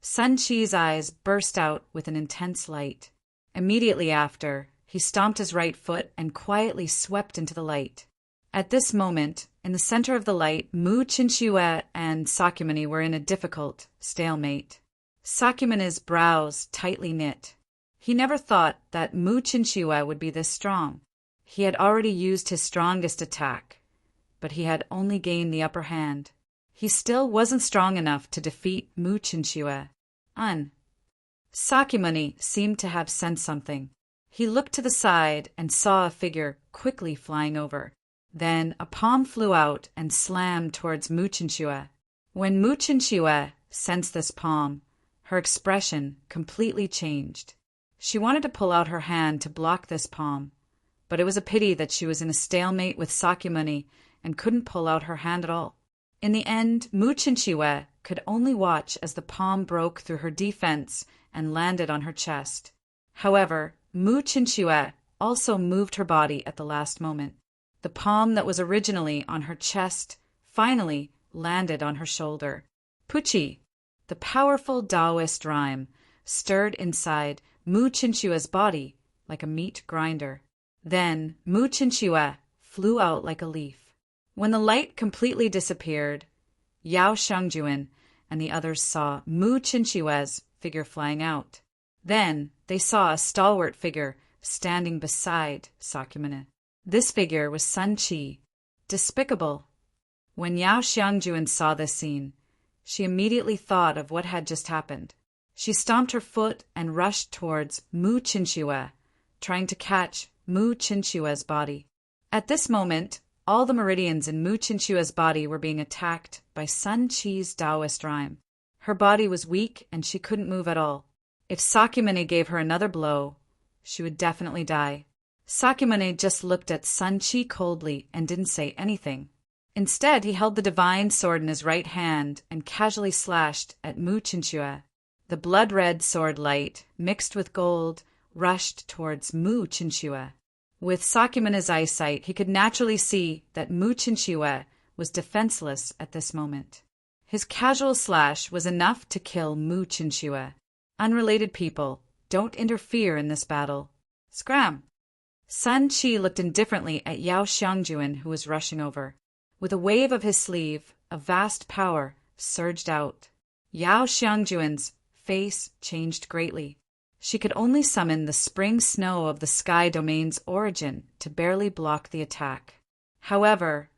Sun Qi's eyes burst out with an intense light. Immediately after, he stomped his right foot and quietly swept into the light. At this moment, in the center of the light, Mu Chinshui and Sakyamuni were in a difficult stalemate. Sakyamuni's brows tightly knit. He never thought that Mu Chinshui would be this strong. He had already used his strongest attack, but he had only gained the upper hand. He still wasn't strong enough to defeat Mu Chinshui. Sakyamuni seemed to have sensed something. He looked to the side and saw a figure quickly flying over. Then a palm flew out and slammed towards Mu Chinshui. When Mu Chinshui sensed this palm, her expression completely changed. She wanted to pull out her hand to block this palm, but it was a pity that she was in a stalemate with Sakyamuni and couldn't pull out her hand at all. In the end, Mu Chinshui could only watch as the palm broke through her defense and landed on her chest. However, Mu Chinshui also moved her body at the last moment. The palm that was originally on her chest finally landed on her shoulder. Puchi, the powerful Taoist rhyme, stirred inside Mu Chinshui's body like a meat grinder. Then Mu Chinshui flew out like a leaf. When the light completely disappeared, Yao Xiangjuan and the others saw Mu Chinshui's figure flying out. Then they saw a stalwart figure standing beside Sakyamuni. This figure was Sun Qi. Despicable. When Yao Xiangjuan saw this scene, she immediately thought of what had just happened. She stomped her foot and rushed towards Mu Chinshui, trying to catch Mu Chinshui's body. At this moment, all the meridians in Mu Chinshui's body were being attacked by Sun Qi's Taoist rhyme. Her body was weak and she couldn't move at all. If Sakyamuni gave her another blow, she would definitely die. Sakyamune just looked at Sun Chi coldly and didn't say anything. Instead, he held the divine sword in his right hand and casually slashed at Mu Chinchua. The blood-red sword light, mixed with gold, rushed towards Mu Chinchua. With Sakyamune's eyesight, he could naturally see that Mu Chinchua was defenseless at this moment. His casual slash was enough to kill Mu Chinchua. Unrelated people, don't interfere in this battle. Scram! Sun Chi looked indifferently at Yao Xiangjuan, who was rushing over. With a wave of his sleeve, a vast power surged out. Yao Xiangjuan's face changed greatly. She could only summon the spring snow of the sky domain's origin to barely block the attack. However,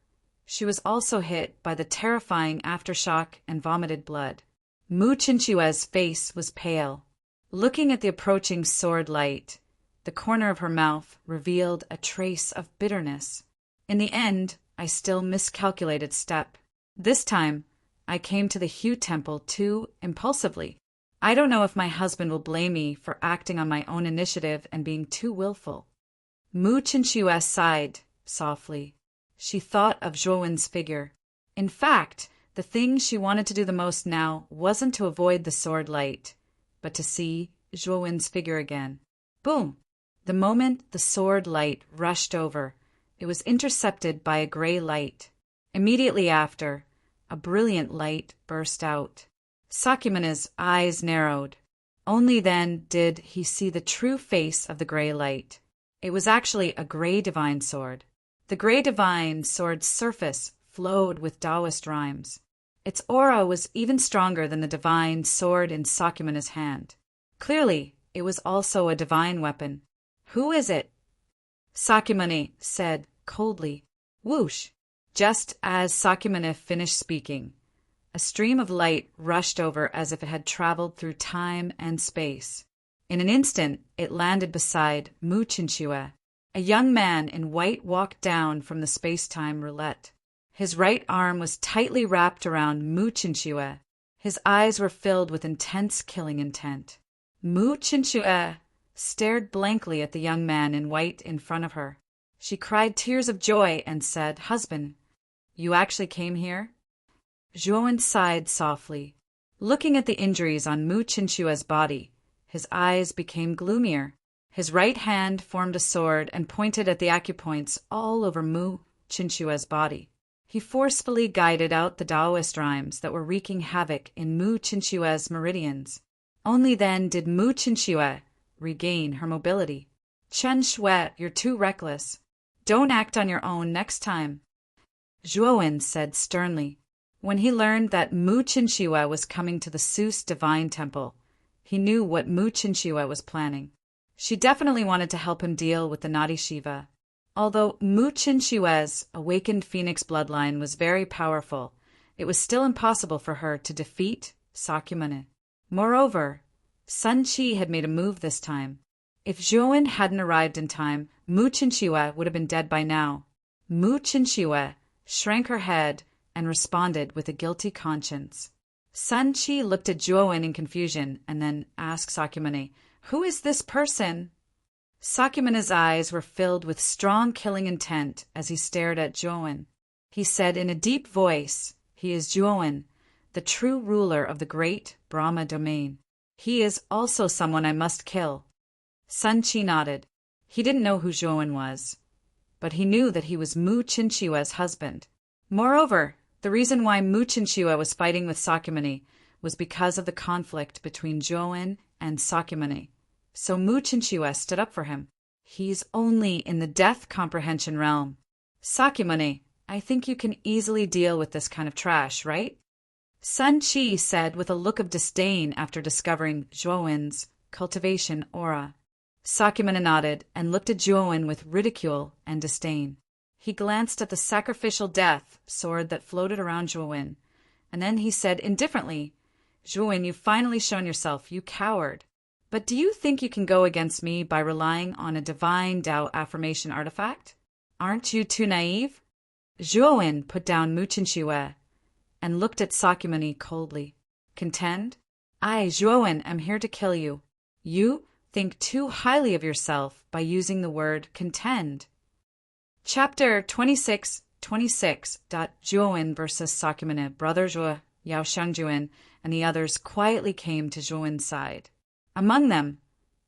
she was also hit by the terrifying aftershock and vomited blood. Mu Chinchua's face was pale. Looking at the approaching sword light, the corner of her mouth revealed a trace of bitterness. In the end, I still miscalculated step. This time, I came to the Hu Temple too impulsively. I don't know if my husband will blame me for acting on my own initiative and being too willful. Mu Chinchua sighed softly. She thought of Zhuowen's figure. In fact, the thing she wanted to do the most now wasn't to avoid the sword light, but to see Zhuowen's figure again. Boom! The moment the sword light rushed over, it was intercepted by a gray light. Immediately after, a brilliant light burst out. Sakyamune's eyes narrowed. Only then did he see the true face of the gray light. It was actually a gray divine sword. The gray divine sword's surface flowed with Taoist rhymes. Its aura was even stronger than the divine sword in Sakyamune's hand. Clearly, it was also a divine weapon. Who is it? Sakyamune said coldly. Whoosh! Just as Sakyamune finished speaking, a stream of light rushed over as if it had traveled through time and space. In an instant, it landed beside Mu Chinchua. A young man in white walked down from the space-time roulette. His right arm was tightly wrapped around Mu Chinchua. His eyes were filled with intense killing intent. Mu Chinchua stared blankly at the young man in white in front of her. She cried tears of joy and said, "Husband, you actually came here?" Zhuowen sighed softly. Looking at the injuries on Mu Chinchua's body, his eyes became gloomier. His right hand formed a sword and pointed at the acupoints all over Mu Chinchua's body. He forcefully guided out the Taoist rhymes that were wreaking havoc in Mu Chinchua's meridians. Only then did Mu Chinchua regain her mobility. Chen Shui, you're too reckless. Don't act on your own next time, Zhuowen said sternly. When he learned that Mu Chinchua was coming to the Seuss Divine Temple, he knew what Mu Chinchua was planning. She definitely wanted to help him deal with the Nadi Shiva. Although Mu Chinchua's awakened phoenix bloodline was very powerful, it was still impossible for her to defeat Sakyamune. Moreover, Sun Chi had made a move this time. If Zhuowen hadn't arrived in time, Mu Chinchua would have been dead by now. Mu Chinchua shrank her head and responded with a guilty conscience. Sun Chi looked at Zhuowen in confusion and then asked Sakyamune, "Who is this person?" Sakyamune's eyes were filled with strong killing intent as he stared at Zhuowen. He said in a deep voice, "He is Zhuowen, the true ruler of the great Brahma domain. He is also someone I must kill." Sun Chi nodded. He didn't know who Zhuowen was, but he knew that he was Mu Chinchua's husband. Moreover, the reason why Mu Chinchua was fighting with Sakyamune was because of the conflict between Zhuowen and Sakyamune. So Mu Chinchua stood up for him. He's only in the death comprehension realm. Sakyamune, I think you can easily deal with this kind of trash, right? Sun Chi said with a look of disdain after discovering Zhuowen's cultivation aura. Sakyamune nodded and looked at Zhuowen with ridicule and disdain. He glanced at the sacrificial death sword that floated around Zhuowen, and then he said indifferently, "Zhuowen, you've finally shown yourself, you coward. But do you think you can go against me by relying on a divine Tao affirmation artifact? Aren't you too naive?" Zhuowen put down Mu Chinchua and looked at Sakyamune coldly. "Contend? I, Zhuowen, am here to kill you. You, think too highly of yourself by using the word contend. Chapter 26:26. Zhuowen versus Sakyamuni. Brother Zhuo, Yao Xiangjuan, and the others quietly came to Zhuowen's side. Among them,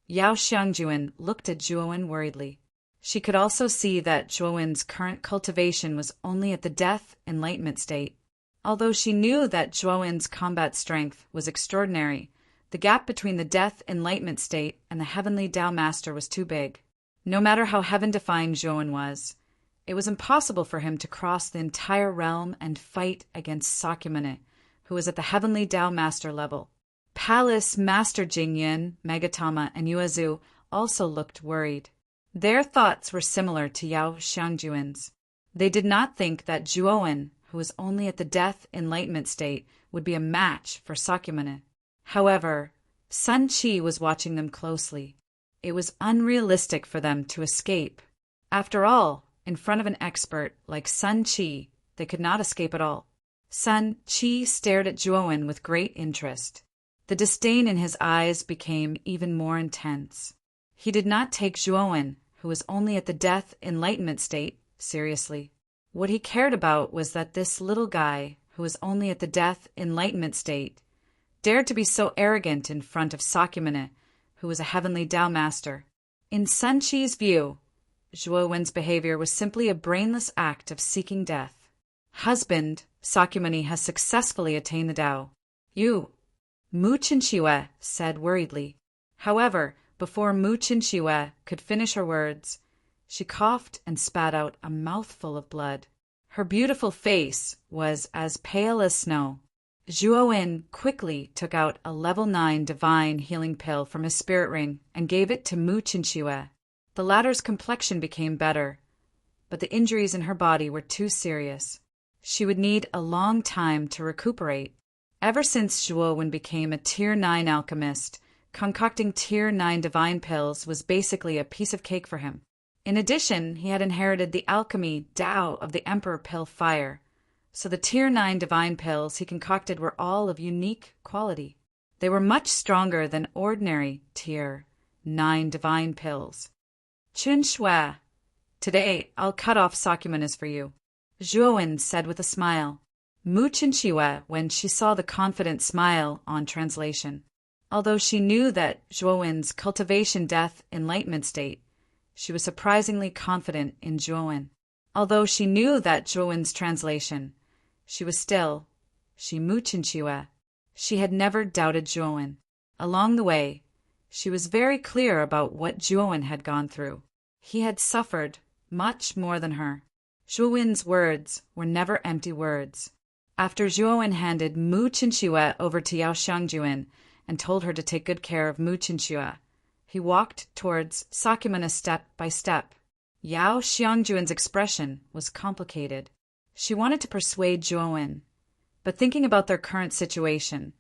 Yao Xiangjuan looked at Zhuowen worriedly. She could also see that Zhuowen's current cultivation was only at the death enlightenment state. Although she knew that Zhuowen's combat strength was extraordinary, the gap between the death enlightenment state and the heavenly Tao Master was too big. No matter how heaven-defined Zhuowen was, it was impossible for him to cross the entire realm and fight against Sakyamuni, who was at the heavenly Tao Master level. Palace Master Jingyan, Megatama, and Yuezhu also looked worried. Their thoughts were similar to Yao Xiangjuan's. They did not think that Zhuowen, who was only at the death enlightenment state, would be a match for Sakyamuni. However, Sun Qi was watching them closely. It was unrealistic for them to escape. After all, in front of an expert like Sun Qi, they could not escape at all. Sun Qi stared at Zhuowen with great interest. The disdain in his eyes became even more intense. He did not take Zhuowen, who was only at the death enlightenment state, seriously. What he cared about was that this little guy, who was only at the death enlightenment state, dared to be so arrogant in front of Sakyamuni, who was a heavenly Tao Master. In Sun Qi's view, Zhuowen's behavior was simply a brainless act of seeking death. Husband, Sakyamuni has successfully attained the Tao. You, Mu Qinqiwe said worriedly. However, before Mu Qinqiwe could finish her words, she coughed and spat out a mouthful of blood. Her beautiful face was as pale as snow. Zhuowen quickly took out a level 9 divine healing pill from his spirit ring and gave it to Mu Qinqiwe. The latter's complexion became better, but the injuries in her body were too serious. She would need a long time to recuperate. Ever since Zhuowen became a Tier 9 alchemist, concocting Tier 9 divine pills was basically a piece of cake for him. In addition, he had inherited the alchemy Tao of the Emperor Pill Fire, so the Tier 9 divine pills he concocted were all of unique quality. They were much stronger than ordinary Tier 9 divine pills. Chun Shui, today I'll cut off Sakyamuni's for you, Zhuowen said with a smile. Mu Qinqiwe, when she saw the confident smile on translation. Although she knew that Zhuowen's cultivation death enlightenment state, she was surprisingly confident in Zhuowen. Although she knew that Zhuowen's translation, she was still, she Mu Qinqiwe. She had never doubted Zhuowen. Along the way, she was very clear about what Zhuowen had gone through. He had suffered much more than her. Zhuowen's words were never empty words. After Zhuowen handed Mu Qinqiwe over to Yao Xiangjuan and told her to take good care of Mu Qinqiwe, he walked towards Sakyamuni step by step. Yao Xiangjuan's expression was complicated. She wanted to persuade Zhuowen, but thinking about their current situation,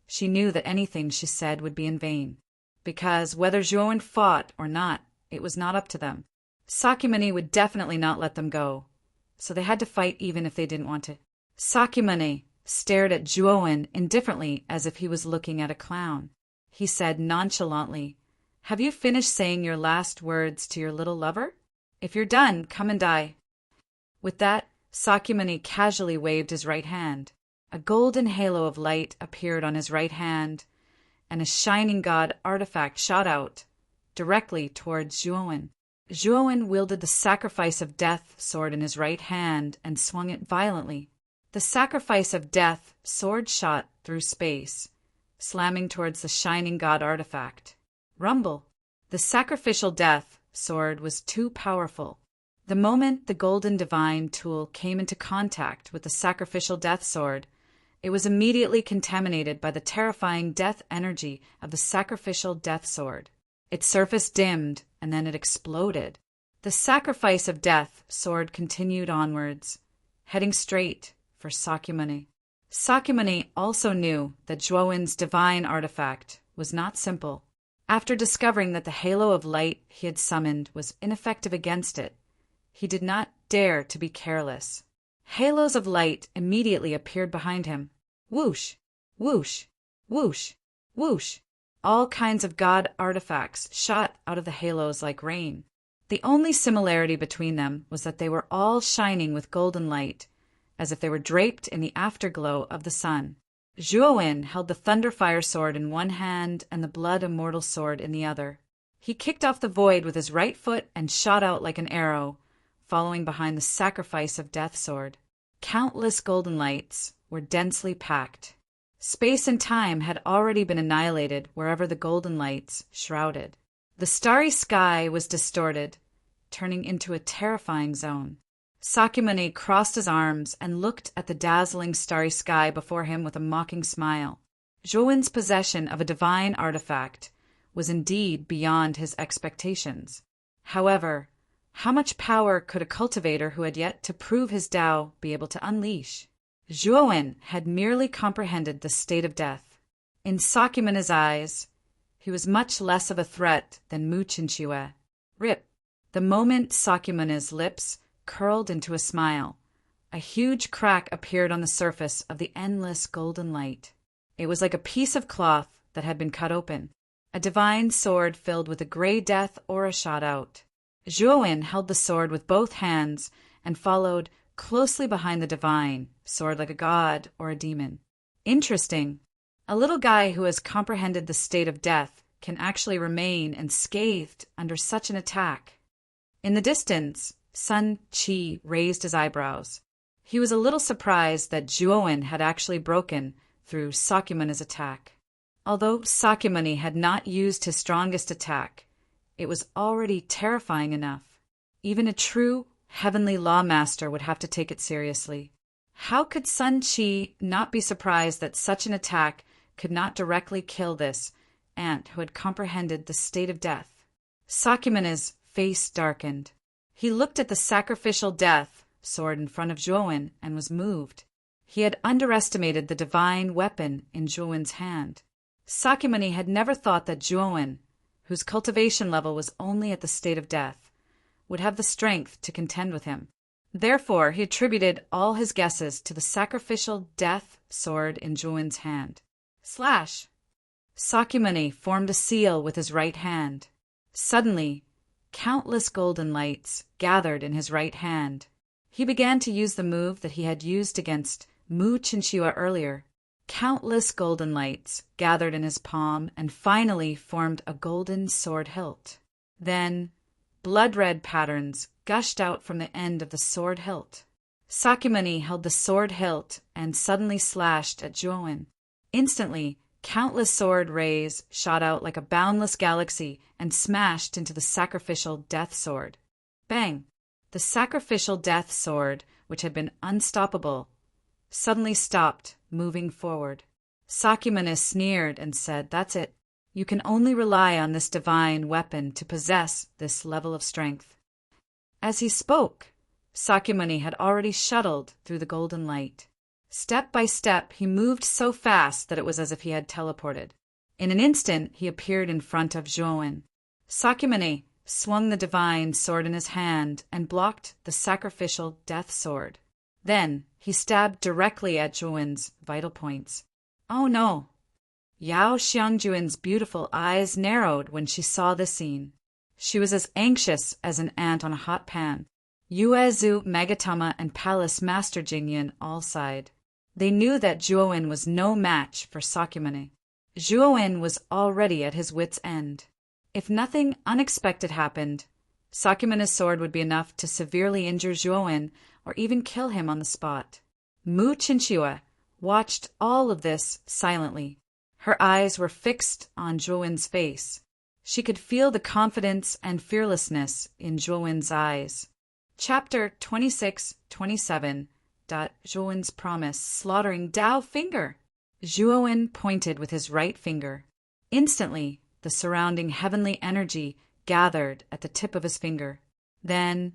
she knew that anything she said would be in vain, because whether Zhuowen fought or not, it was not up to them. Sakyamuni would definitely not let them go, so they had to fight even if they didn't want to. Sakyamuni stared at Zhuowen indifferently as if he was looking at a clown. He said nonchalantly, "Have you finished saying your last words to your little lover? If you're done, come and die." With that, Sakyamuni casually waved his right hand. A golden halo of light appeared on his right hand, and a shining god artifact shot out, directly towards Zhuowen. Zhuowen wielded the Sacrifice of Death sword in his right hand and swung it violently. The Sacrifice of Death sword shot through space, slamming towards the shining god artifact. Rumble! The Sacrificial Death sword was too powerful. The moment the golden divine tool came into contact with the Sacrificial Death sword, it was immediately contaminated by the terrifying death energy of the Sacrificial Death sword. Its surface dimmed, and then it exploded. The Sacrifice of Death sword continued onwards, heading straight for Sakyamuni. Sakyamuni also knew that Zhuowen's divine artifact was not simple. After discovering that the halo of light he had summoned was ineffective against it, he did not dare to be careless. Halos of light immediately appeared behind him. Whoosh! Whoosh! Whoosh! Whoosh! All kinds of god artifacts shot out of the halos like rain. The only similarity between them was that they were all shining with golden light, as if they were draped in the afterglow of the sun. Zhuowen held the Thunderfire sword in one hand and the Blood Immortal sword in the other. He kicked off the void with his right foot and shot out like an arrow, following behind the Sacrifice of Death sword. Countless golden lights were densely packed. Space and time had already been annihilated wherever the golden lights shrouded. The starry sky was distorted, turning into a terrifying zone. Sakyamuni crossed his arms and looked at the dazzling starry sky before him with a mocking smile. Zhuowen's possession of a divine artifact was indeed beyond his expectations. However, how much power could a cultivator who had yet to prove his Tao be able to unleash? Zhuowen had merely comprehended the state of death. In Sakyamuni's eyes, he was much less of a threat than Mu Chinchue. Rip! The moment Sakyamuni's lips curled into a smile, a huge crack appeared on the surface of the endless golden light. It was like a piece of cloth that had been cut open. A divine sword filled with a gray death aura shot out. Zhuowen held the sword with both hands and followed closely behind the divine sword like a god or a demon. Interesting. A little guy who has comprehended the state of death can actually remain unscathed under such an attack. In the distance, Sun Qi raised his eyebrows. He was a little surprised that Zhuowen had actually broken through Sakyamuni's attack. Although Sakyamuni had not used his strongest attack, it was already terrifying enough. Even a true heavenly lawmaster would have to take it seriously. How could Sun Qi not be surprised that such an attack could not directly kill this ant who had comprehended the state of death? Sakyamuni's face darkened. He looked at the sacrificial death sword in front of Zhuowen and was moved. He had underestimated the divine weapon in Zhuowen's hand. Sakyamuni had never thought that Zhuowen, whose cultivation level was only at the state of death, would have the strength to contend with him. Therefore, he attributed all his guesses to the sacrificial death sword in Zhuowen's hand. Slash! Sakyamuni formed a seal with his right hand. Suddenly, countless golden lights gathered in his right hand. He began to use the move that he had used against Mu Chinchue earlier. Countless golden lights gathered in his palm and finally formed a golden sword hilt. Then, blood-red patterns gushed out from the end of the sword hilt. Sakyamuni held the sword hilt and suddenly slashed at Zhuowen. Instantly, countless sword rays shot out like a boundless galaxy and smashed into the sacrificial death sword. Bang! The sacrificial death sword, which had been unstoppable, suddenly stopped moving forward. Sakyamuni sneered and said, "That's it. You can only rely on this divine weapon to possess this level of strength." As he spoke, Sakyamuni had already shuttled through the golden light. Step by step, he moved so fast that it was as if he had teleported. In an instant, he appeared in front of Zhuowen. Sakyamuni swung the divine sword in his hand and blocked the sacrificial death sword. Then he stabbed directly at Zhuowen's vital points. Oh no! Yao Xiangjuan's beautiful eyes narrowed when she saw this scene. She was as anxious as an ant on a hot pan. Yuezhu, Magatama, and Palace Master Jingyan all sighed. They knew that Zhuowen was no match for Sakyamuni. Zhuowen was already at his wits' end. If nothing unexpected happened, Sakyamuni's sword would be enough to severely injure Zhuowen or even kill him on the spot. Mu Chinchue watched all of this silently. Her eyes were fixed on Zhuowen's face. She could feel the confidence and fearlessness in Zhuowen's eyes. Chapter 26-27. Zhuowen's promise, slaughtering Dao finger. Zhuowen pointed with his right finger. Instantly, the surrounding heavenly energy gathered at the tip of his finger. Then,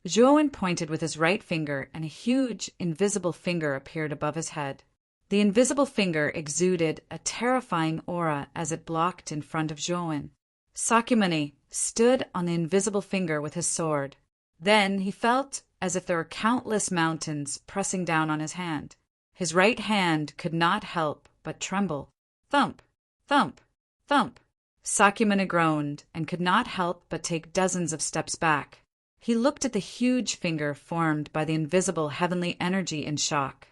Zhuowen pointed with his right finger and a huge, invisible finger appeared above his head. The invisible finger exuded a terrifying aura as it blocked in front of Zhuowen. Sakyamuni stood on the invisible finger with his sword. Then he felt as if there were countless mountains pressing down on his hand. His right hand could not help but tremble. Thump, thump, Thump! Sakyamuni groaned and could not help but take dozens of steps back. He looked at the huge finger formed by the invisible heavenly energy in shock.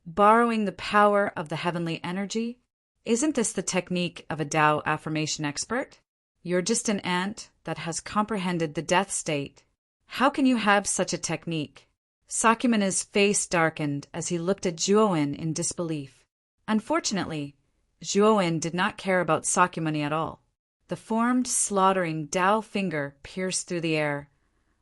Borrowing the power of the heavenly energy? Isn't this the technique of a Tao affirmation expert? You're just an ant that has comprehended the death state. How can you have such a technique? Sakyamuni's face darkened as he looked at Zhuowen in disbelief. Unfortunately, Zhuowen did not care about Sakyamuni at all. The formed, slaughtering Tao finger pierced through the air,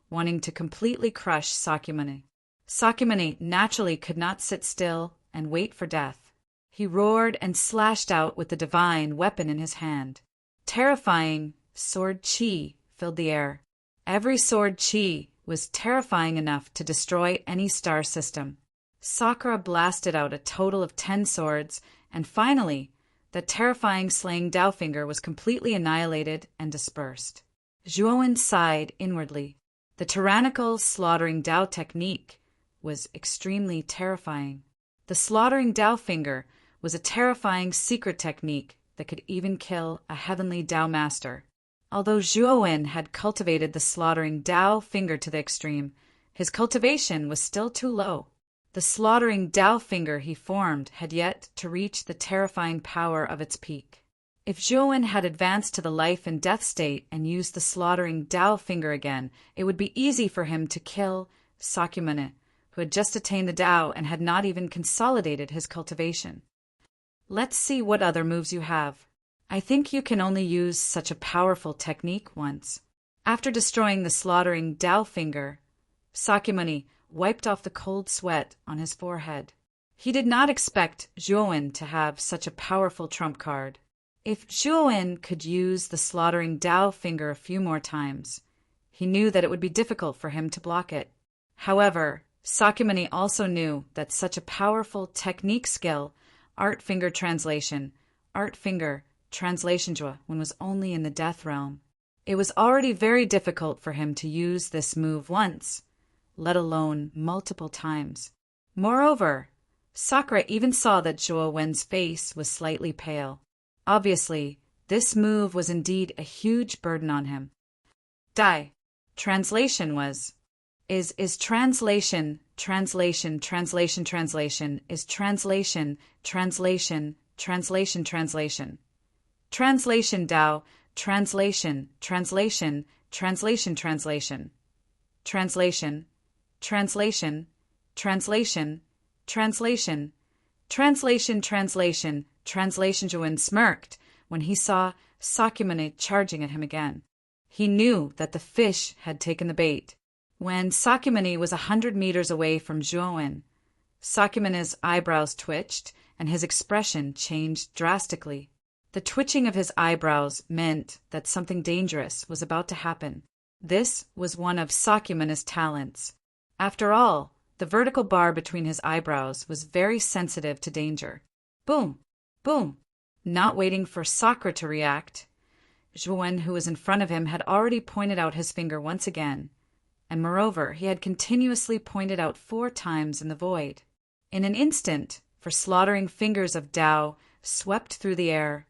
wanting to completely crush Sakyamuni. Sakyamuni naturally could not sit still and wait for death. He roared and slashed out with the divine weapon in his hand. Terrifying sword chi filled the air. Every sword chi was terrifying enough to destroy any star system. Sakura blasted out a total of 10 swords, and finally, the terrifying slaying Tao finger was completely annihilated and dispersed. Zhuowen sighed inwardly. The tyrannical slaughtering Tao technique was extremely terrifying. The slaughtering Tao finger was a terrifying secret technique that could even kill a heavenly Tao master. Although Zhuowen had cultivated the slaughtering Tao finger to the extreme, his cultivation was still too low. The slaughtering Tao finger he formed had yet to reach the terrifying power of its peak. If Zhuowen had advanced to the life and death state and used the slaughtering Tao finger again, it would be easy for him to kill Sakyamuni, who had just attained the Tao and had not even consolidated his cultivation. Let's see what other moves you have. I think you can only use such a powerful technique once. After destroying the slaughtering Tao finger, Sakyamuni wiped off the cold sweat on his forehead. He did not expect Zhuowen to have such a powerful trump card. If Zhuowen could use the slaughtering Tao finger a few more times, he knew that it would be difficult for him to block it. However, Sakyamuni also knew that such a powerful technique skill, art finger translation was only in the death realm. It was already very difficult for him to use this move once, let alone multiple times. Moreover, Sakura even saw that Zhuowen's face was slightly pale. Obviously, this move was indeed a huge burden on him. Dai. Translation was is translation is translation translation Tao translation Zhuowen smirked when he saw Sakyamuni charging at him again. He knew that the fish had taken the bait. When Sakyamuni was 100 meters away from Zhuowen, Sakyamuni's eyebrows twitched and his expression changed drastically. The twitching of his eyebrows meant that something dangerous was about to happen. This was one of Sakyamuni's talents. After all, the vertical bar between his eyebrows was very sensitive to danger. Boom! Boom! Not waiting for Sakura to react, Zhuowen, who was in front of him, had already pointed out his finger once again, and moreover, he had continuously pointed out 4 times in the void. In an instant, for slaughtering fingers of Tao swept through the air,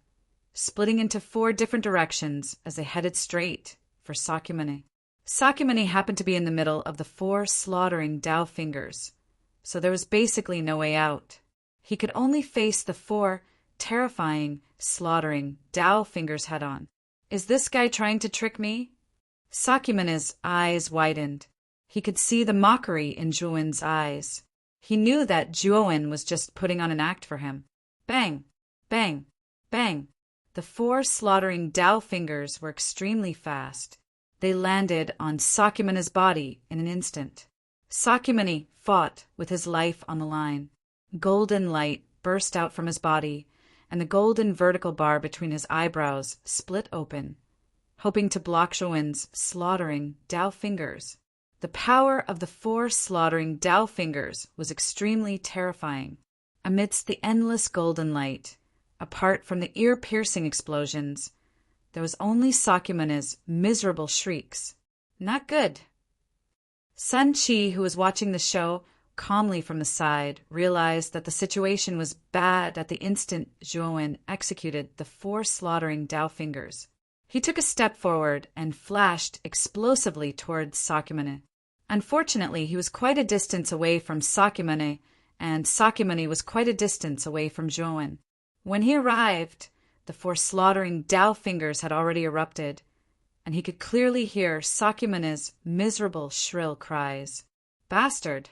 splitting into 4 different directions as they headed straight for Sakyamuni. Sakyamuni happened to be in the middle of the 4 slaughtering Tao fingers, so there was basically no way out. He could only face the 4 terrifying, slaughtering Tao fingers head-on. Is this guy trying to trick me? Sakyamuni's eyes widened. He could see the mockery in Zhuowen's eyes. He knew that Zhuowen was just putting on an act for him. Bang! Bang! Bang! The 4 slaughtering Tao fingers were extremely fast. They landed on Sakyamuni's body in an instant. Sakyamuni fought with his life on the line. Golden light burst out from his body, and the golden vertical bar between his eyebrows split open, hoping to block Zhuowen's slaughtering Tao fingers. The power of the 4 slaughtering Tao fingers was extremely terrifying. Amidst the endless golden light, apart from the ear-piercing explosions, there was only Sakyamuni's miserable shrieks. Not good. Sun Chi, who was watching the show, calmly from the side, realized that the situation was bad at the instant Zhuowen executed the 4 slaughtering Dao fingers. He took a step forward and flashed explosively towards Sakyamuni. Unfortunately, he was quite a distance away from Sakyamuni, and Sakyamuni was quite a distance away from Zhuowen. When he arrived, the 4 slaughtering Dao fingers had already erupted, and he could clearly hear Sakyamuni's miserable, shrill cries. "Bastard!"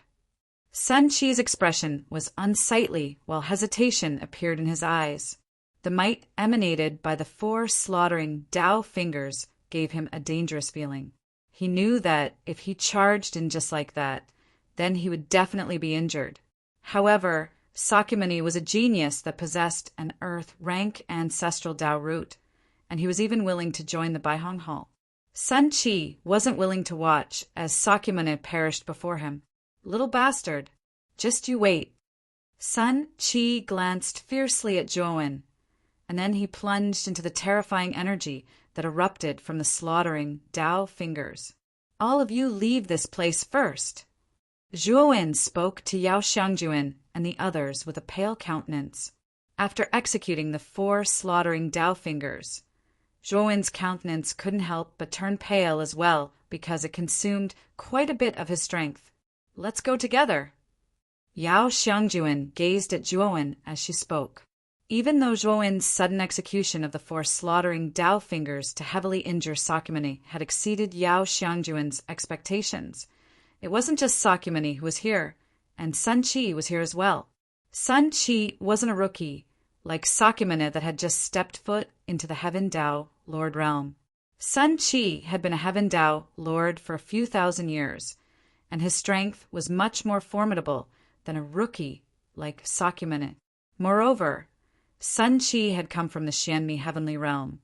Sun Qi's expression was unsightly, while hesitation appeared in his eyes. The might emanated by the 4 slaughtering Dao fingers gave him a dangerous feeling. He knew that if he charged in just like that, then he would definitely be injured. However, Sakyamuni was a genius that possessed an earth-rank ancestral Dao root, and he was even willing to join the Baihong Hall. Sun Qi wasn't willing to watch as Sakyamuni perished before him. "Little bastard, just you wait." Sun Qi glanced fiercely at Zhuowen, and then he plunged into the terrifying energy that erupted from the slaughtering Dao fingers. "All of you leave this place first." Zhuowen spoke to Yao Xiangjuan and the others with a pale countenance. After executing the 4 slaughtering Dao fingers, Zhuowen's countenance couldn't help but turn pale as well because it consumed quite a bit of his strength. "Let's go together." Yao Xiangjuan gazed at Zhuowen as she spoke. Even though Zhuowen's sudden execution of the 4 slaughtering Dao fingers to heavily injure Sakyamuni had exceeded Yao Xiangjuan's expectations, it wasn't just Sakyamuni who was here, and Sun Qi was here as well. Sun Qi wasn't a rookie, like Sakyamuni that had just stepped foot into the Heaven Dao Lord realm. Sun Qi had been a Heaven Dao Lord for a few thousand years, and his strength was much more formidable than a rookie like Sakyamuni. Moreover, Sun Qi had come from the Xianmi heavenly realm,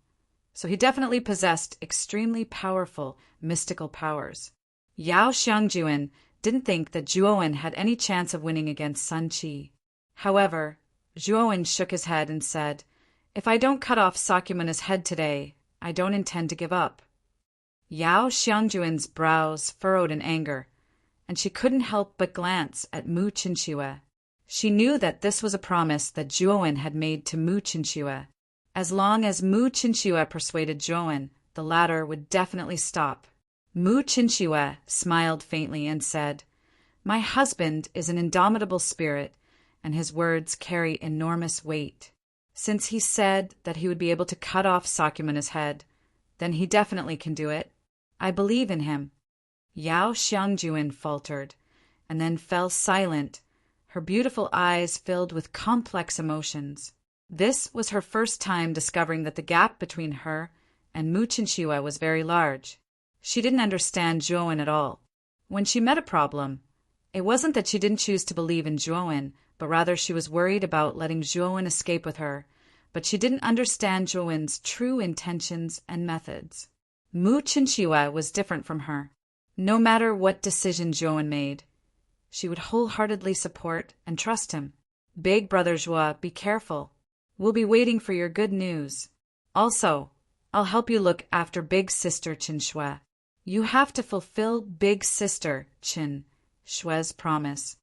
so he definitely possessed extremely powerful mystical powers. Yao Xiangjuan didn't think that Zhuowen had any chance of winning against Sun Qi. However, Zhuowen shook his head and said, "If I don't cut off Sakyamuni's head today, I don't intend to give up." Yao Xiangjuan's brows furrowed in anger, and she couldn't help but glance at Mu Qinxue. She knew that this was a promise that Zhuowen had made to Mu Qinxue. As long as Mu Qinxue persuaded Zhuowen, the latter would definitely stop. Mu Qinxue smiled faintly and said, "My husband is an indomitable spirit, and his words carry enormous weight. Since he said that he would be able to cut off Sakyamuni's head, then he definitely can do it. I believe in him." Yao Xiangjuan faltered, and then fell silent, her beautiful eyes filled with complex emotions. This was her first time discovering that the gap between her and Mu Qinxue was very large. She didn't understand Zhuowen at all. When she met a problem, it wasn't that she didn't choose to believe in Zhuowen, but rather she was worried about letting Zhuowen escape with her, but she didn't understand Zhuowen's true intentions and methods. Mu Qinxue was different from her. No matter what decision Zhuowen made, she would wholeheartedly support and trust him. "Big brother Zhuo, be careful. We'll be waiting for your good news. Also, I'll help you look after big sister Qin Shui. You have to fulfill big sister Qin Shui's promise."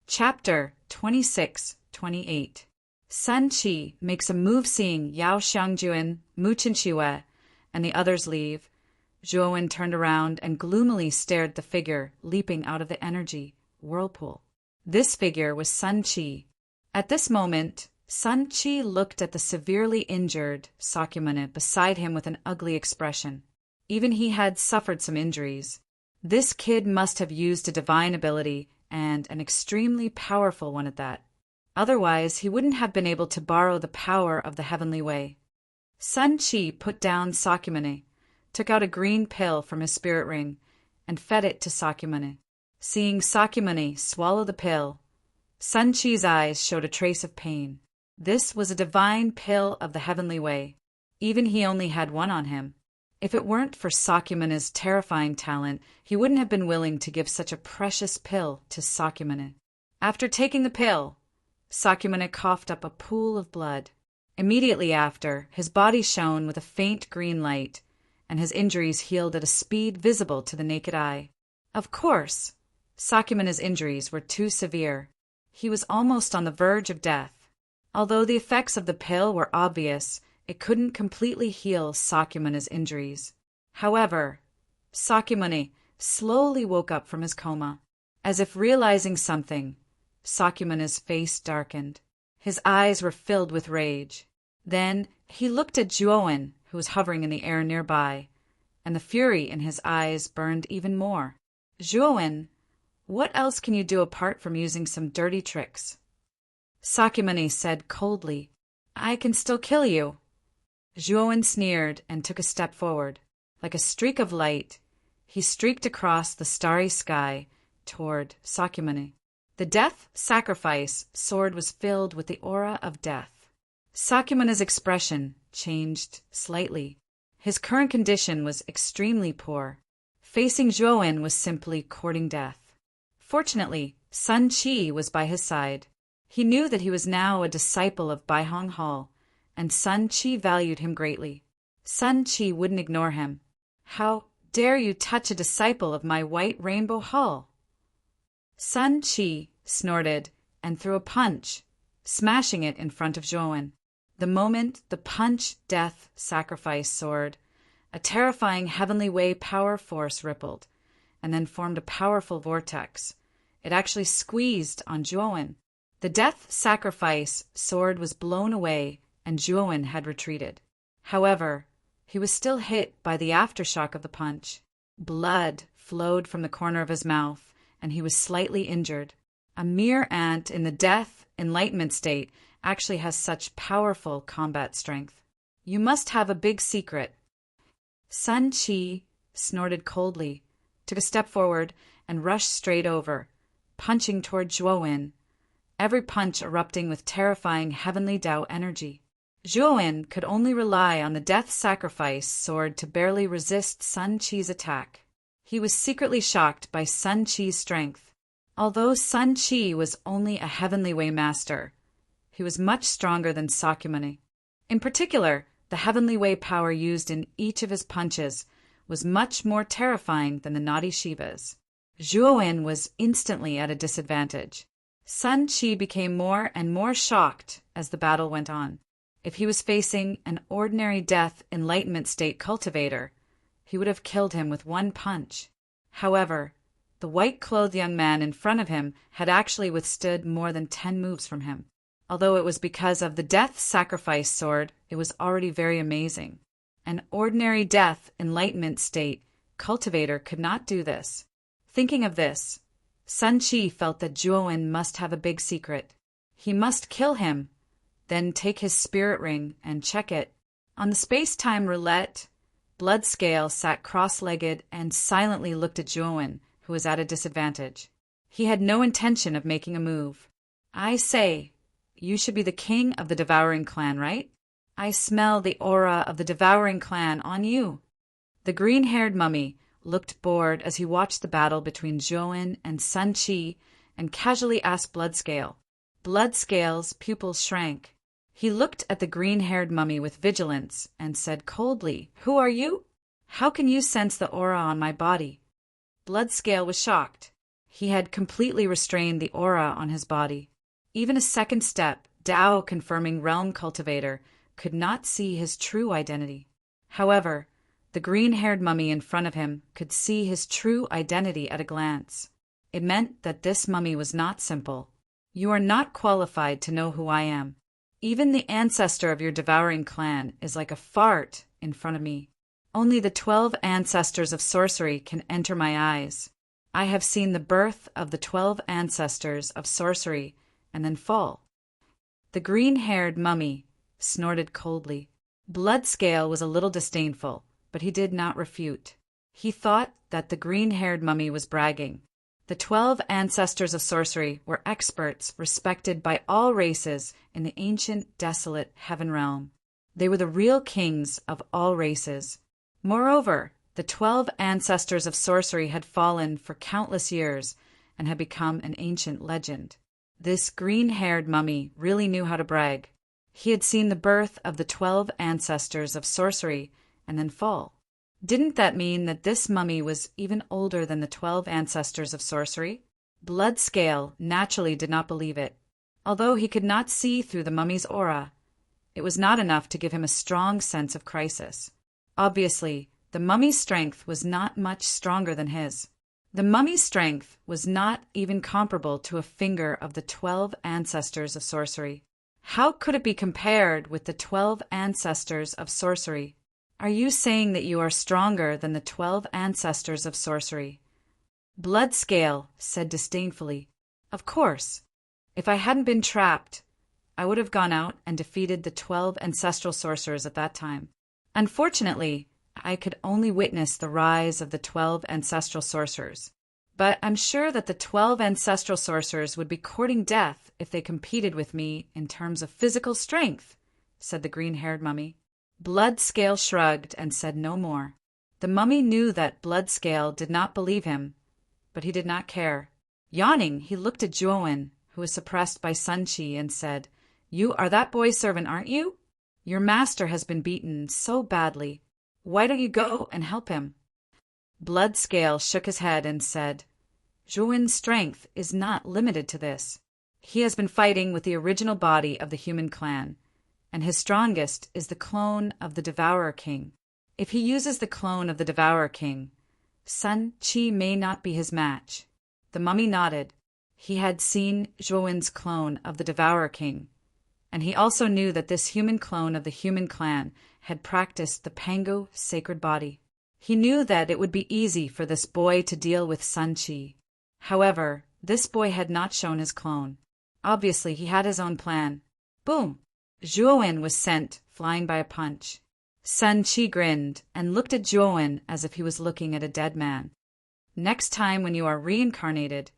Chapter 26-28. Sun Qi makes a move seeing Yao Xiangjuan, Mu Qinxue, and the others leave. Zhuowen turned around and gloomily stared at the figure leaping out of the energy whirlpool. This figure was Sun Qi. At this moment, Sun Qi looked at the severely injured Sakyamuni beside him with an ugly expression. Even he had suffered some injuries. This kid must have used a divine ability, and an extremely powerful one at that. Otherwise, he wouldn't have been able to borrow the power of the heavenly way. Sun Qi put down Sakyamuni, took out a green pill from his spirit ring, and fed it to Sakyamuni. Seeing Sakyamuni swallow the pill, Sun Qi's eyes showed a trace of pain. This was a divine pill of the heavenly way. Even he only had one on him. If it weren't for Sakyamuni's terrifying talent, he wouldn't have been willing to give such a precious pill to Sakyamuni. After taking the pill, Sakyamuni coughed up a pool of blood. Immediately after, his body shone with a faint green light, and his injuries healed at a speed visible to the naked eye. Of course, Sakyamana's injuries were too severe. He was almost on the verge of death. Although the effects of the pill were obvious, it couldn't completely heal Sakyamana's injuries. However, Sakyamuni slowly woke up from his coma. As if realizing something, Sakyamana's face darkened. His eyes were filled with rage. Then he looked at Juoin, who was hovering in the air nearby, and the fury in his eyes burned even more. Juoin, what else can you do apart from using some dirty tricks? Sakyamuni said coldly, I can still kill you. Juoin sneered and took a step forward. Like a streak of light, he streaked across the starry sky toward Sakyamuni. The death sacrifice sword was filled with the aura of death. Sakyamuna's expression changed slightly. His current condition was extremely poor. Facing Juoin was simply courting death. Fortunately, Sun Qi was by his side. He knew that he was now a disciple of Baihong Hall, and Sun Qi valued him greatly. Sun Qi wouldn't ignore him. How dare you touch a disciple of my White Rainbow Hall? Sun Qi snorted and threw a punch, smashing it in front of Juoin. The moment the punch death sacrifice sword, a terrifying heavenly way power force rippled, and then formed a powerful vortex. It actually squeezed on Juoin. The death sacrifice sword was blown away, and Juoin had retreated. However, he was still hit by the aftershock of the punch. Blood flowed from the corner of his mouth, and he was slightly injured. A mere ant in the death enlightenment state actually has such powerful combat strength. You must have a big secret. Sun Qi snorted coldly, took a step forward, and rushed straight over, punching toward Juoin, every punch erupting with terrifying heavenly Tao energy. Juoin could only rely on the death sacrifice sword to barely resist Sun Qi's attack. He was secretly shocked by Sun Qi's strength. Although Sun Qi was only a heavenly way master, he was much stronger than Sakyamuni. In particular, the heavenly way power used in each of his punches was much more terrifying than the naughty Shiva's. Juoin was instantly at a disadvantage. Sun Qi became more and more shocked as the battle went on. If he was facing an ordinary death enlightenment state cultivator, he would have killed him with one punch. However, the white-clothed young man in front of him had actually withstood more than 10 moves from him. Although it was because of the death sacrifice sword, it was already very amazing. An ordinary death enlightenment state cultivator could not do this. Thinking of this, Sun Qi felt that Juoin must have a big secret. He must kill him, then take his spirit ring and check it. On the space-time roulette, Bloodscale sat cross-legged and silently looked at Juoin, who was at a disadvantage. He had no intention of making a move. I say, you should be the king of the Devouring Clan, right? I smell the aura of the Devouring Clan on you. The green-haired mummy looked bored as he watched the battle between Juoin and Sun Qi and casually asked Bloodscale. Bloodscale's pupils shrank. He looked at the green-haired mummy with vigilance and said coldly, Who are you? How can you sense the aura on my body? Bloodscale was shocked. He had completely restrained the aura on his body. Even a second step, Tao confirming realm cultivator, could not see his true identity. However, the green-haired mummy in front of him could see his true identity at a glance. It meant that this mummy was not simple. You are not qualified to know who I am. Even the ancestor of your devouring clan is like a fart in front of me. Only the 12 ancestors of sorcery can enter my eyes. I have seen the birth of the 12 ancestors of sorcery and then fall. The green-haired mummy snorted coldly. Bloodscale was a little disdainful, but he did not refute. He thought that the green-haired mummy was bragging. The 12 ancestors of sorcery were experts respected by all races in the ancient, desolate heaven realm. They were the real kings of all races. Moreover, the 12 ancestors of sorcery had fallen for countless years and had become an ancient legend. This green-haired mummy really knew how to brag. He had seen the birth of the 12 ancestors of sorcery and then fall. Didn't that mean that this mummy was even older than the 12 ancestors of sorcery? Bloodscale naturally did not believe it. Although he could not see through the mummy's aura, it was not enough to give him a strong sense of crisis. Obviously, the mummy's strength was not much stronger than his. The mummy's strength was not even comparable to a finger of the 12 ancestors of sorcery. How could it be compared with the 12 ancestors of sorcery? Are you saying that you are stronger than the 12 ancestors of sorcery? Bloodscale said disdainfully, "Of course. If I hadn't been trapped, I would have gone out and defeated the 12 ancestral sorcerers at that time. Unfortunately, I could only witness the rise of the 12 ancestral sorcerers. But I'm sure that the 12 ancestral sorcerers would be courting death if they competed with me in terms of physical strength," said the green-haired mummy. Bloodscale shrugged and said no more. The mummy knew that Bloodscale did not believe him, but he did not care. Yawning, he looked at Juowen, who was suppressed by Sun Qi, and said, "You are that boy's servant, aren't you? Your master has been beaten so badly. Why don't you go and help him?" Bloodscale shook his head and said, "Juowen's strength is not limited to this. He has been fighting with the original body of the human clan, and his strongest is the clone of the Devourer King. If he uses the clone of the Devourer King, Sun Qi may not be his match." The mummy nodded. He had seen Juowen's clone of the Devourer King, and he also knew that this human clone of the human clan had practiced the Pangu sacred body. He knew that it would be easy for this boy to deal with Sun Qi. However, this boy had not shown his clone. Obviously, he had his own plan. Boom! Juowen was sent flying by a punch. Sun Qi grinned and looked at Juowen as if he was looking at a dead man. "Next time when you are reincarnated,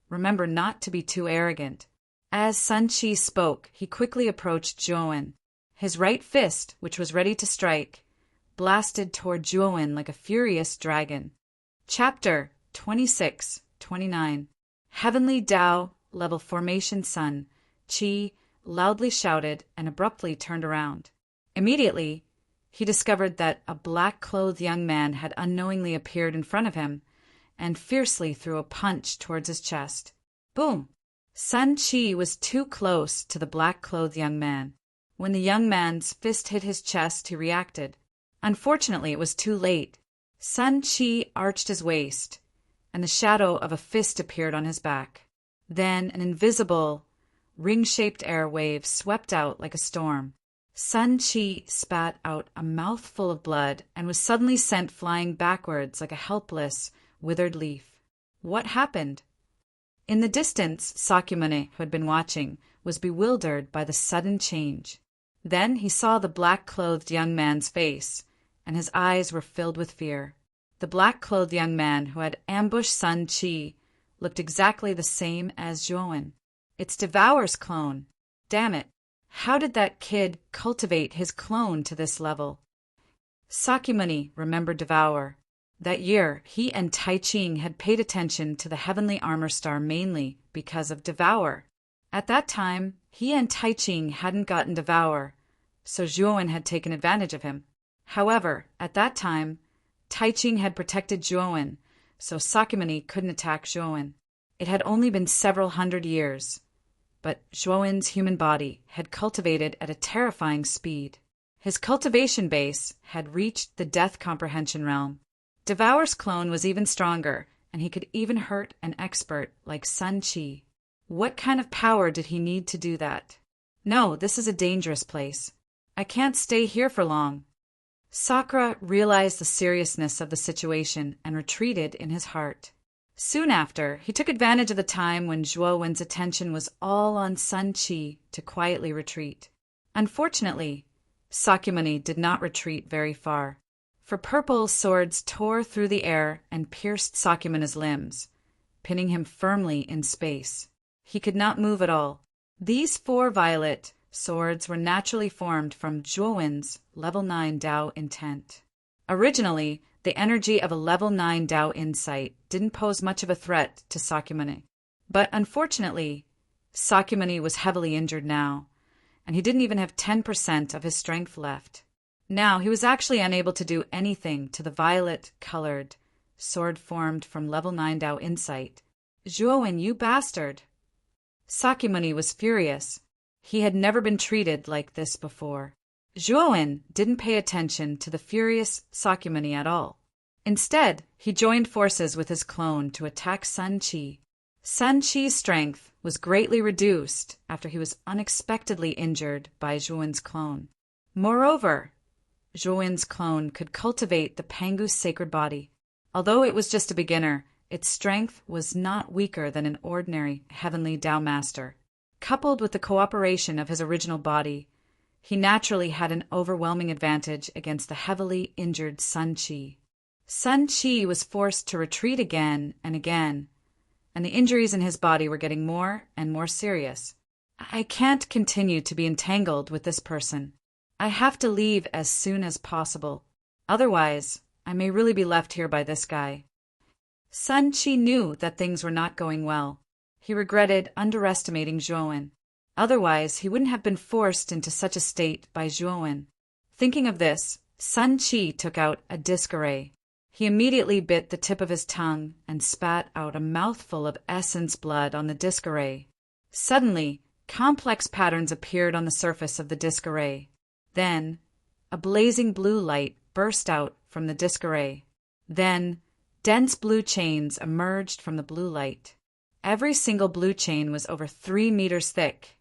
remember not to be too arrogant." As Sun Qi spoke, he quickly approached Juowen. His right fist, which was ready to strike, blasted toward Juowen like a furious dragon. Chapter 26-29. Heavenly Tao, level formation Sun Qi loudly shouted and abruptly turned around. Immediately, he discovered that a black-clothed young man had unknowingly appeared in front of him and fiercely threw a punch towards his chest. Boom! Sun Qi was too close to the black-clothed young man. When the young man's fist hit his chest, he reacted. Unfortunately, it was too late. Sun Qi arched his waist, and the shadow of a fist appeared on his back. Then an invisible, ring-shaped air wave swept out like a storm. Sun Qi spat out a mouthful of blood and was suddenly sent flying backwards like a helpless, withered leaf. What happened? In the distance, Sakyamuni, who had been watching, was bewildered by the sudden change. Then he saw the black-clothed young man's face, and his eyes were filled with fear. The black-clothed young man who had ambushed Sun Qi looked exactly the same as Juowen. It's Devourer's clone. Damn it. How did that kid cultivate his clone to this level? Sakyamuni remembered Devourer. That year, he and Tai Ching had paid attention to the heavenly armor star mainly because of Devourer. At that time, he and Tai Ching hadn't gotten Devourer, so Juowen had taken advantage of him. However, at that time, Tai Ching had protected Juowen, so Sakyamuni couldn't attack Juowen. It had only been several hundred years, but Juowen's human body had cultivated at a terrifying speed. His cultivation base had reached the death comprehension realm. Devourer's clone was even stronger, and he could even hurt an expert like Sun Qi. What kind of power did he need to do that? No, this is a dangerous place. I can't stay here for long. Sakura realized the seriousness of the situation and retreated in his heart. Soon after, he took advantage of the time when Juowen's attention was all on Sun Qi to quietly retreat. Unfortunately, Sakyamuni did not retreat very far, for purple swords tore through the air and pierced Sakyamuni's limbs, pinning him firmly in space. He could not move at all. These 4 violet swords were naturally formed from Juowen's level 9 Tao intent. Originally, the energy of a level 9 Tao insight didn't pose much of a threat to Sakyamuni. But unfortunately, Sakyamuni was heavily injured now, and he didn't even have 10% of his strength left. Now he was actually unable to do anything to the violet-colored sword formed from level 9 Tao insight. Zhuowen, you bastard! Sakyamuni was furious. He had never been treated like this before. Zhuowen didn't pay attention to the furious Sakyamuni at all. Instead, he joined forces with his clone to attack Sun Qi. Sun Qi's strength was greatly reduced after he was unexpectedly injured by Zhuowen's clone. Moreover, Zhuowen's clone could cultivate the Pangu's sacred body. Although it was just a beginner, its strength was not weaker than an ordinary heavenly Tao master. Coupled with the cooperation of his original body, he naturally had an overwhelming advantage against the heavily injured Sun Qi. Sun Qi was forced to retreat again, and the injuries in his body were getting more and more serious. I can't continue to be entangled with this person. I have to leave as soon as possible. Otherwise, I may really be left here by this guy. Sun Qi knew that things were not going well. He regretted underestimating Zhuowen. Otherwise, he wouldn't have been forced into such a state by Zhuowen. Thinking of this, Sun Qi took out a disc array. He immediately bit the tip of his tongue and spat out a mouthful of essence blood on the disc array. Suddenly, complex patterns appeared on the surface of the disc array. Then, a blazing blue light burst out from the disc array. Then, dense blue chains emerged from the blue light. Every single blue chain was over 3 meters thick,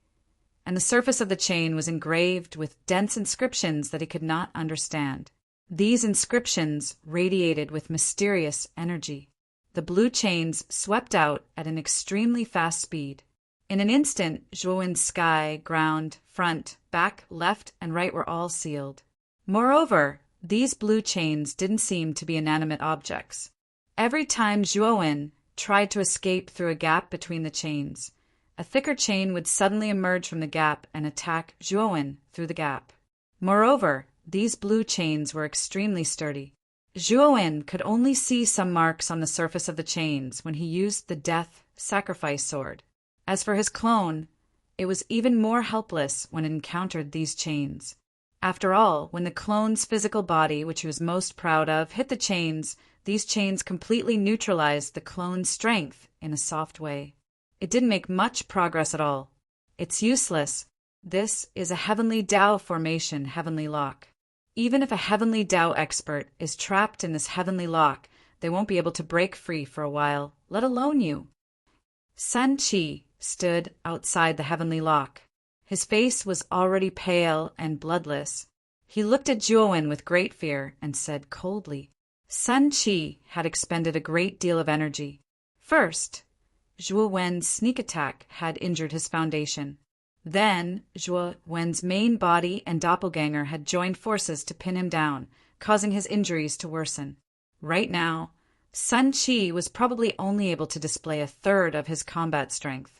and the surface of the chain was engraved with dense inscriptions that he could not understand. These inscriptions radiated with mysterious energy. The blue chains swept out at an extremely fast speed. In an instant, Zhuowen's sky, ground, front, back, left, and right were all sealed. Moreover, these blue chains didn't seem to be inanimate objects. Every time Zhuowen tried to escape through a gap between the chains, a thicker chain would suddenly emerge from the gap and attack Zhuowen through the gap. Moreover, these blue chains were extremely sturdy. Zhuowen could only see some marks on the surface of the chains when he used the death sacrifice sword. As for his clone, it was even more helpless when it encountered these chains. After all, when the clone's physical body, which he was most proud of, hit the chains, these chains completely neutralized the clone's strength in a soft way. It didn't make much progress at all. It's useless. This is a heavenly Tao formation heavenly lock. Even if a heavenly Tao expert is trapped in this heavenly lock, they won't be able to break free for a while, let alone you. Sun Qi stood outside the heavenly lock. His face was already pale and bloodless. He looked at Zhuowen with great fear and said coldly, Sun Qi had expended a great deal of energy. First, Zhuowen's sneak attack had injured his foundation. Then, Zhuowen's main body and doppelganger had joined forces to pin him down, causing his injuries to worsen. Right now, Sun Qi was probably only able to display a third of his combat strength.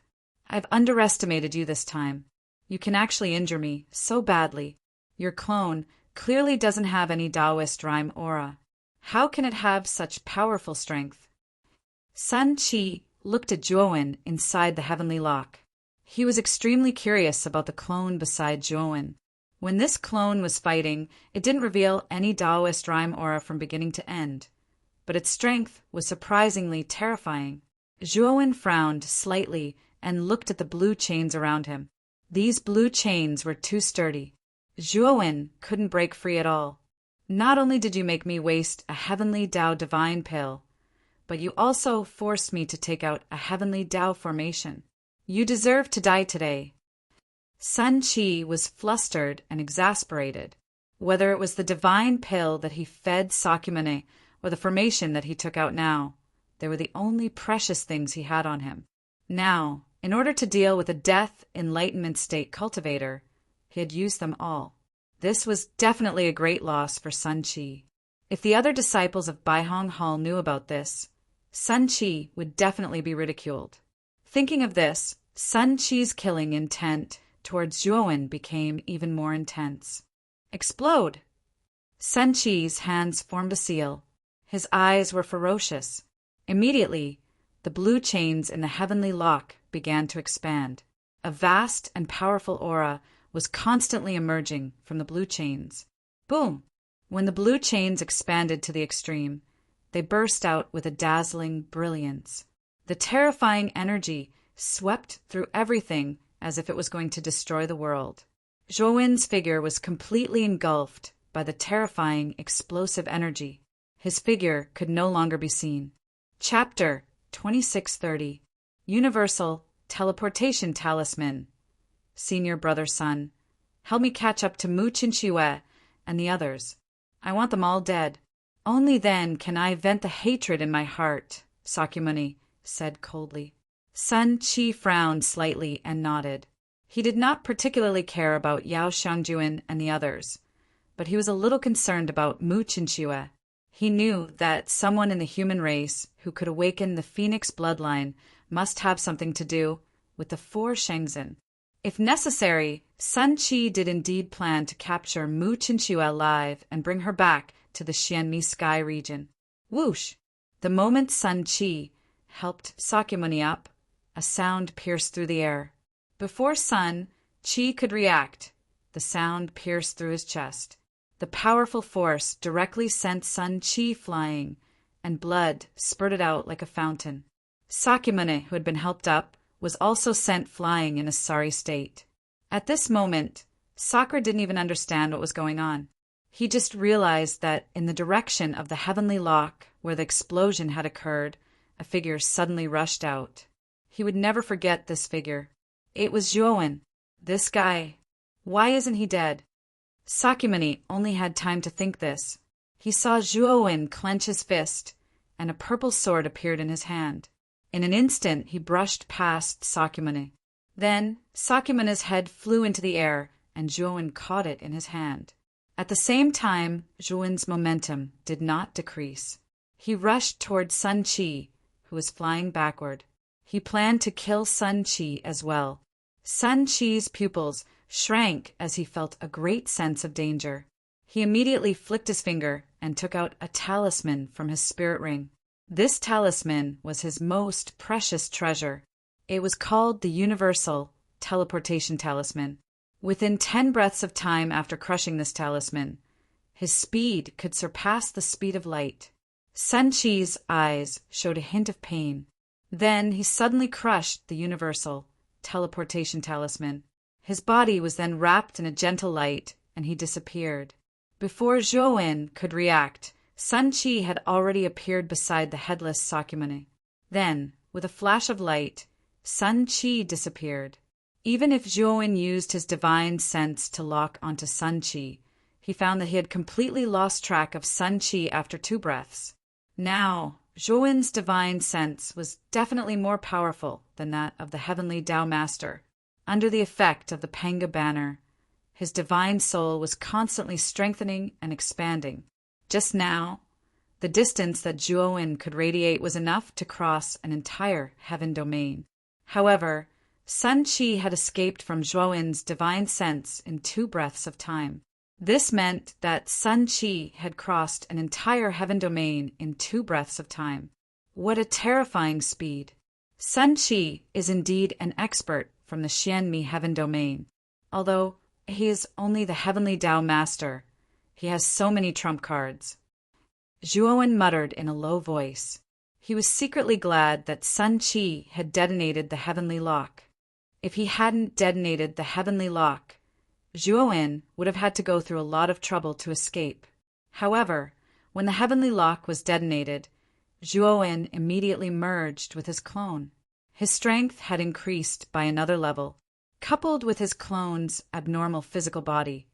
I've underestimated you this time. You can actually injure me so badly. Your clone clearly doesn't have any Taoist rhyme aura. How can it have such powerful strength? Sun Qi looked at Zhuowen inside the heavenly lock. He was extremely curious about the clone beside Zhuowen. When this clone was fighting, it didn't reveal any Taoist rhyme aura from beginning to end, but its strength was surprisingly terrifying. Zhuowen frowned slightly and looked at the blue chains around him. These blue chains were too sturdy. Zhuowen couldn't break free at all. Not only did you make me waste a heavenly Tao divine pill, but you also forced me to take out a heavenly Tao formation. You deserve to die today. Sun Qi was flustered and exasperated. Whether it was the divine pill that he fed Sakyamuni or the formation that he took out now, they were the only precious things he had on him. Now, in order to deal with a death enlightenment state cultivator, he had used them all. This was definitely a great loss for Sun Qi. If the other disciples of Baihong Hall knew about this, Sun Qi would definitely be ridiculed. Thinking of this, Sun Qi's killing intent towards Zhuowen became even more intense. Explode! Sun Qi's hands formed a seal. His eyes were ferocious. Immediately, the blue chains in the heavenly lock began to expand. A vast and powerful aura was constantly emerging from the blue chains. Boom! When the blue chains expanded to the extreme, they burst out with a dazzling brilliance. The terrifying energy swept through everything as if it was going to destroy the world. Zhuowen's figure was completely engulfed by the terrifying, explosive energy. His figure could no longer be seen. Chapter 2630. Universal Teleportation Talisman. Senior Brother Sun, help me catch up to Mu Qinxue and the others. I want them all dead. Only then can I vent the hatred in my heart, Sakyamuni said coldly. Sun Qi frowned slightly and nodded. He did not particularly care about Yao Xiangjuan and the others, but he was a little concerned about Mu Qinxue. He knew that someone in the human race who could awaken the phoenix bloodline must have something to do with the four Shenzhen. If necessary, Sun Qi did indeed plan to capture Mu Qinxue alive and bring her back to the Xianmi sky region. Whoosh! The moment Sun Qi helped Sakyamuni up, a sound pierced through the air. Before Sun Qi could react, the sound pierced through his chest. The powerful force directly sent Sun Qi flying, and blood spurted out like a fountain. Sakyamuni, who had been helped up, was also sent flying in a sorry state. At this moment, Sakura didn't even understand what was going on. He just realized that in the direction of the heavenly lock where the explosion had occurred, a figure suddenly rushed out. He would never forget this figure. It was Zhuowen. This guy. Why isn't he dead? Sakyamuni only had time to think this. He saw Zhuowen clench his fist, and a purple sword appeared in his hand. In an instant, he brushed past Sakyamuni. Then, Sakyamuni's head flew into the air, and Zhuowen caught it in his hand. At the same time, Zhuowen's momentum did not decrease. He rushed toward Sun Qi, who was flying backward. He planned to kill Sun Qi as well. Sun Qi's pupils shrank as he felt a great sense of danger. He immediately flicked his finger and took out a talisman from his spirit ring. This talisman was his most precious treasure. It was called the Universal Teleportation Talisman. Within 10 breaths of time after crushing this talisman, his speed could surpass the speed of light. Sun Qi's eyes showed a hint of pain. Then he suddenly crushed the Universal Teleportation Talisman. His body was then wrapped in a gentle light, and he disappeared. Before Zhuowen could react, Sun Qi had already appeared beside the headless Sakyamuni. Then, with a flash of light, Sun Qi disappeared. Even if Zhuowen used his divine sense to lock onto Sun Qi, he found that he had completely lost track of Sun Qi after 2 breaths. Now, Zhuowen's divine sense was definitely more powerful than that of the heavenly Tao Master. Under the effect of the Panga banner, his divine soul was constantly strengthening and expanding. Just now, the distance that Zhuowen could radiate was enough to cross an entire heaven domain. However, Sun Qi had escaped from Zhuowen's divine sense in 2 breaths of time. This meant that Sun Qi had crossed an entire heaven domain in 2 breaths of time. What a terrifying speed! Sun Qi is indeed an expert from the Xianmi heaven domain. Although he is only the heavenly Tao Master, he has so many trump cards. Zhuowen muttered in a low voice. He was secretly glad that Sun Qi had detonated the heavenly lock. If he hadn't detonated the heavenly lock, Zhuowen would have had to go through a lot of trouble to escape. However, when the heavenly lock was detonated, Zhuowen immediately merged with his clone. His strength had increased by another level. Coupled with his clone's abnormal physical body,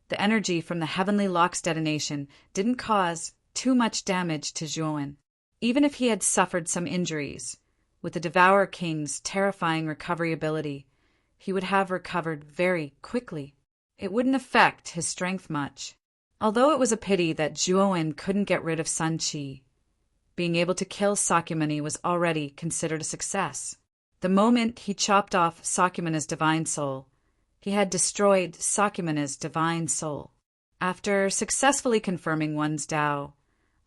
the energy from the heavenly lock's detonation didn't cause too much damage to Zhuowen. Even if he had suffered some injuries, with the Devourer King's terrifying recovery ability, he would have recovered very quickly. It wouldn't affect his strength much. Although it was a pity that Zhuowen couldn't get rid of Sun Qi, being able to kill Sakyamuni was already considered a success. The moment he chopped off Sakyamuni's divine soul, he had destroyed Sakyamuni's divine soul. After successfully confirming one's Tao,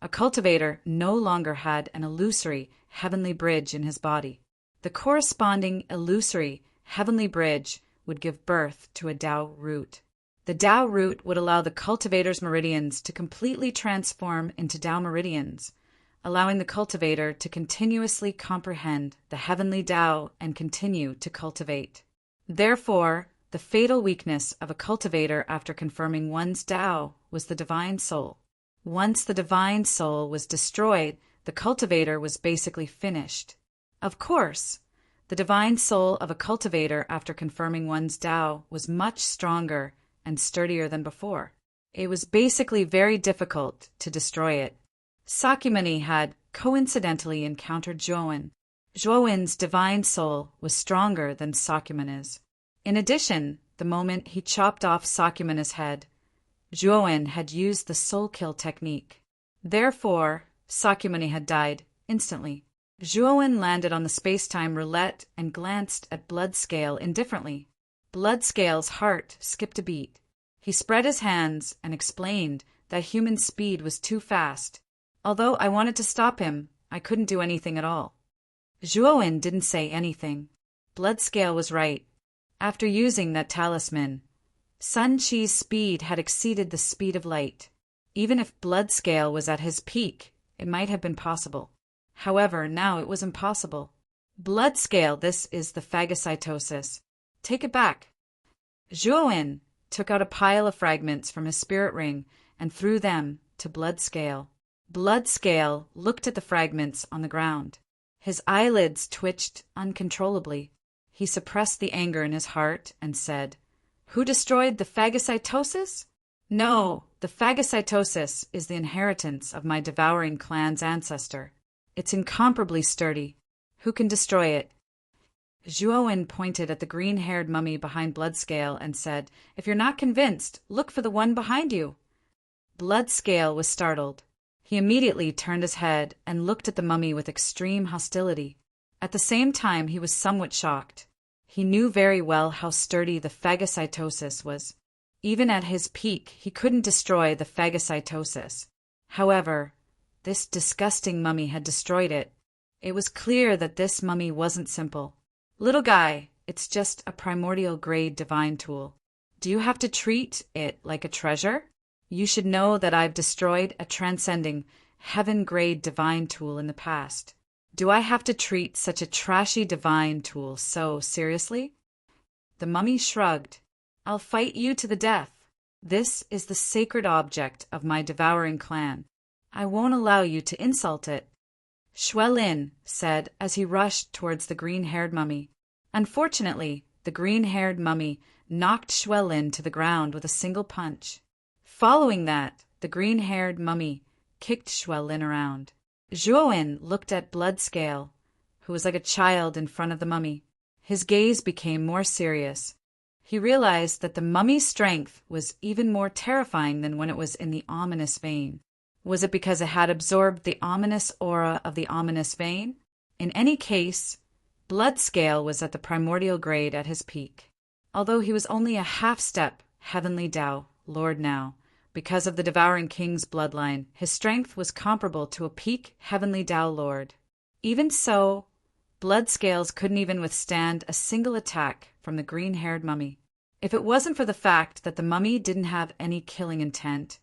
a cultivator no longer had an illusory heavenly bridge in his body. The corresponding illusory heavenly bridge would give birth to a Tao root. The Tao root would allow the cultivator's meridians to completely transform into Tao meridians, allowing the cultivator to continuously comprehend the heavenly Tao and continue to cultivate. Therefore, the fatal weakness of a cultivator after confirming one's Tao was the divine soul. Once the divine soul was destroyed, the cultivator was basically finished. Of course, the divine soul of a cultivator after confirming one's Tao was much stronger and sturdier than before. It was basically very difficult to destroy it. Sakyamuni had coincidentally encountered Zhuowen. Zhuowen's divine soul was stronger than Sakyamuni's. In addition, the moment he chopped off Sakyamuni's head, Zhuowen had used the soul kill technique. Therefore, Sakyamuni had died instantly. Zhuowen landed on the space-time roulette and glanced at Bloodscale indifferently. Bloodscale's heart skipped a beat. He spread his hands and explained that human speed was too fast. Although I wanted to stop him, I couldn't do anything at all. Zhuowen didn't say anything. Bloodscale was right. After using that talisman, Sun Qi's speed had exceeded the speed of light. Even if Bloodscale was at his peak, it might have been possible. However, now it was impossible. Bloodscale, this is the phagocytosis. Take it back. Zhuowen took out a pile of fragments from his spirit ring and threw them to Bloodscale. Bloodscale looked at the fragments on the ground. His eyelids twitched uncontrollably. He suppressed the anger in his heart and said, "Who destroyed the phagocytosis? No, the phagocytosis is the inheritance of my devouring clan's ancestor. It's incomparably sturdy. Who can destroy it?" Zhuowen pointed at the green-haired mummy behind Bloodscale and said, "If you're not convinced, look for the one behind you." Bloodscale was startled. He immediately turned his head and looked at the mummy with extreme hostility. At the same time, he was somewhat shocked. He knew very well how sturdy the phagocytosis was. Even at his peak, he couldn't destroy the phagocytosis. However, this disgusting mummy had destroyed it. It was clear that this mummy wasn't simple. "Little guy, it's just a primordial grade divine tool. Do you have to treat it like a treasure? You should know that I've destroyed a transcending, heaven-grade divine tool in the past. Do I have to treat such a trashy divine tool so seriously?" The mummy shrugged. "I'll fight you to the death. This is the sacred object of my devouring clan. I won't allow you to insult it," Xuelin said as he rushed towards the green-haired mummy. Unfortunately, the green-haired mummy knocked Xuelin to the ground with a single punch. Following that, the green-haired mummy kicked Xuelin around. Zhuowen looked at Bloodscale, who was like a child in front of the mummy. His gaze became more serious. He realized that the mummy's strength was even more terrifying than when it was in the ominous vein. Was it because it had absorbed the ominous aura of the ominous vein? In any case, Bloodscale was at the primordial grade at his peak. Although he was only a half-step heavenly Tao, Lord now, because of the devouring king's bloodline, his strength was comparable to a peak heavenly Tao Lord. Even so, Bloodscales couldn't even withstand a single attack from the green-haired mummy. If it wasn't for the fact that the mummy didn't have any killing intent,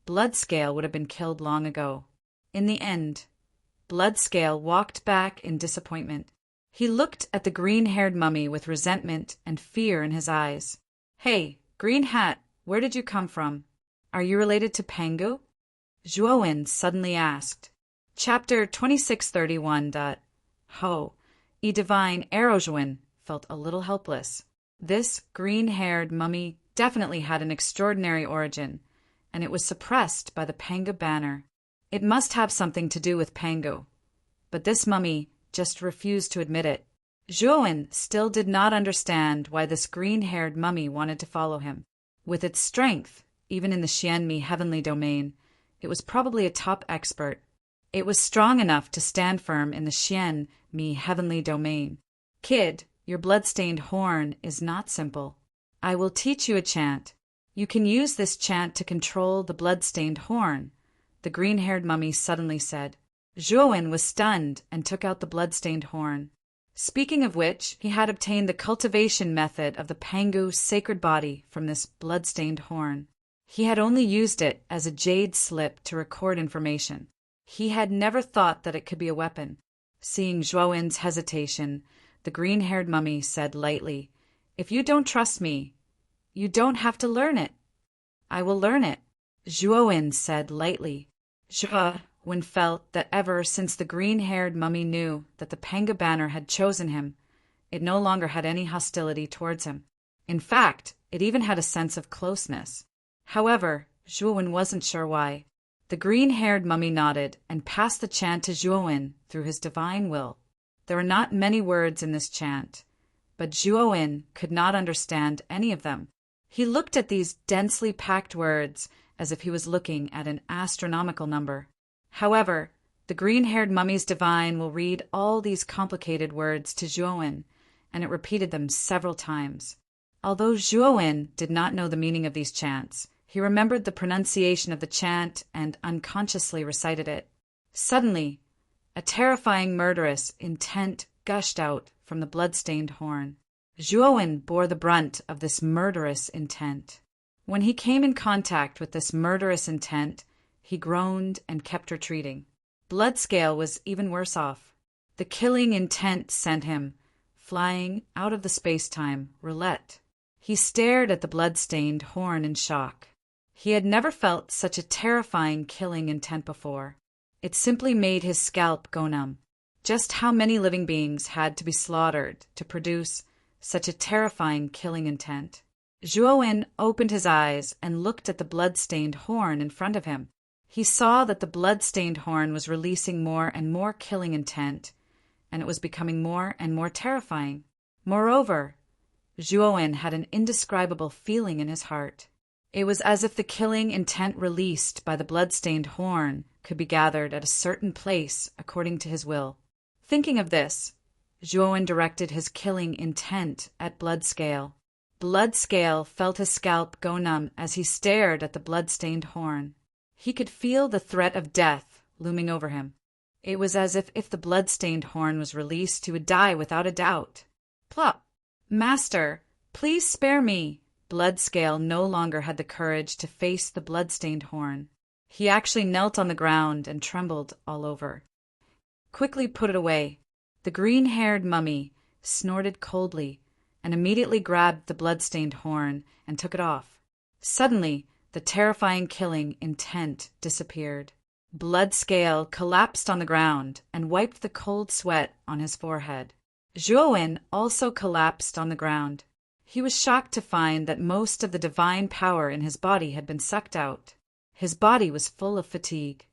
Bloodscale would have been killed long ago. In the end, Bloodscale walked back in disappointment. He looked at the green-haired mummy with resentment and fear in his eyes. "Hey, Green Hat, where did you come from? Are you related to Pangu?" Zhuowen suddenly asked. Chapter 2631. Ho, E Divine Erozhuin felt a little helpless. This green-haired mummy definitely had an extraordinary origin, and it was suppressed by the Pangu banner. It must have something to do with Pangu, but this mummy just refused to admit it. Zhuowen still did not understand why this green-haired mummy wanted to follow him. With its strength, even in the Xianmi heavenly domain, it was probably a top expert. It was strong enough to stand firm in the Xianmi heavenly domain. "Kid, your blood-stained horn is not simple. I will teach you a chant. You can use this chant to control the blood-stained horn," the green-haired mummy suddenly said. Zhuowen was stunned and took out the blood-stained horn. Speaking of which, he had obtained the cultivation method of the Pangu sacred body from this blood-stained horn. He had only used it as a jade slip to record information. He had never thought that it could be a weapon. Seeing Zhuowen's hesitation, the green-haired mummy said lightly, "If you don't trust me, you don't have to learn it." "I will learn it," Zhuowen said lightly. Zhuowen felt that ever since the green-haired mummy knew that the Panga banner had chosen him, it no longer had any hostility towards him. In fact, it even had a sense of closeness. However, Zhuowen wasn't sure why. The green-haired mummy nodded and passed the chant to Zhuowen through his divine will. There were not many words in this chant, but Zhuowen could not understand any of them. He looked at these densely packed words as if he was looking at an astronomical number. However, the green-haired mummy's divine will read all these complicated words to Zhuowen, and it repeated them several times. Although Zhuowen did not know the meaning of these chants, he remembered the pronunciation of the chant and unconsciously recited it. Suddenly, a terrifying murderous intent gushed out from the blood-stained horn. Zhuowen bore the brunt of this murderous intent. When he came in contact with this murderous intent, he groaned and kept retreating. Bloodscale was even worse off. The killing intent sent him flying out of the space-time roulette. He stared at the blood-stained horn in shock. He had never felt such a terrifying killing intent before. It simply made his scalp go numb. Just how many living beings had to be slaughtered to produce such a terrifying killing intent? Zhuowen opened his eyes and looked at the blood-stained horn in front of him. He saw that the blood-stained horn was releasing more and more killing intent, and it was becoming more and more terrifying. Moreover, Zhuowen had an indescribable feeling in his heart. It was as if the killing intent released by the blood-stained horn could be gathered at a certain place according to his will. Thinking of this, Zhuowen directed his killing intent at Bloodscale. Bloodscale felt his scalp go numb as he stared at the blood-stained horn. He could feel the threat of death looming over him. It was as if the blood-stained horn was released, he would die without a doubt. Plop! "Master, please spare me." Bloodscale no longer had the courage to face the blood-stained horn. He actually knelt on the ground and trembled all over. "Quickly put it away." The green-haired mummy snorted coldly and immediately grabbed the blood-stained horn and took it off. Suddenly, the terrifying killing intent disappeared. Bloodscale collapsed on the ground and wiped the cold sweat on his forehead. Zhuowen also collapsed on the ground. He was shocked to find that most of the divine power in his body had been sucked out. His body was full of fatigue.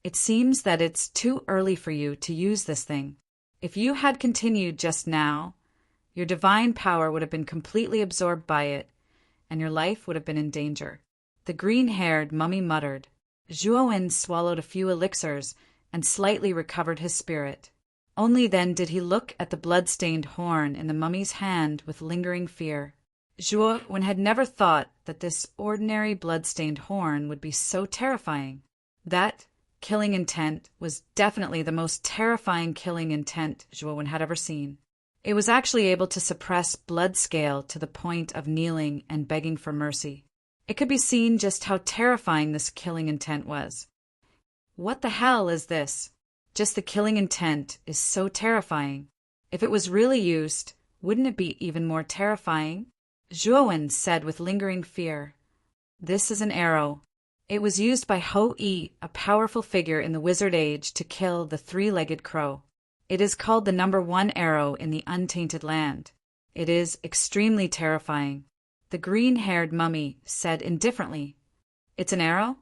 "It seems that it's too early for you to use this thing. If you had continued just now, your divine power would have been completely absorbed by it, and your life would have been in danger." The green-haired mummy muttered. Zhuowen swallowed a few elixirs and slightly recovered his spirit. Only then did he look at the blood-stained horn in the mummy's hand with lingering fear. Zhuowen had never thought that this ordinary blood-stained horn would be so terrifying. That killing intent was definitely the most terrifying killing intent Zhuowen had ever seen. It was actually able to suppress Bloodscale to the point of kneeling and begging for mercy. It could be seen just how terrifying this killing intent was. What the hell is this? Just the killing intent is so terrifying. If it was really used, wouldn't it be even more terrifying? Zhuowen said with lingering fear, "This is an arrow. It was used by Ho-Yi, a powerful figure in the Wizard Age, to kill the three-legged crow. It is called the #1 arrow in the Untainted Land. It is extremely terrifying." The green-haired mummy said indifferently, "It's an arrow?"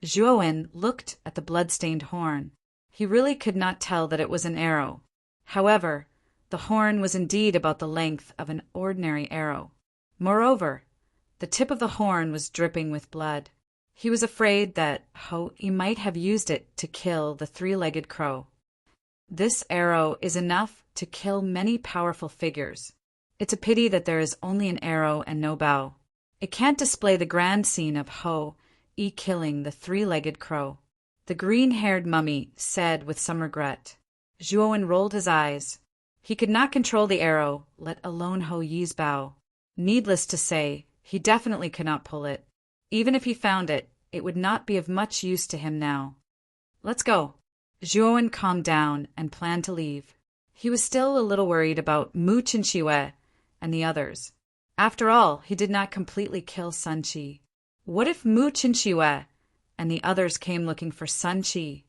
Zhuowen looked at the blood-stained horn. He really could not tell that it was an arrow. However, the horn was indeed about the length of an ordinary arrow. Moreover, the tip of the horn was dripping with blood. He was afraid that he might have used it to kill the three-legged crow. This arrow is enough to kill many powerful figures. It's a pity that there is only an arrow and no bow. It can't display the grand scene of Ho-Yi killing the three-legged crow. The green-haired mummy said with some regret. Zhuowen rolled his eyes. He could not control the arrow, let alone Ho-Yi's bow. Needless to say, he definitely could not pull it. Even if he found it, it would not be of much use to him now. Let's go. Zhuowen calmed down and planned to leave. He was still a little worried about Mu Qinshue and the others. After all, he did not completely kill Sun Qi. What if Mu Qinshue and the others came looking for Sun Qi?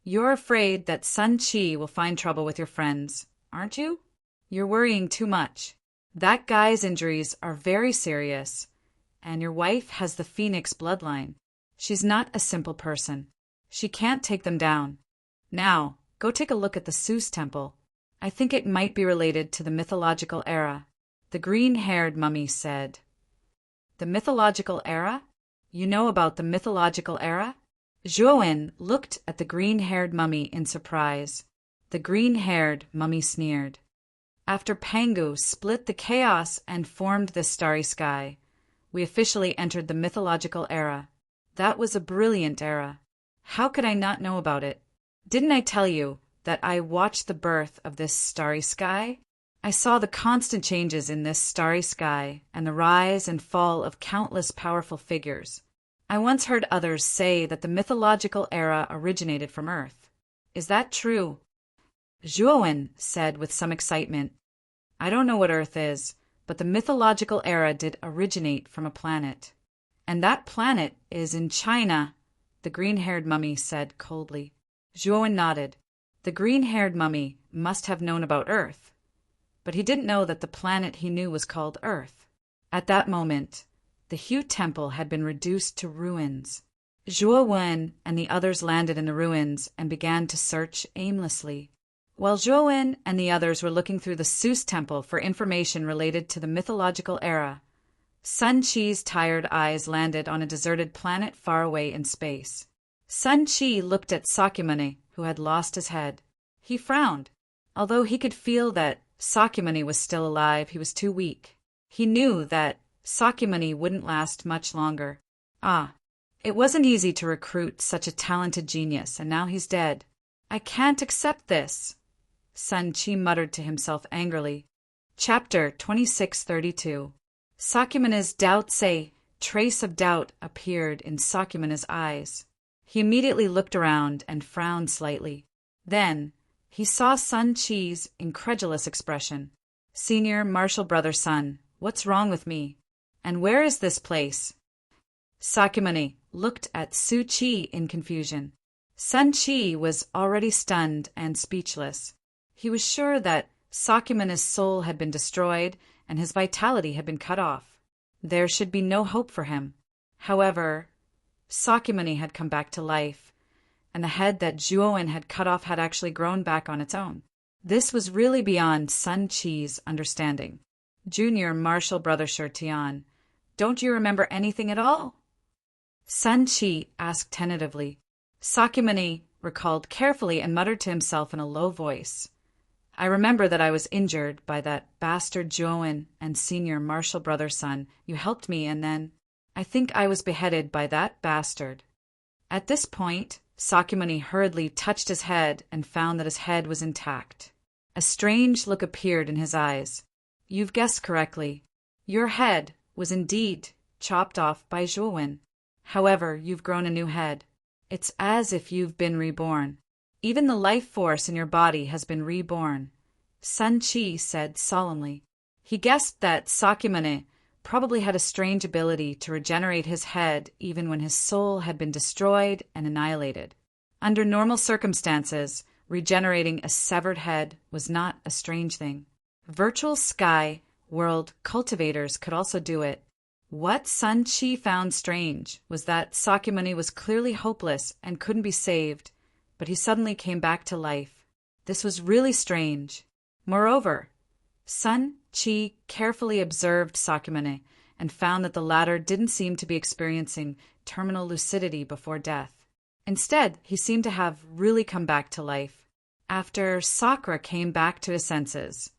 You're afraid that Sun Qi will find trouble with your friends, aren't you? You're worrying too much. That guy's injuries are very serious, and your wife has the Phoenix bloodline. She's not a simple person. She can't take them down. Now, go take a look at the Seuss temple. I think it might be related to the mythological era. The green-haired mummy said. The mythological era? You know about the mythological era? Zhuowen looked at the green-haired mummy in surprise. The green-haired mummy sneered. After Pangu split the chaos and formed this starry sky, we officially entered the mythological era. That was a brilliant era. How could I not know about it? Didn't I tell you that I watched the birth of this starry sky? I saw the constant changes in this starry sky and the rise and fall of countless powerful figures. I once heard others say that the mythological era originated from Earth. Is that true? Zhuowen said with some excitement. I don't know what Earth is, but the mythological era did originate from a planet. And that planet is in China, the green-haired mummy said coldly. Zhuowen nodded. The green-haired mummy must have known about Earth, but he didn't know that the planet he knew was called Earth. At that moment, the Hu Temple had been reduced to ruins. Zhuowen and the others landed in the ruins and began to search aimlessly. While Zhuowen and the others were looking through the Seuss Temple for information related to the mythological era, Sun Qi's tired eyes landed on a deserted planet far away in space. Sun Qi looked at Sakyamuni, who had lost his head. He frowned. Although he could feel that Sakyamuni was still alive, he was too weak. He knew that Sakyamuni wouldn't last much longer. It wasn't easy to recruit such a talented genius, and now he's dead. I can't accept this, Sun Qi muttered to himself angrily. Chapter 2632. Sakyamuni's doubts, a trace of doubt appeared in Sakyamuni's eyes. He immediately looked around and frowned slightly. Then he saw Sun Qi's incredulous expression. Senior Marshal Brother's son, what's wrong with me? And where is this place? Sakyamuni looked at Su Qi in confusion. Sun Qi was already stunned and speechless. He was sure that Sakyamuni's soul had been destroyed and his vitality had been cut off. There should be no hope for him. However, Sakyamuni had come back to life, and the head that Zhuowen had cut off had actually grown back on its own. This was really beyond Sun Qi's understanding. Junior Marshal Brother Shirtian, don't you remember anything at all? Sun Qi asked tentatively. Sakyamuni recalled carefully and muttered to himself in a low voice. I remember that I was injured by that bastard Zhuowen and Senior Marshal Brother's son. You helped me, and then I think I was beheaded by that bastard. At this point, Sakyamuni hurriedly touched his head and found that his head was intact. A strange look appeared in his eyes. You've guessed correctly. Your head was indeed chopped off by Zhuowen. However, you've grown a new head. It's as if you've been reborn. Even the life force in your body has been reborn, Sun Qi said solemnly. He guessed that Sakyamuni probably had a strange ability to regenerate his head even when his soul had been destroyed and annihilated. Under normal circumstances, regenerating a severed head was not a strange thing. Virtual Sky World cultivators could also do it. What Sun Qi found strange was that Sakyamuni was clearly hopeless and couldn't be saved, but he suddenly came back to life. This was really strange. Moreover, Sun Qi carefully observed Sakyamuni and found that the latter didn't seem to be experiencing terminal lucidity before death. Instead, he seemed to have really come back to life. After Sakura came back to his senses,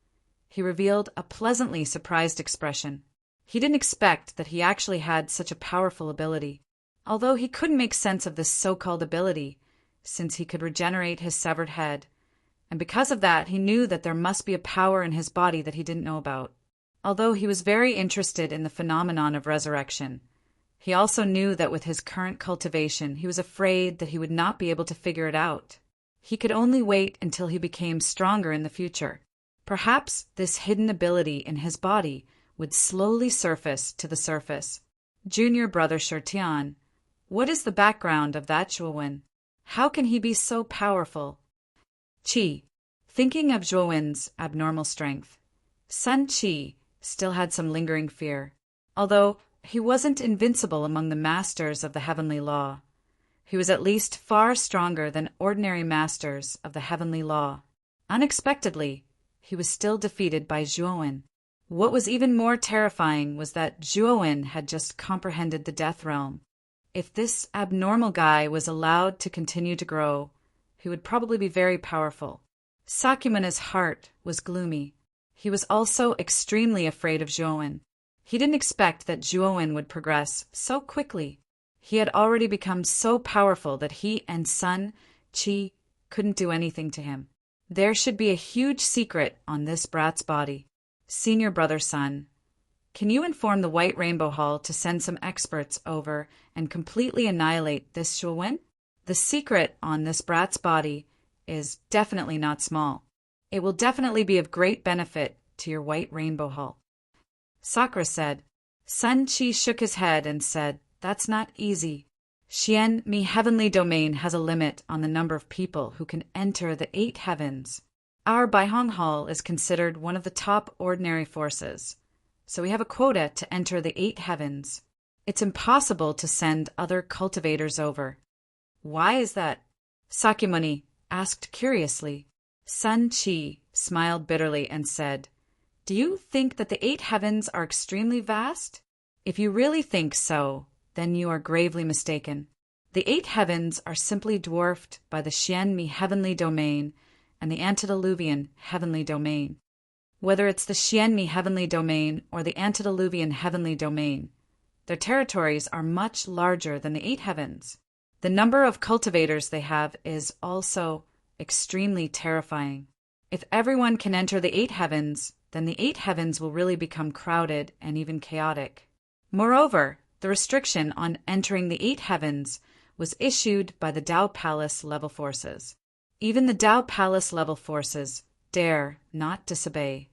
he revealed a pleasantly surprised expression. He didn't expect that he actually had such a powerful ability, although he couldn't make sense of this so-called ability, since he could regenerate his severed head, and because of that he knew that there must be a power in his body that he didn't know about. Although he was very interested in the phenomenon of resurrection, He also knew that with his current cultivation, he was afraid that he would not be able to figure it out. He could only wait until he became stronger in the future. Perhaps this hidden ability in his body would slowly surface to the surface. Junior brother Shirtian, what is the background of that Zhuowen? How can he be so powerful? Qi. Thinking of Zhuowen's abnormal strength, Sun Qi still had some lingering fear. Although he wasn't invincible among the masters of the heavenly law, he was at least far stronger than ordinary masters of the heavenly law. Unexpectedly, he was still defeated by Zhuowen. What was even more terrifying was that Zhuowen had just comprehended the death realm. If this abnormal guy was allowed to continue to grow, he would probably be very powerful. Sakyamana's heart was gloomy. He was also extremely afraid of Zhuowen. He didn't expect that Zhuowen would progress so quickly. He had already become so powerful that he and Sun Qi couldn't do anything to him. There should be a huge secret on this brat's body. Senior brother Sun, can you inform the White Rainbow Hall to send some experts over and completely annihilate this Zhuowen? The secret on this brat's body is definitely not small. It will definitely be of great benefit to your White Rainbow Hall. Sakura said. Sun Qi shook his head and said, that's not easy. Xian Mi heavenly domain has a limit on the number of people who can enter the 8 heavens. Our Baihong Hall is considered one of the top ordinary forces, so we have a quota to enter the 8 heavens. It's impossible to send other cultivators over. Why is that? Sakyamuni asked curiously. Sun Qi smiled bitterly and said, do you think that the 8 heavens are extremely vast? If you really think so, then you are gravely mistaken. The 8 heavens are simply dwarfed by the Xian Mi heavenly domain and the antediluvian heavenly domain. Whether it's the Xian Mi heavenly domain or the antediluvian heavenly domain, their territories are much larger than the 8 heavens. The number of cultivators they have is also extremely terrifying. If everyone can enter the 8 heavens, then the 8 heavens will really become crowded and even chaotic. Moreover, the restriction on entering the 8 heavens was issued by the Tao Palace level forces. Even the Tao Palace level forces dare not disobey.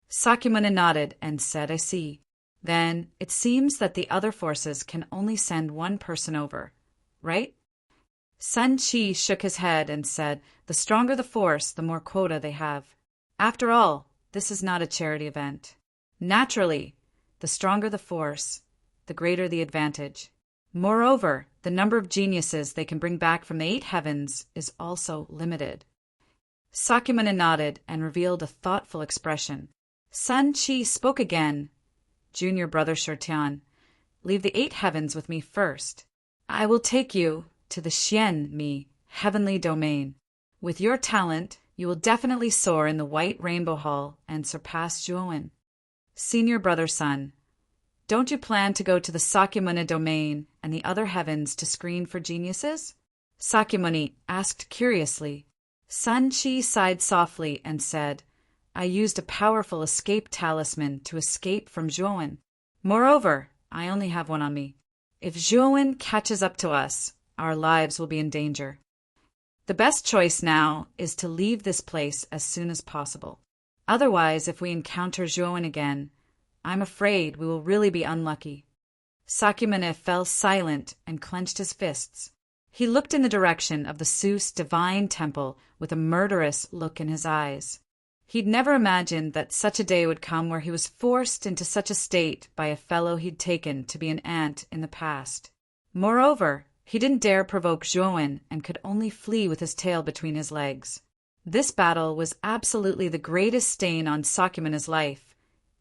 Sakyamuni nodded and said, I see. Then it seems that the other forces can only send one person over, right? Sun Qi shook his head and said, the stronger the force, the more quota they have. After all, this is not a charity event. Naturally, the stronger the force, the greater the advantage. Moreover, the number of geniuses they can bring back from the 8 heavens is also limited. Sakyamuni nodded and revealed a thoughtful expression. Sun Qi spoke again. Junior brother Shirtian, leave the 8 heavens with me first. I will take you to the Xian Mi heavenly domain. With your talent, you will definitely soar in the White Rainbow Hall and surpass Zhuowen. Senior brother Sun, don't you plan to go to the Sakyamuni domain and the other heavens to screen for geniuses? Sakyamuni asked curiously. Sun Qi sighed softly and said, I used a powerful escape talisman to escape from Zhuowen. Moreover, I only have one on me. If Zhuowen catches up to us, our lives will be in danger. The best choice now is to leave this place as soon as possible. Otherwise, if we encounter Zhuowen again, I'm afraid we will really be unlucky. Sakyamuni fell silent and clenched his fists. He looked in the direction of the Seuss Divine Temple with a murderous look in his eyes. He'd never imagined that such a day would come where he was forced into such a state by a fellow he'd taken to be an ant in the past. Moreover, he didn't dare provoke Zhuowen and could only flee with his tail between his legs. This battle was absolutely the greatest stain on Sakyamuni's life,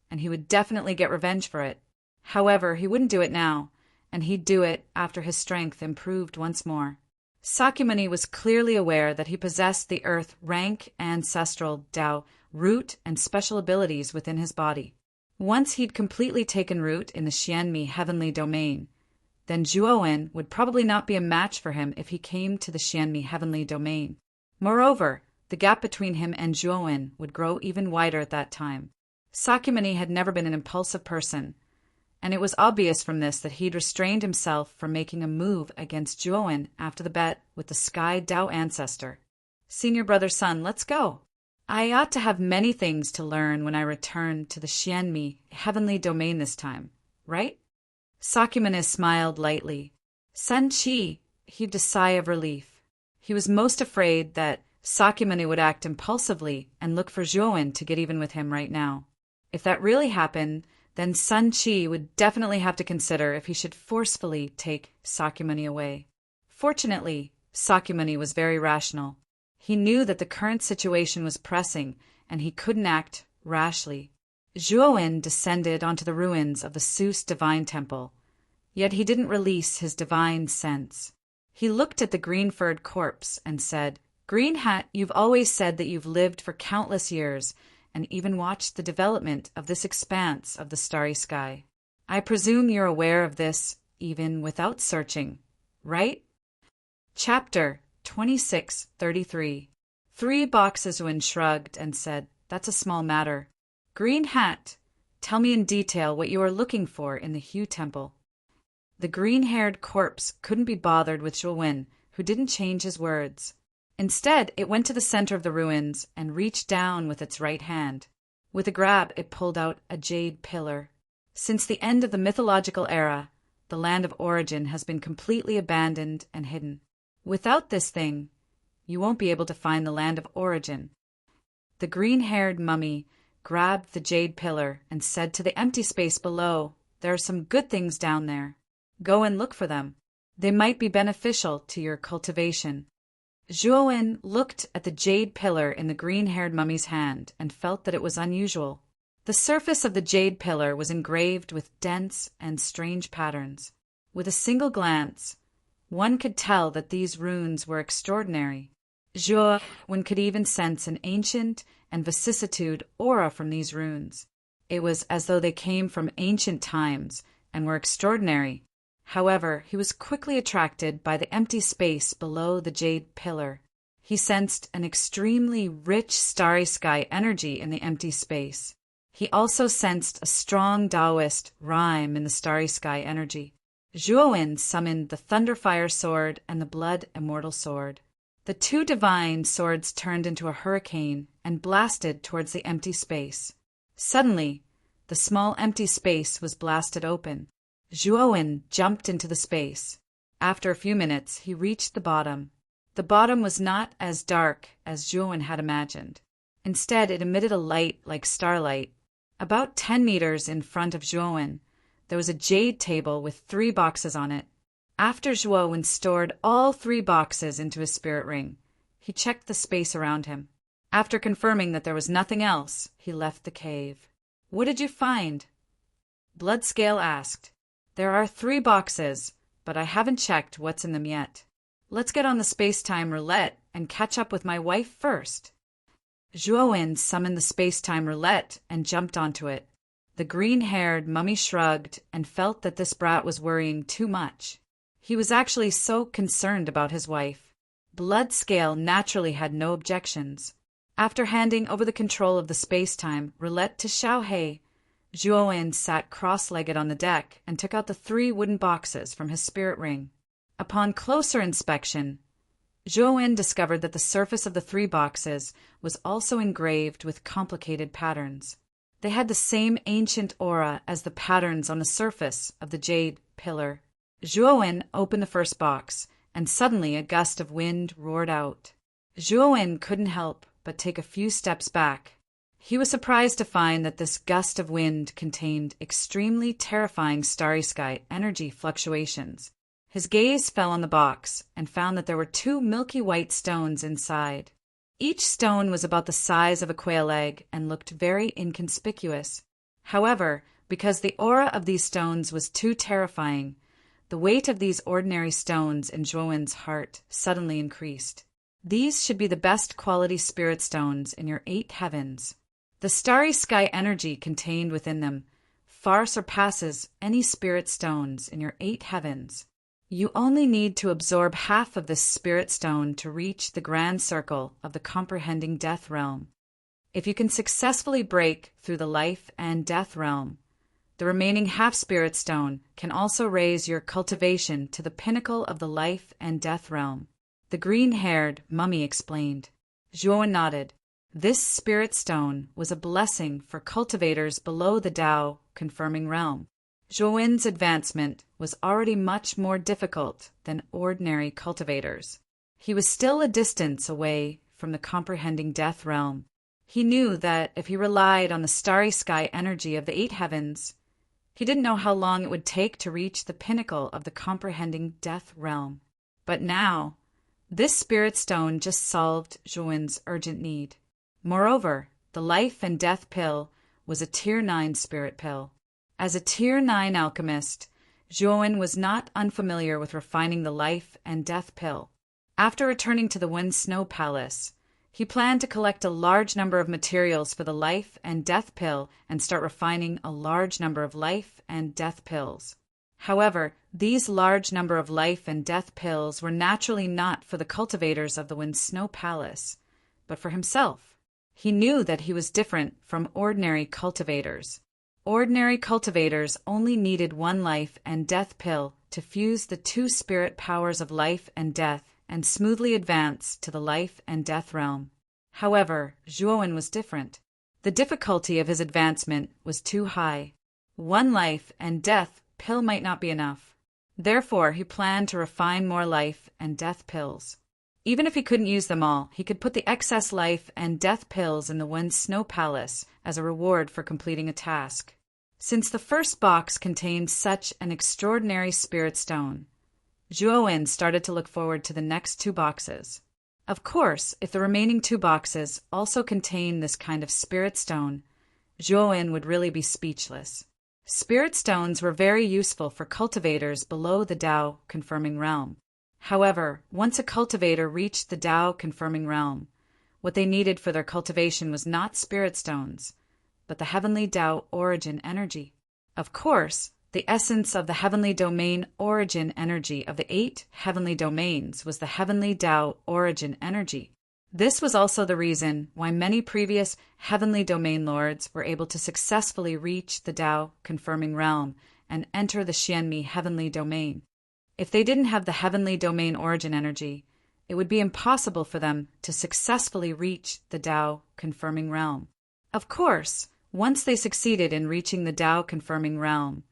and he would definitely get revenge for it. However, he wouldn't do it now, and he'd do it after his strength improved once more. Sakyamuni was clearly aware that he possessed the earth rank ancestral Tao root and special abilities within his body. Once he'd completely taken root in the Xianmi heavenly domain, then Zhuowen would probably not be a match for him if he came to the Xianmi heavenly domain. Moreover, the gap between him and Zhuowen would grow even wider at that time. Sakyamuni had never been an impulsive person, and it was obvious from this that he'd restrained himself from making a move against Zhuowen after the bet with the Sky Dao ancestor. Senior brother Sun, let's go. I ought to have many things to learn when I return to the Xianmi heavenly domain this time, right? Sakyamuni smiled lightly. Sun Qi heaved a sigh of relief. He was most afraid that Sakyamuni would act impulsively and look for Zhuowen to get even with him right now. If that really happened, then Sun Qi would definitely have to consider if he should forcefully take Sakyamuni away. Fortunately, Sakyamuni was very rational. He knew that the current situation was pressing, and he couldn't act rashly. Zhuowen descended onto the ruins of the Seuss Divine Temple, yet he didn't release his divine sense. He looked at the green-furred corpse and said, Green Hat, you've always said that you've lived for countless years, and even watched the development of this expanse of the starry sky. I presume you're aware of this even without searching, right? Chapter 26:33. 3 Boxeswin shrugged and said, That's a small matter. Green Hat, tell me in detail what you are looking for in the Hue Temple. The green-haired corpse couldn't be bothered with Zhuowen, who didn't change his words. Instead, it went to the center of the ruins and reached down with its right hand. With a grab, it pulled out a jade pillar. Since the end of the mythological era, the land of origin has been completely abandoned and hidden. Without this thing, you won't be able to find the land of origin. The green-haired mummy grabbed the jade pillar and said to the empty space below, There are some good things down there. Go and look for them. They might be beneficial to your cultivation. Zhuowen looked at the jade pillar in the green-haired mummy's hand and felt that it was unusual. The surface of the jade pillar was engraved with dense and strange patterns. With a single glance, one could tell that these runes were extraordinary. Zhuowen could even sense an ancient and vicissitude aura from these runes. It was as though they came from ancient times and were extraordinary. However, he was quickly attracted by the empty space below the jade pillar. He sensed an extremely rich starry sky energy in the empty space. He also sensed a strong Taoist rhyme in the starry sky energy. Zhuowen summoned the Thunderfire Sword and the Blood Immortal Sword. The 2 divine swords turned into a hurricane and blasted towards the empty space. Suddenly, the small empty space was blasted open. Zhuowen jumped into the space. After a few minutes, he reached the bottom. The bottom was not as dark as Zhuowen had imagined. Instead, it emitted a light like starlight. About 10 meters in front of Zhuowen, there was a jade table with 3 boxes on it. After Zhuowen stored all 3 boxes into his spirit ring, he checked the space around him. After confirming that there was nothing else, he left the cave. What did you find? Bloodscale asked. There are 3 boxes, but I haven't checked what's in them yet. Let's get on the space-time roulette and catch up with my wife first. Zhuowen summoned the space-time roulette and jumped onto it. The green-haired mummy shrugged and felt that this brat was worrying too much. He was actually so concerned about his wife. Bloodscale naturally had no objections. After handing over the control of the space-time roulette to Xiaohei, Zhuowen sat cross-legged on the deck and took out the 3 wooden boxes from his spirit ring. Upon closer inspection, Zhuowen discovered that the surface of the 3 boxes was also engraved with complicated patterns. They had the same ancient aura as the patterns on the surface of the jade pillar. Zhuowen opened the first box, and suddenly a gust of wind roared out. Zhuowen couldn't help but take a few steps back. He was surprised to find that this gust of wind contained extremely terrifying starry sky energy fluctuations. His gaze fell on the box and found that there were 2 milky white stones inside. Each stone was about the size of a quail egg and looked very inconspicuous. However, because the aura of these stones was too terrifying, the weight of these ordinary stones in Zhuowen's heart suddenly increased. These should be the best quality spirit stones in your 8 heavens. The starry sky energy contained within them far surpasses any spirit stones in your 8 heavens. You only need to absorb half of this spirit stone to reach the grand circle of the comprehending death realm. If you can successfully break through the life and death realm, The remaining half-spirit stone can also raise your cultivation to the pinnacle of the life and death realm. The green-haired mummy explained. Zhuowen nodded. This spirit stone was a blessing for cultivators below the Tao confirming realm. Zhuowen's advancement was already much more difficult than ordinary cultivators. He was still a distance away from the comprehending death realm. He knew that if he relied on the starry sky energy of the 8 heavens, he didn't know how long it would take to reach the pinnacle of the comprehending death realm. But now, this spirit stone just solved Zhuowen's urgent need. Moreover, the life and death pill was a Tier 9 spirit pill. As a Tier 9 alchemist, Zhuowen was not unfamiliar with refining the life and death pill. After returning to the Wind Snow Palace, he planned to collect a large number of materials for the life and death pill and start refining a large number of life and death pills. However, these large number of life and death pills were naturally not for the cultivators of the Wind Snow Palace, but for himself. He knew that he was different from ordinary cultivators. Ordinary cultivators only needed 1 life and death pill to fuse the 2 spirit powers of life and death and smoothly advance to the life and death realm. However, Zhuowen was different. The difficulty of his advancement was too high. 1 life and death pill might not be enough. Therefore, he planned to refine more life and death pills. Even if he couldn't use them all, he could put the excess life and death pills in the Wind Snow Palace as a reward for completing a task. Since the first box contained such an extraordinary spirit stone, Zhuowen started to look forward to the next 2 boxes. Of course, if the remaining 2 boxes also contain this kind of spirit stone, Zhuowen would really be speechless. Spirit stones were very useful for cultivators below the Tao confirming realm. However, once a cultivator reached the Tao confirming realm, what they needed for their cultivation was not spirit stones, but the heavenly Tao origin energy. Of course, the essence of the heavenly domain origin energy of the 8 heavenly domains was the heavenly Tao origin energy. This was also the reason why many previous heavenly domain lords were able to successfully reach the Tao confirming realm and enter the Xianmi heavenly domain. If they didn't have the heavenly domain origin energy, it would be impossible for them to successfully reach the Tao confirming realm. Of course, once they succeeded in reaching the Tao confirming realm,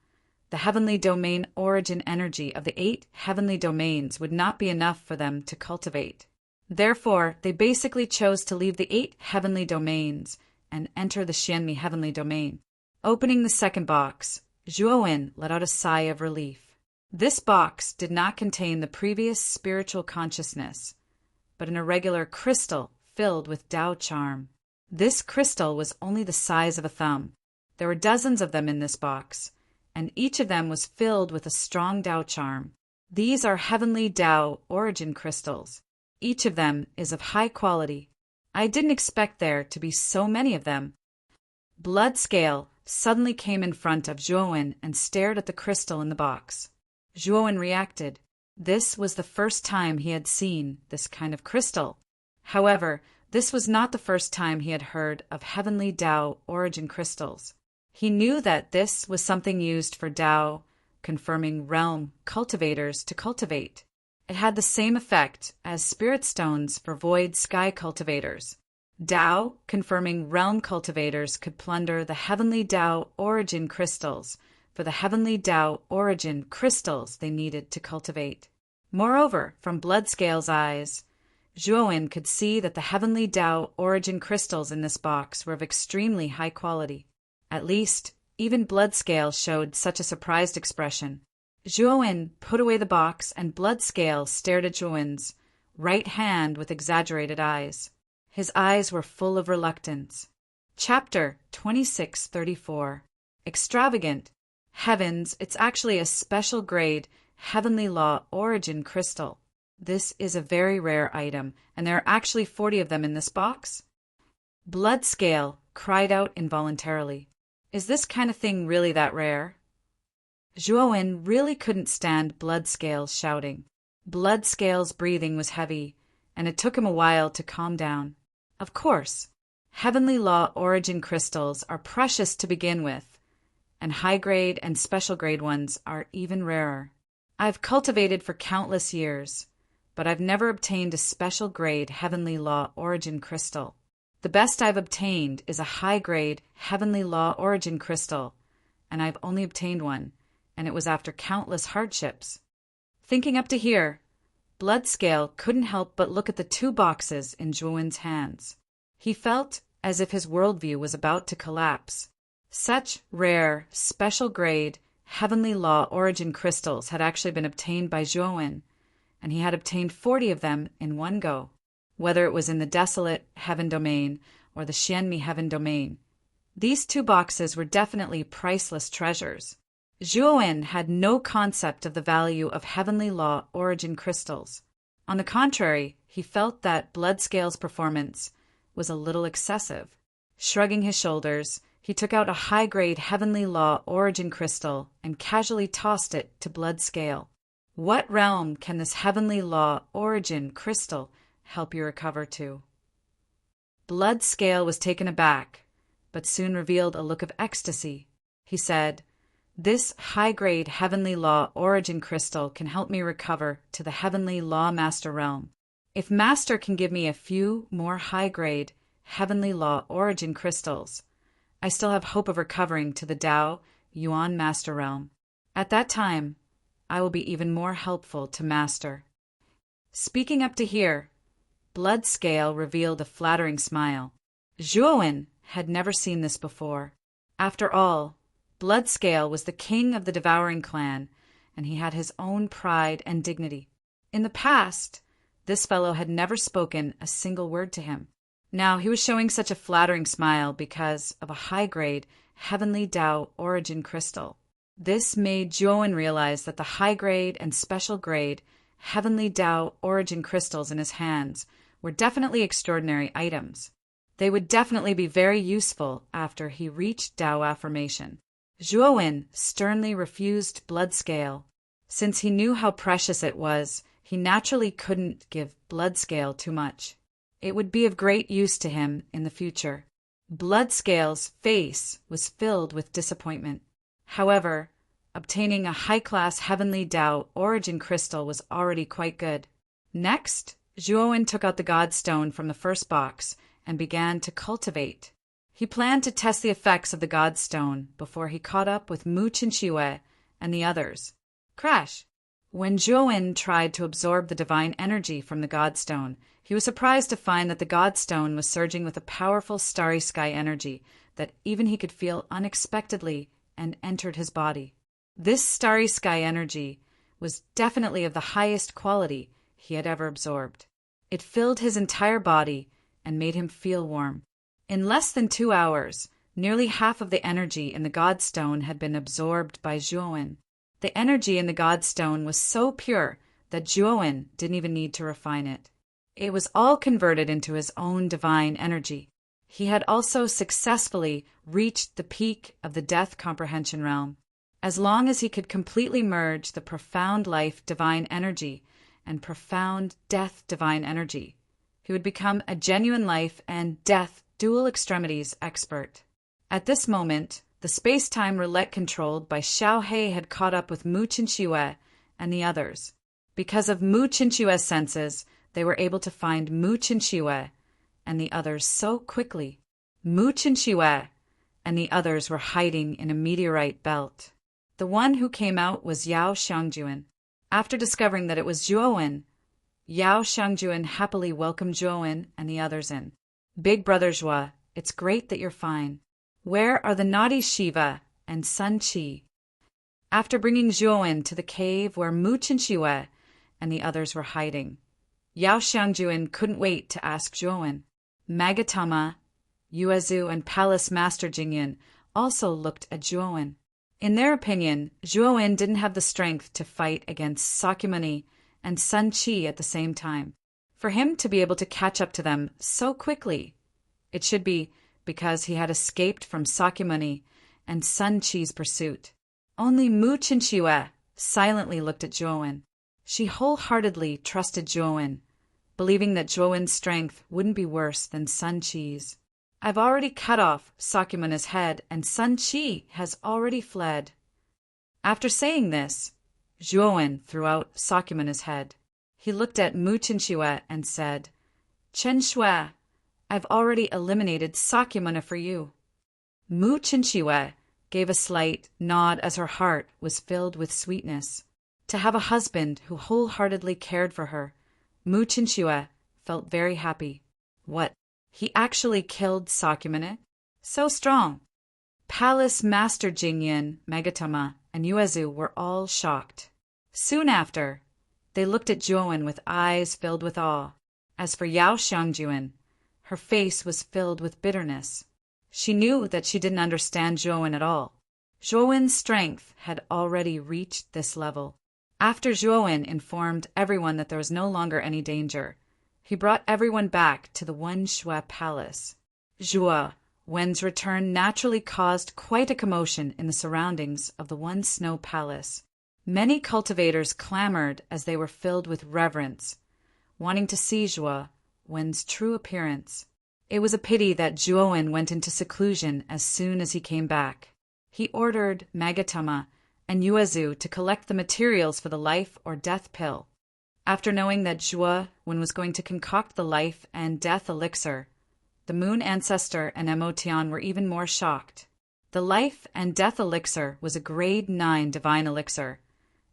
the heavenly domain origin energy of the 8 heavenly domains would not be enough for them to cultivate. Therefore, they basically chose to leave the 8 heavenly domains and enter the Xianmi heavenly domain. Opening the second box, Zhuowen let out a sigh of relief. This box did not contain the previous spiritual consciousness, but an irregular crystal filled with Tao charm. This crystal was only the size of a thumb. There were dozens of them in this box, and each of them was filled with a strong Tao charm. These are heavenly Tao origin crystals. Each of them is of high quality. I didn't expect there to be so many of them. Blood Scale suddenly came in front of Zhuowen and stared at the crystal in the box. Zhuowen reacted. This was the first time he had seen this kind of crystal. However, this was not the first time he had heard of heavenly Tao origin crystals. He knew that this was something used for Tao confirming realm cultivators to cultivate. It had the same effect as spirit stones for void sky cultivators. Tao confirming realm cultivators could plunder the heavenly Tao origin crystals for the heavenly Tao origin crystals they needed to cultivate. Moreover, from Bloodscale's eyes, Zhuowen could see that the heavenly Tao origin crystals in this box were of extremely high quality. At least, even Bloodscale showed such a surprised expression. Zhuowen put away the box, and Bloodscale stared at Zhuowen's right hand with exaggerated eyes. His eyes were full of reluctance. Chapter 2634. Extravagant. Heavens, it's actually a special grade heavenly law origin crystal. This is a very rare item, and there are actually 40 of them in this box. Bloodscale cried out involuntarily. Is this kind of thing really that rare? Zhuowen really couldn't stand Bloodscale's shouting. Bloodscale's breathing was heavy, and it took him a while to calm down. Of course, heavenly law origin crystals are precious to begin with, and high-grade and special-grade ones are even rarer. I've cultivated for countless years, but I've never obtained a special-grade Heavenly Law Origin crystal. The best I've obtained is a high-grade Heavenly Law Origin crystal, and I've only obtained one, and it was after countless hardships. Thinking up to here, Bloodscale couldn't help but look at the 2 boxes in Zhuowen's hands. He felt as if his worldview was about to collapse. Such rare, special-grade, Heavenly Law Origin crystals had actually been obtained by Zhuowen, and he had obtained 40 of them in one go, whether it was in the Desolate Heaven Domain or the Xianmi Heaven Domain. These 2 boxes were definitely priceless treasures. Zhuowen had no concept of the value of Heavenly Law Origin crystals. On the contrary, he felt that Bloodscale's performance was a little excessive. Shrugging his shoulders, he took out a high-grade Heavenly Law Origin crystal and casually tossed it to Bloodscale. What realm can this Heavenly Law Origin crystal help you recover to? Bloodscale was taken aback, but soon revealed a look of ecstasy. He said, "This high-grade Heavenly Law Origin crystal can help me recover to the Heavenly Law Master realm. If Master can give me a few more high-grade Heavenly Law Origin crystals, I still have hope of recovering to the Tao Yuan Master realm. At that time, I will be even more helpful to Master." Speaking up to here, Bloodscale revealed a flattering smile. Zhuowen had never seen this before. After all, Bloodscale was the king of the Devouring clan, and he had his own pride and dignity. In the past, this fellow had never spoken a single word to him. Now he was showing such a flattering smile because of a high-grade Heavenly Tao Origin crystal. This made Zhuowen realize that the high-grade and special-grade Heavenly Tao Origin crystals in his hands were definitely extraordinary items. They would definitely be very useful after he reached Tao affirmation. Zhuowen sternly refused Bloodscale. Since he knew how precious it was, he naturally couldn't give Bloodscale too much. It would be of great use to him in the future. Bloodscale's face was filled with disappointment. However, obtaining a high-class Heavenly Tao Origin crystal was already quite good. Next, Zhuowen took out the Godstone from the first box and began to cultivate. He planned to test the effects of the Godstone before he caught up with Mu Qinqiwei and the others. Crash! When Zhuowen tried to absorb the divine energy from the Godstone, he was surprised to find that the Godstone was surging with a powerful starry sky energy that even he could feel unexpectedly and entered his body. This starry sky energy was definitely of the highest quality he had ever absorbed. It filled his entire body and made him feel warm. In less than 2 hours, nearly half of the energy in the Godstone had been absorbed by Zhuowen. The energy in the Godstone was so pure that Zhuowen didn't even need to refine it. It was all converted into his own divine energy. He had also successfully reached the peak of the Death Comprehension realm. As long as he could completely merge the profound life divine energy and profound death divine energy, he would become a genuine life and death dual extremities expert. At this moment, the space-time roulette controlled by Xiao He had caught up with Mu Qinqiwei and the others. Because of Mu Qinqiwei's senses, they were able to find Mu Qinqiwei and the others so quickly. Mu Qinqiwei and the others were hiding in a meteorite belt. The one who came out was Yao Xiangjuan. After discovering that it was Zhuowen, Yao Xiangjuan happily welcomed Zhuowen and the others in. "Big Brother Zhua, it's great that you're fine. Where are the naughty Shiva and Sun Qi?" After bringing Zhuowen to the cave where Mu Qinqiwei and the others were hiding, Yao Xiangjuan couldn't wait to ask Zhuowen. Magatama, Yuezu, and Palace Master Jingyan also looked at Zhuowen. In their opinion, Zhuowen didn't have the strength to fight against Sakyamuni and Sun Qi at the same time. For him to be able to catch up to them so quickly, it should be because he had escaped from Sakyamuni and Sun Qi's pursuit. Only Mu Qinqiwei silently looked at Zhuowen. She wholeheartedly trusted Zhuowen, believing that Zhuowen's strength wouldn't be worse than Sun Qi's. I've already cut off Sakyamana's head, and Sun Chi has already fled. After saying this, Zhuowen threw out Sakyamana's head. He looked at Mu Chinchue and said, Chen Shui, I've already eliminated Sakyamana for you. Mu Chinchue gave a slight nod as her heart was filled with sweetness. To have a husband who wholeheartedly cared for her, Mu Chinchue felt very happy. What? He actually killed Sakyamana? So strong! Palace Master Jingyan, Megatama, and Yuezu were all shocked. Soon after, they looked at Zhuowen with eyes filled with awe. As for Yao Xiangjuan, her face was filled with bitterness. She knew that she didn't understand Zhuowen at all. Zhuowen's strength had already reached this level. After Zhuowen informed everyone that there was no longer any danger, he brought everyone back to the Wen Shui Palace. Zhuo Wen's return naturally caused quite a commotion in the surroundings of the Wen Snow Palace. Many cultivators clamored as they were filled with reverence, wanting to see Zhuo Wen's true appearance. It was a pity that Zhuowen went into seclusion as soon as he came back. He ordered Magatama and Yuezu to collect the materials for the life or death pill. After knowing that Zhuowen was going to concoct the life and death elixir, the Moon Ancestor and Emotian were even more shocked. The life and death elixir was a grade 9 divine elixir,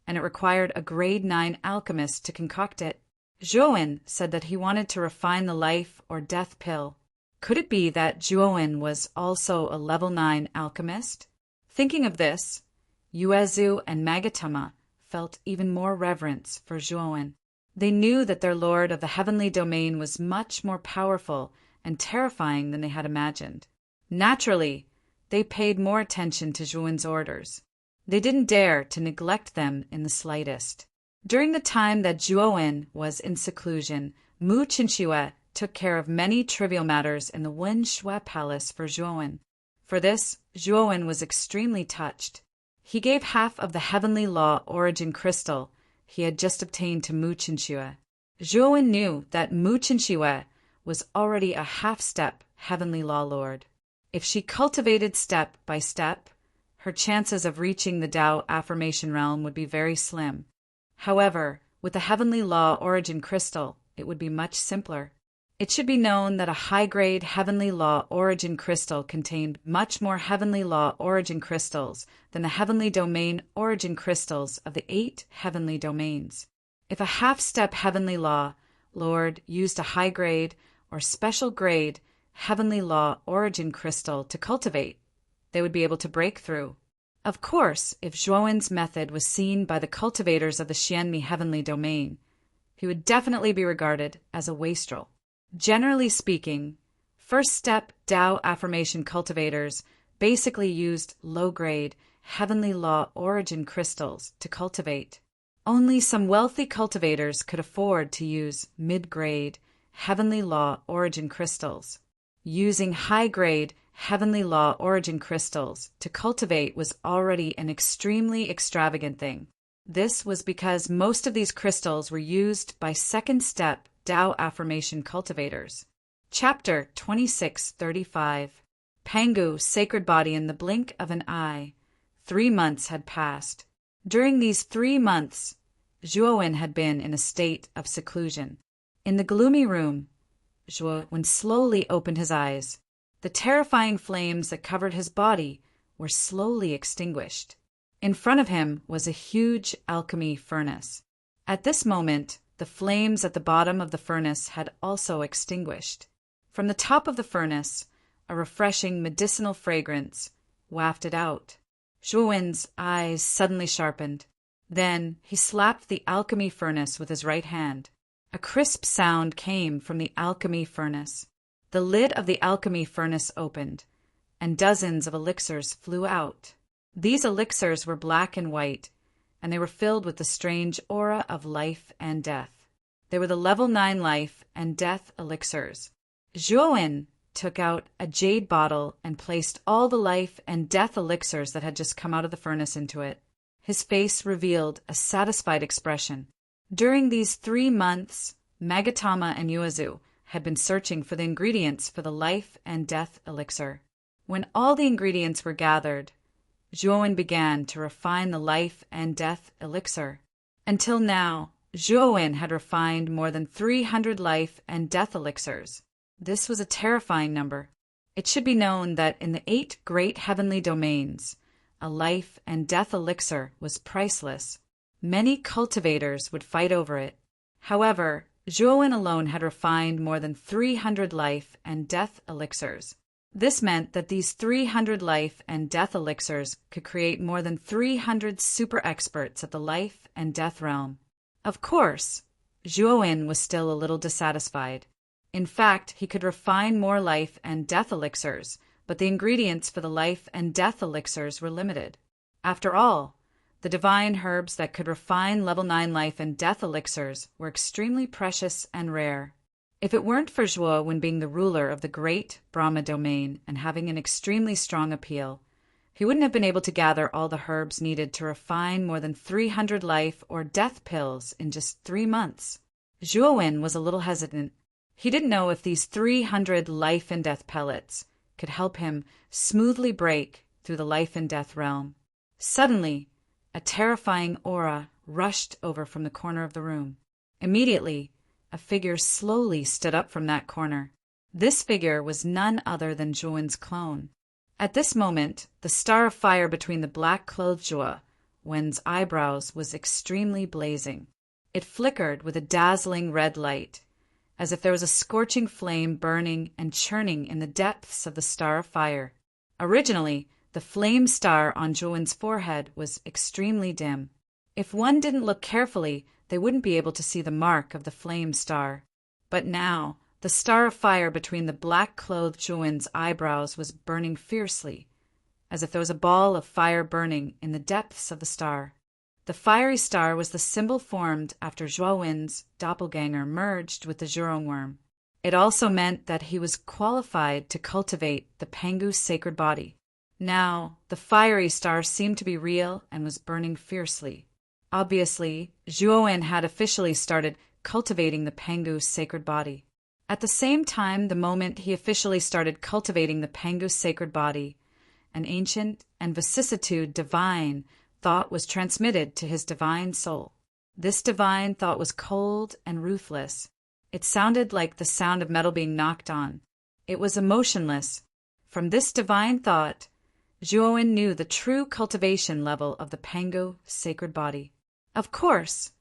and it required a grade 9 alchemist to concoct it. Zhuowen said that he wanted to refine the life or death pill. Could it be that Zhuowen was also a level 9 alchemist? Thinking of this, Yuezu and Magatama felt even more reverence for Zhuowen. They knew that their lord of the heavenly domain was much more powerful and terrifying than they had imagined. Naturally, they paid more attention to Zhuowen's orders. They didn't dare to neglect them in the slightest. During the time that Zhuowen was in seclusion, Mu Chinchue took care of many trivial matters in the Wen Shui Palace for Zhuowen. For this, Zhuowen was extremely touched. He gave half of the heavenly law origin crystal he had just obtained to Mu Chinchue. Zhuowen knew that Mu Chinchue was already a half-step heavenly law lord. If she cultivated step by step, her chances of reaching the Tao affirmation realm would be very slim. However, with the heavenly law origin crystal, it would be much simpler. It should be known that a high-grade heavenly law origin crystal contained much more heavenly law origin crystals than the heavenly domain origin crystals of the 8 heavenly domains. If a half-step heavenly law lord used a high-grade or special grade heavenly law origin crystal to cultivate, they would be able to break through. Of course, if Zhuowen's method was seen by the cultivators of the Xianmi heavenly domain, he would definitely be regarded as a wastrel. Generally speaking, first-step Tao affirmation cultivators basically used low-grade heavenly law origin crystals to cultivate. Only some wealthy cultivators could afford to use mid-grade heavenly law origin crystals. Using high-grade heavenly law origin crystals to cultivate was already an extremely extravagant thing. This was because most of these crystals were used by second-step Tao affirmation cultivators. Chapter 2635. Pangu, sacred body in the blink of an eye. 3 months had passed. During these 3 months, Zhuowen had been in a state of seclusion. In the gloomy room, Zhuowen slowly opened his eyes. The terrifying flames that covered his body were slowly extinguished. In front of him was a huge alchemy furnace. At this moment, the flames at the bottom of the furnace had also extinguished. From the top of the furnace, a refreshing medicinal fragrance wafted out. Zhuowen's eyes suddenly sharpened. Then he slapped the alchemy furnace with his right hand. A crisp sound came from the alchemy furnace. The lid of the alchemy furnace opened, and dozens of elixirs flew out. These elixirs were black and white, and they were filled with the strange aura of life and death. They were the level 9 life and death elixirs. Zhuowen took out a jade bottle and placed all the life and death elixirs that had just come out of the furnace into it. His face revealed a satisfied expression. During these 3 months, Magatama and Yuezu had been searching for the ingredients for the life and death elixir. When all the ingredients were gathered, Zhuowen began to refine the life and death elixir. Until now, Zhuowen had refined more than 300 life and death elixirs. This was a terrifying number. It should be known that in the 8 great heavenly domains, a life and death elixir was priceless. Many cultivators would fight over it. However, Zhuowen alone had refined more than 300 life and death elixirs. This meant that these 300 life and death elixirs could create more than 300 super experts at the life and death realm. Of course, Zhuowen was still a little dissatisfied. In fact, he could refine more life and death elixirs, but the ingredients for the life and death elixirs were limited. After all, the divine herbs that could refine level 9 life and death elixirs were extremely precious and rare. If it weren't for Zhuowen being the ruler of the great Brahma domain and having an extremely strong appeal, he wouldn't have been able to gather all the herbs needed to refine more than 300 life or death pills in just 3 months. Zhuowen was a little hesitant. He didn't know if these 300 life and death pellets could help him smoothly break through the life and death realm. Suddenly, a terrifying aura rushed over from the corner of the room. Immediately, a figure slowly stood up from that corner. This figure was none other than Zhuowen's clone. At this moment, the star of fire between the black-clothed Zhuowen's eyebrows was extremely blazing. It flickered with a dazzling red light, as if there was a scorching flame burning and churning in the depths of the star of fire. Originally, the flame star on Zhuowen's forehead was extremely dim. If one didn't look carefully, they wouldn't be able to see the mark of the flame star. But now, the star of fire between the black-clothed Zhuowen's eyebrows was burning fiercely, as if there was a ball of fire burning in the depths of the star. The fiery star was the symbol formed after Zhuowen's doppelganger merged with the Zhurong worm. It also meant that he was qualified to cultivate the Pangu's sacred body. Now, the fiery star seemed to be real and was burning fiercely. Obviously, Zhuowen had officially started cultivating the Pangu's sacred body. At the same time, the moment he officially started cultivating the Pangu's sacred body, an ancient and vicissitude divine thought was transmitted to his divine soul. This divine thought was cold and ruthless. It sounded like the sound of metal being knocked on. It was emotionless. From this divine thought, Zhuowen knew the true cultivation level of the Pangu sacred body. Of course,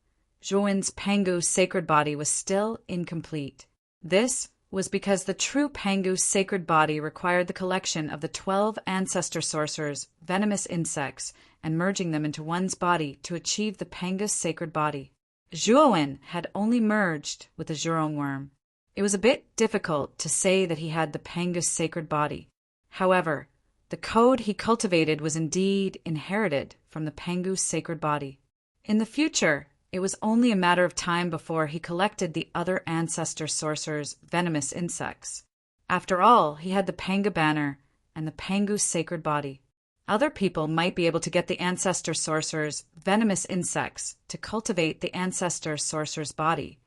Zhuowen's Pangu sacred body was still incomplete. This was because the true Pangu sacred body required the collection of the 12 ancestor sorcerers' venomous insects and merging them into one's body to achieve the Pangu sacred body. Zhuowen had only merged with the Zhurong worm. It was a bit difficult to say that he had the Pangu sacred body. However, the code he cultivated was indeed inherited from the Pangu sacred body. In the future, it was only a matter of time before he collected the other ancestor sorcerers' venomous insects. After all, he had the Pangu banner and the Pangu sacred body. Other people might be able to get the ancestor sorcerer's venomous insects to cultivate the ancestor sorcerer's body,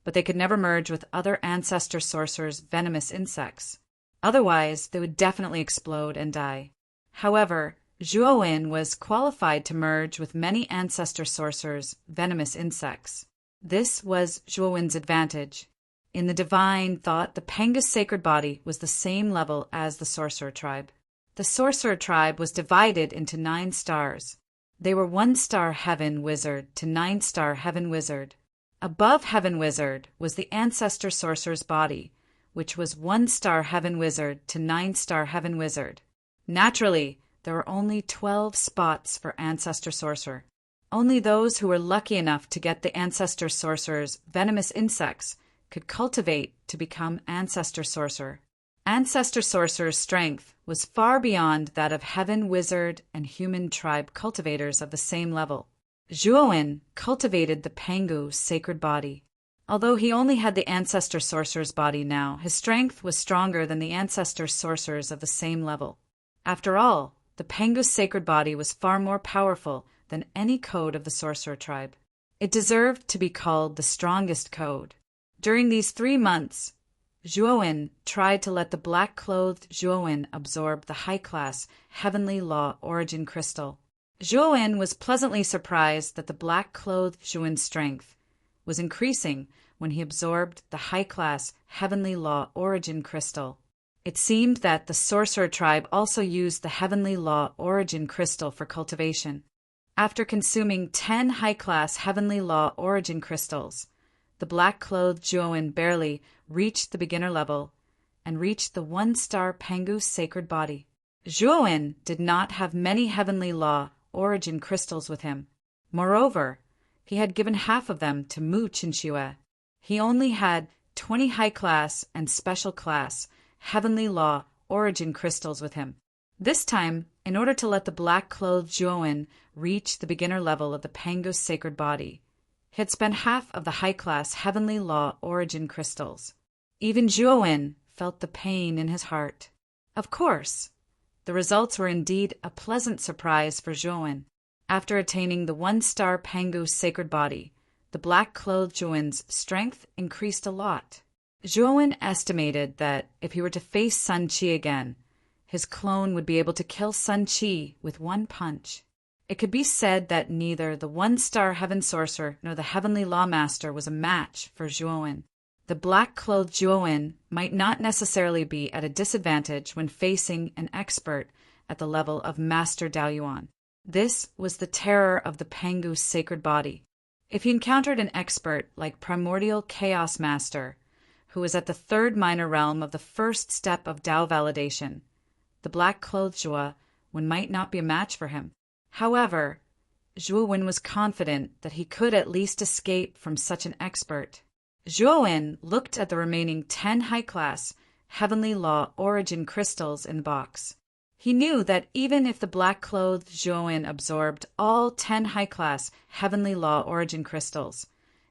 but they could never merge with other ancestor sorcerer's venomous insects. Otherwise, they would definitely explode and die. However, Zhuowen was qualified to merge with many ancestor sorcerers' venomous insects. This was Zhuowen's advantage. In the divine thought, the Pangu sacred body was the same level as the sorcerer tribe. The sorcerer tribe was divided into 9 stars. They were 1-star heaven wizard to 9-star heaven wizard. Above heaven wizard was the ancestor sorcerer's body, which was 1-star heaven wizard to 9-star heaven wizard. Naturally, there were only 12 spots for ancestor sorcerer. Only those who were lucky enough to get the ancestor sorcerer's venomous insects could cultivate to become ancestor sorcerer. Ancestor sorcerer's strength was far beyond that of heaven wizard and human tribe cultivators of the same level. Zhuowen cultivated the Pangu sacred body. Although he only had the ancestor sorcerer's body now, his strength was stronger than the ancestor sorcerers of the same level. After all, the Pangu sacred body was far more powerful than any code of the sorcerer tribe. It deserved to be called the strongest code. During these 3 months, Zhuowen tried to let the black-clothed Zhuowen absorb the high-class Heavenly Law Origin Crystal. Zhuowen was pleasantly surprised that the black-clothed Zhuowen's strength was increasing when he absorbed the high-class Heavenly Law Origin Crystal. It seemed that the sorcerer tribe also used the Heavenly Law Origin Crystal for cultivation. After consuming 10 high-class Heavenly Law Origin Crystals, the black-clothed Zhuowen barely reached the beginner level and reached the 1-star Pangu's sacred body. Zhuowen did not have many Heavenly Law Origin Crystals with him. Moreover, he had given half of them to Mu Qinxue. He only had 20 high-class and special-class Heavenly Law Origin Crystals with him. This time, in order to let the black-clothed Zhuowen reach the beginner level of the Pangu's sacred body, he had spent half of the high-class Heavenly Law Origin Crystals. Even Zhuowen felt the pain in his heart. Of course, the results were indeed a pleasant surprise for Zhuowen. After attaining the 1-star Pangu's sacred body, the black-clothed Zhuowen's strength increased a lot. Zhuowen estimated that if he were to face Sun Qi again, his clone would be able to kill Sun Qi with one punch. It could be said that neither the 1-star Heaven Sorcerer nor the Heavenly Law Master was a match for Zhuowen. The black-clothed Zhuowen might not necessarily be at a disadvantage when facing an expert at the level of Master Daoyuan. This was the terror of the Pangu's sacred body. If he encountered an expert like Primordial Chaos Master, who was at the 3rd minor realm of the first step of Dao validation, the black-clothed Zhuowen might not be a match for him. However, Zhuowen was confident that he could at least escape from such an expert. Zhuowen looked at the remaining 10 high-class Heavenly Law Origin Crystals in the box. He knew that even if the black-clothed Zhuowen absorbed all 10 high-class Heavenly Law Origin Crystals,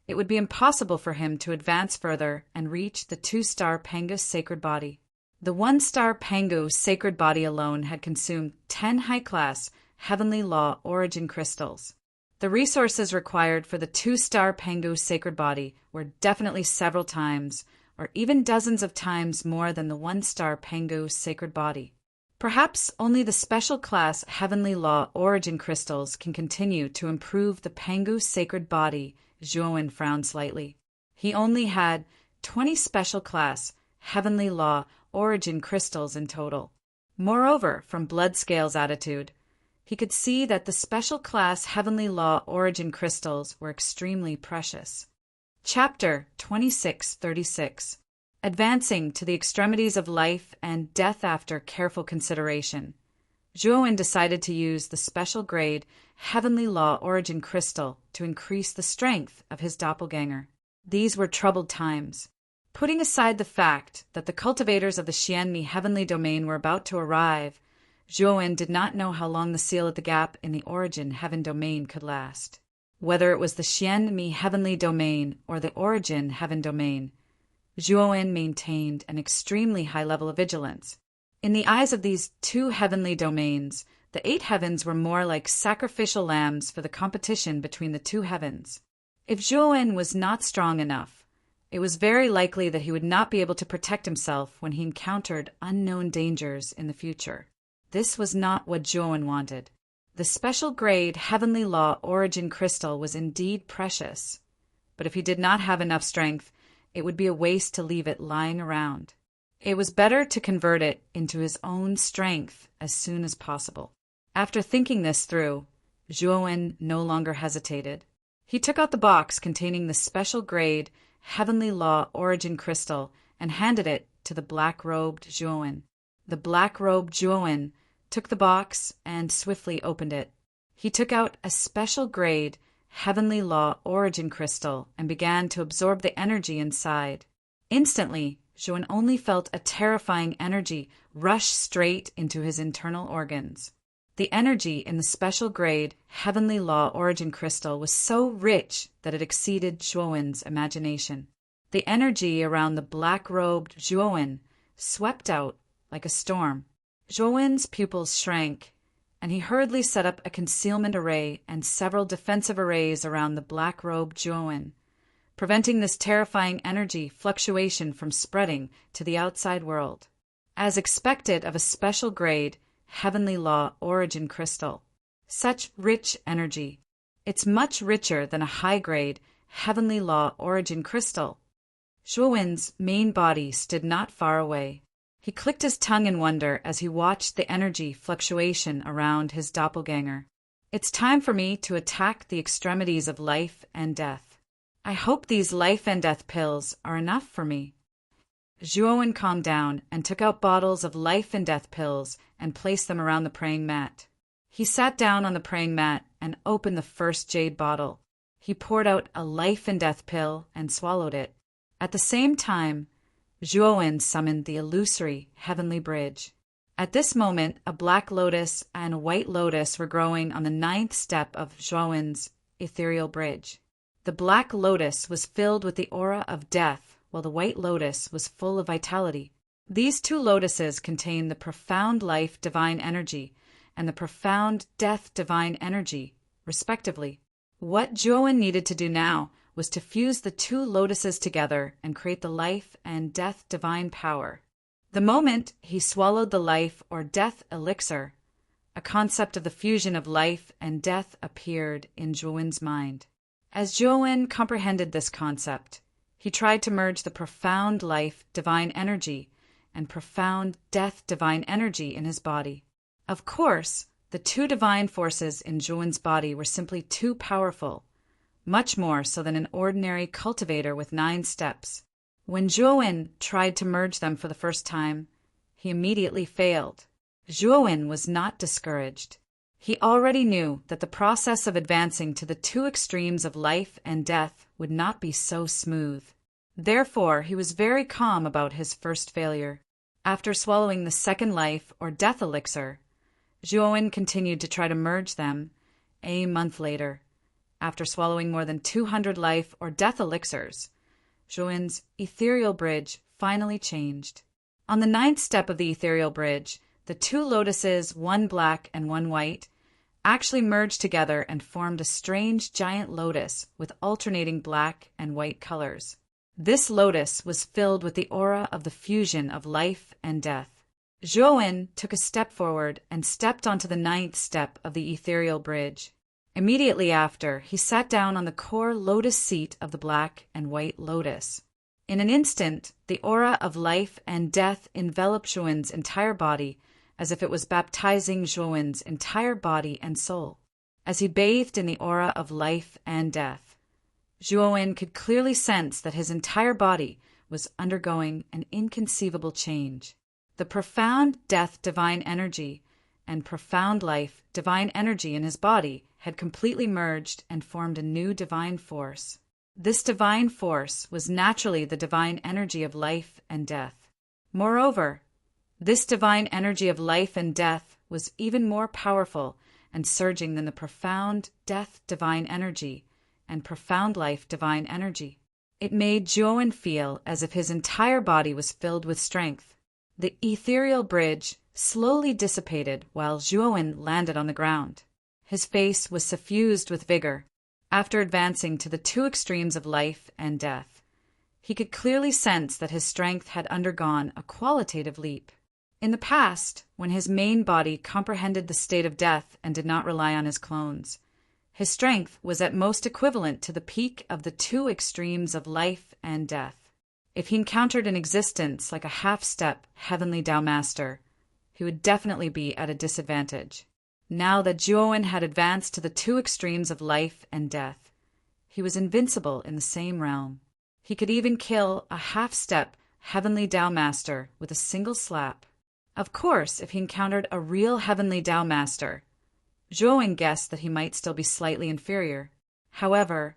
it would be impossible for him to advance further and reach the 2-star Pangu's sacred body. The 1-star Pangu's sacred body alone had consumed 10 high-class Heavenly Law Origin Crystals. The resources required for the 2-star Pangu's sacred body were definitely several times, or even dozens of times more than the 1-star Pangu's sacred body. Perhaps only the special class Heavenly Law Origin Crystals can continue to improve the Pangu's sacred body. Zhuowen frowned slightly. He only had 20 special class Heavenly Law Origin Crystals in total. Moreover, from Bloodscale's attitude, he could see that the special class Heavenly Law Origin Crystals were extremely precious. Chapter 2636. Advancing to the extremities of life and death after careful consideration, Zhuowen decided to use the special grade Heavenly Law Origin Crystal to increase the strength of his doppelganger. These were troubled times. Putting aside the fact that the cultivators of the Xianmi Heavenly Domain were about to arrive, Zhuowen did not know how long the seal at the gap in the Origin Heaven Domain could last. Whether it was the Xianmi Heavenly Domain or the Origin Heaven Domain, Zhuowen maintained an extremely high level of vigilance. In the eyes of these 2 heavenly domains, the 8 heavens were more like sacrificial lambs for the competition between the 2 heavens. If Zhuowen was not strong enough, it was very likely that he would not be able to protect himself when he encountered unknown dangers in the future. This was not what Zhuowen wanted. The special grade Heavenly Law Origin Crystal was indeed precious, but if he did not have enough strength, it would be a waste to leave it lying around. It was better to convert it into his own strength as soon as possible. After thinking this through, Zhuowen no longer hesitated. He took out the box containing the special grade Heavenly Law Origin Crystal and handed it to the black-robed Zhuowen. The black-robed Zhuowen took the box and swiftly opened it. He took out a special grade Heavenly Law Origin Crystal and began to absorb the energy inside. Instantly, Zhuowen only felt a terrifying energy rush straight into his internal organs. The energy in the special grade Heavenly Law Origin Crystal was so rich that it exceeded Zhuowen's imagination. The energy around the black-robed Zhuowen swept out like a storm. Zhuowen's pupils shrank, and he hurriedly set up a concealment array and several defensive arrays around the black-robed Zhuowen, preventing this terrifying energy fluctuation from spreading to the outside world. As expected of a special grade, heavenly law origin crystal. Such rich energy. It's much richer than a high-grade, heavenly law origin crystal. Zhuowen's main body stood not far away. He clicked his tongue in wonder as he watched the energy fluctuation around his doppelganger. It's time for me to attack the extremities of life and death. I hope these life and death pills are enough for me. Zhuowen calmed down and took out bottles of life and death pills and placed them around the praying mat. He sat down on the praying mat and opened the first jade bottle. He poured out a life and death pill and swallowed it. At the same time, Zhuowen summoned the illusory heavenly bridge. At this moment, a black lotus and a white lotus were growing on the 9th step of Zhuowen's ethereal bridge. The black lotus was filled with the aura of death, while the white lotus was full of vitality. These two lotuses contain the profound life divine energy and the profound death divine energy, respectively. What Zhuowen needed to do now was to fuse the two lotuses together and create the life and death divine power. The moment he swallowed the life or death elixir, a concept of the fusion of life and death appeared in Zhuowen's mind. As Zhuowen comprehended this concept, he tried to merge the profound life divine energy and profound death divine energy in his body. Of course, the two divine forces in Zhuowen's body were simply too powerful, much more so than an ordinary cultivator with 9 steps. When Zhuowen tried to merge them for the first time, he immediately failed. Zhuowen was not discouraged. He already knew that the process of advancing to the two extremes of life and death would not be so smooth. Therefore, he was very calm about his first failure. After swallowing the second life or death elixir, Zhuowen continued to try to merge them a month later. After swallowing more than 200 life or death elixirs, Zhuowen's ethereal bridge finally changed. On the 9th step of the ethereal bridge, the two lotuses, one black and one white, actually merged together and formed a strange giant lotus with alternating black and white colors. This lotus was filled with the aura of the fusion of life and death. Zhuowen took a step forward and stepped onto the 9th step of the ethereal bridge. Immediately after, he sat down on the core lotus seat of the black and white lotus. In an instant, the aura of life and death enveloped Zhuowen's entire body as if it was baptizing Zhuowen's entire body and soul. As he bathed in the aura of life and death, Zhuowen could clearly sense that his entire body was undergoing an inconceivable change. The profound death divine energy and profound life divine energy in his body had completely merged and formed a new divine force. This divine force was naturally the divine energy of life and death. Moreover, this divine energy of life and death was even more powerful and surging than the profound death divine energy and profound life divine energy. It made Zhuowen feel as if his entire body was filled with strength. The ethereal bridge slowly dissipated while Zhuowen landed on the ground. His face was suffused with vigor. After advancing to the two extremes of life and death, he could clearly sense that his strength had undergone a qualitative leap. In the past, when his main body comprehended the state of death and did not rely on his clones, his strength was at most equivalent to the peak of the two extremes of life and death. If he encountered an existence like a half-step heavenly Tao master, he would definitely be at a disadvantage. Now that Zhuowen had advanced to the two extremes of life and death, he was invincible in the same realm. He could even kill a half-step heavenly Tao master with a single slap. Of course, if he encountered a real heavenly Tao master, Zhuowen guessed that he might still be slightly inferior. However,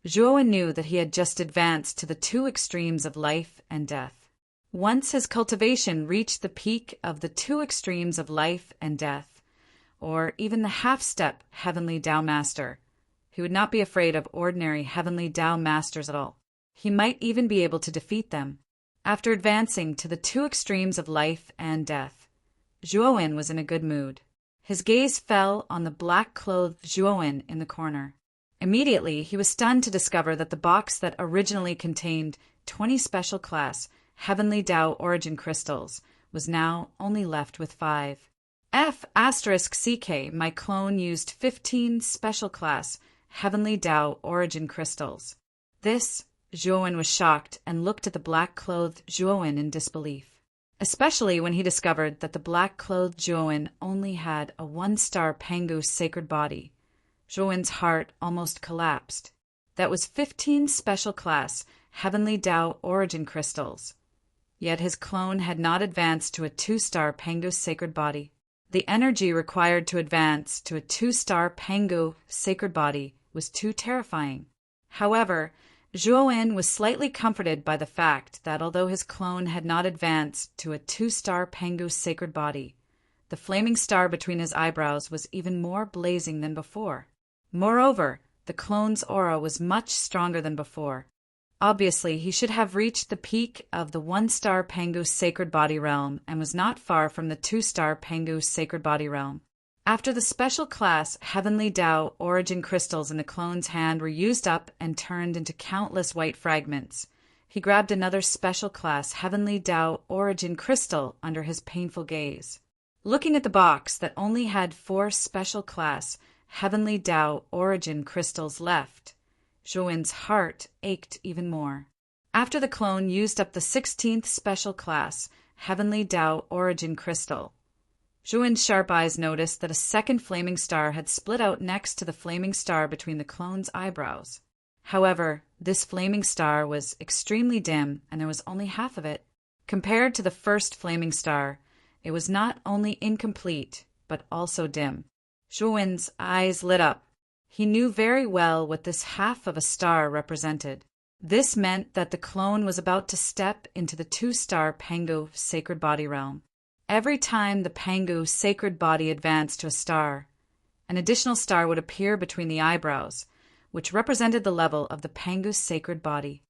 Zhuowen knew that he had just advanced to the two extremes of life and death. Once his cultivation reached the peak of the two extremes of life and death, or even the half-step heavenly Tao master, he would not be afraid of ordinary heavenly Tao masters at all. He might even be able to defeat them. After advancing to the two extremes of life and death, Zhuowen was in a good mood. His gaze fell on the black-clothed Zhuowen in the corner. Immediately, he was stunned to discover that the box that originally contained 20 special class Heavenly Tao origin crystals was now only left with 5. F*CK, my clone used 15 special class Heavenly Tao origin crystals. This, Zhuowen was shocked and looked at the black-clothed Zhuowen in disbelief, especially when he discovered that the black-clothed Zhuowen only had a 1-star Pangu sacred body. Zhuowen's heart almost collapsed. That was 15 special class Heavenly Tao origin crystals. Yet his clone had not advanced to a 2-star Pangu sacred body. The energy required to advance to a 2-star Pangu sacred body was too terrifying. However, Zhuowen was slightly comforted by the fact that although his clone had not advanced to a 2-star Pangu sacred body, the flaming star between his eyebrows was even more blazing than before. Moreover, the clone's aura was much stronger than before. Obviously, he should have reached the peak of the 1-star Pangu sacred body realm and was not far from the 2-star Pangu sacred body realm. After the special class Heavenly Tao origin crystals in the clone's hand were used up and turned into countless white fragments, he grabbed another special class Heavenly Tao origin crystal under his painful gaze. Looking at the box that only had 4 special class Heavenly Tao origin crystals left, Zhuowen's heart ached even more. After the clone used up the 16th special class Heavenly Tao origin crystal, Zhuowen's sharp eyes noticed that a second flaming star had split out next to the flaming star between the clone's eyebrows. However, this flaming star was extremely dim and there was only half of it. Compared to the first flaming star, it was not only incomplete, but also dim. Zhuowen's eyes lit up. He knew very well what this half of a star represented. This meant that the clone was about to step into the 2-star Pangu sacred body realm. Every time the Pangu sacred body advanced to a star, an additional star would appear between the eyebrows, which represented the level of the Pangu sacred body.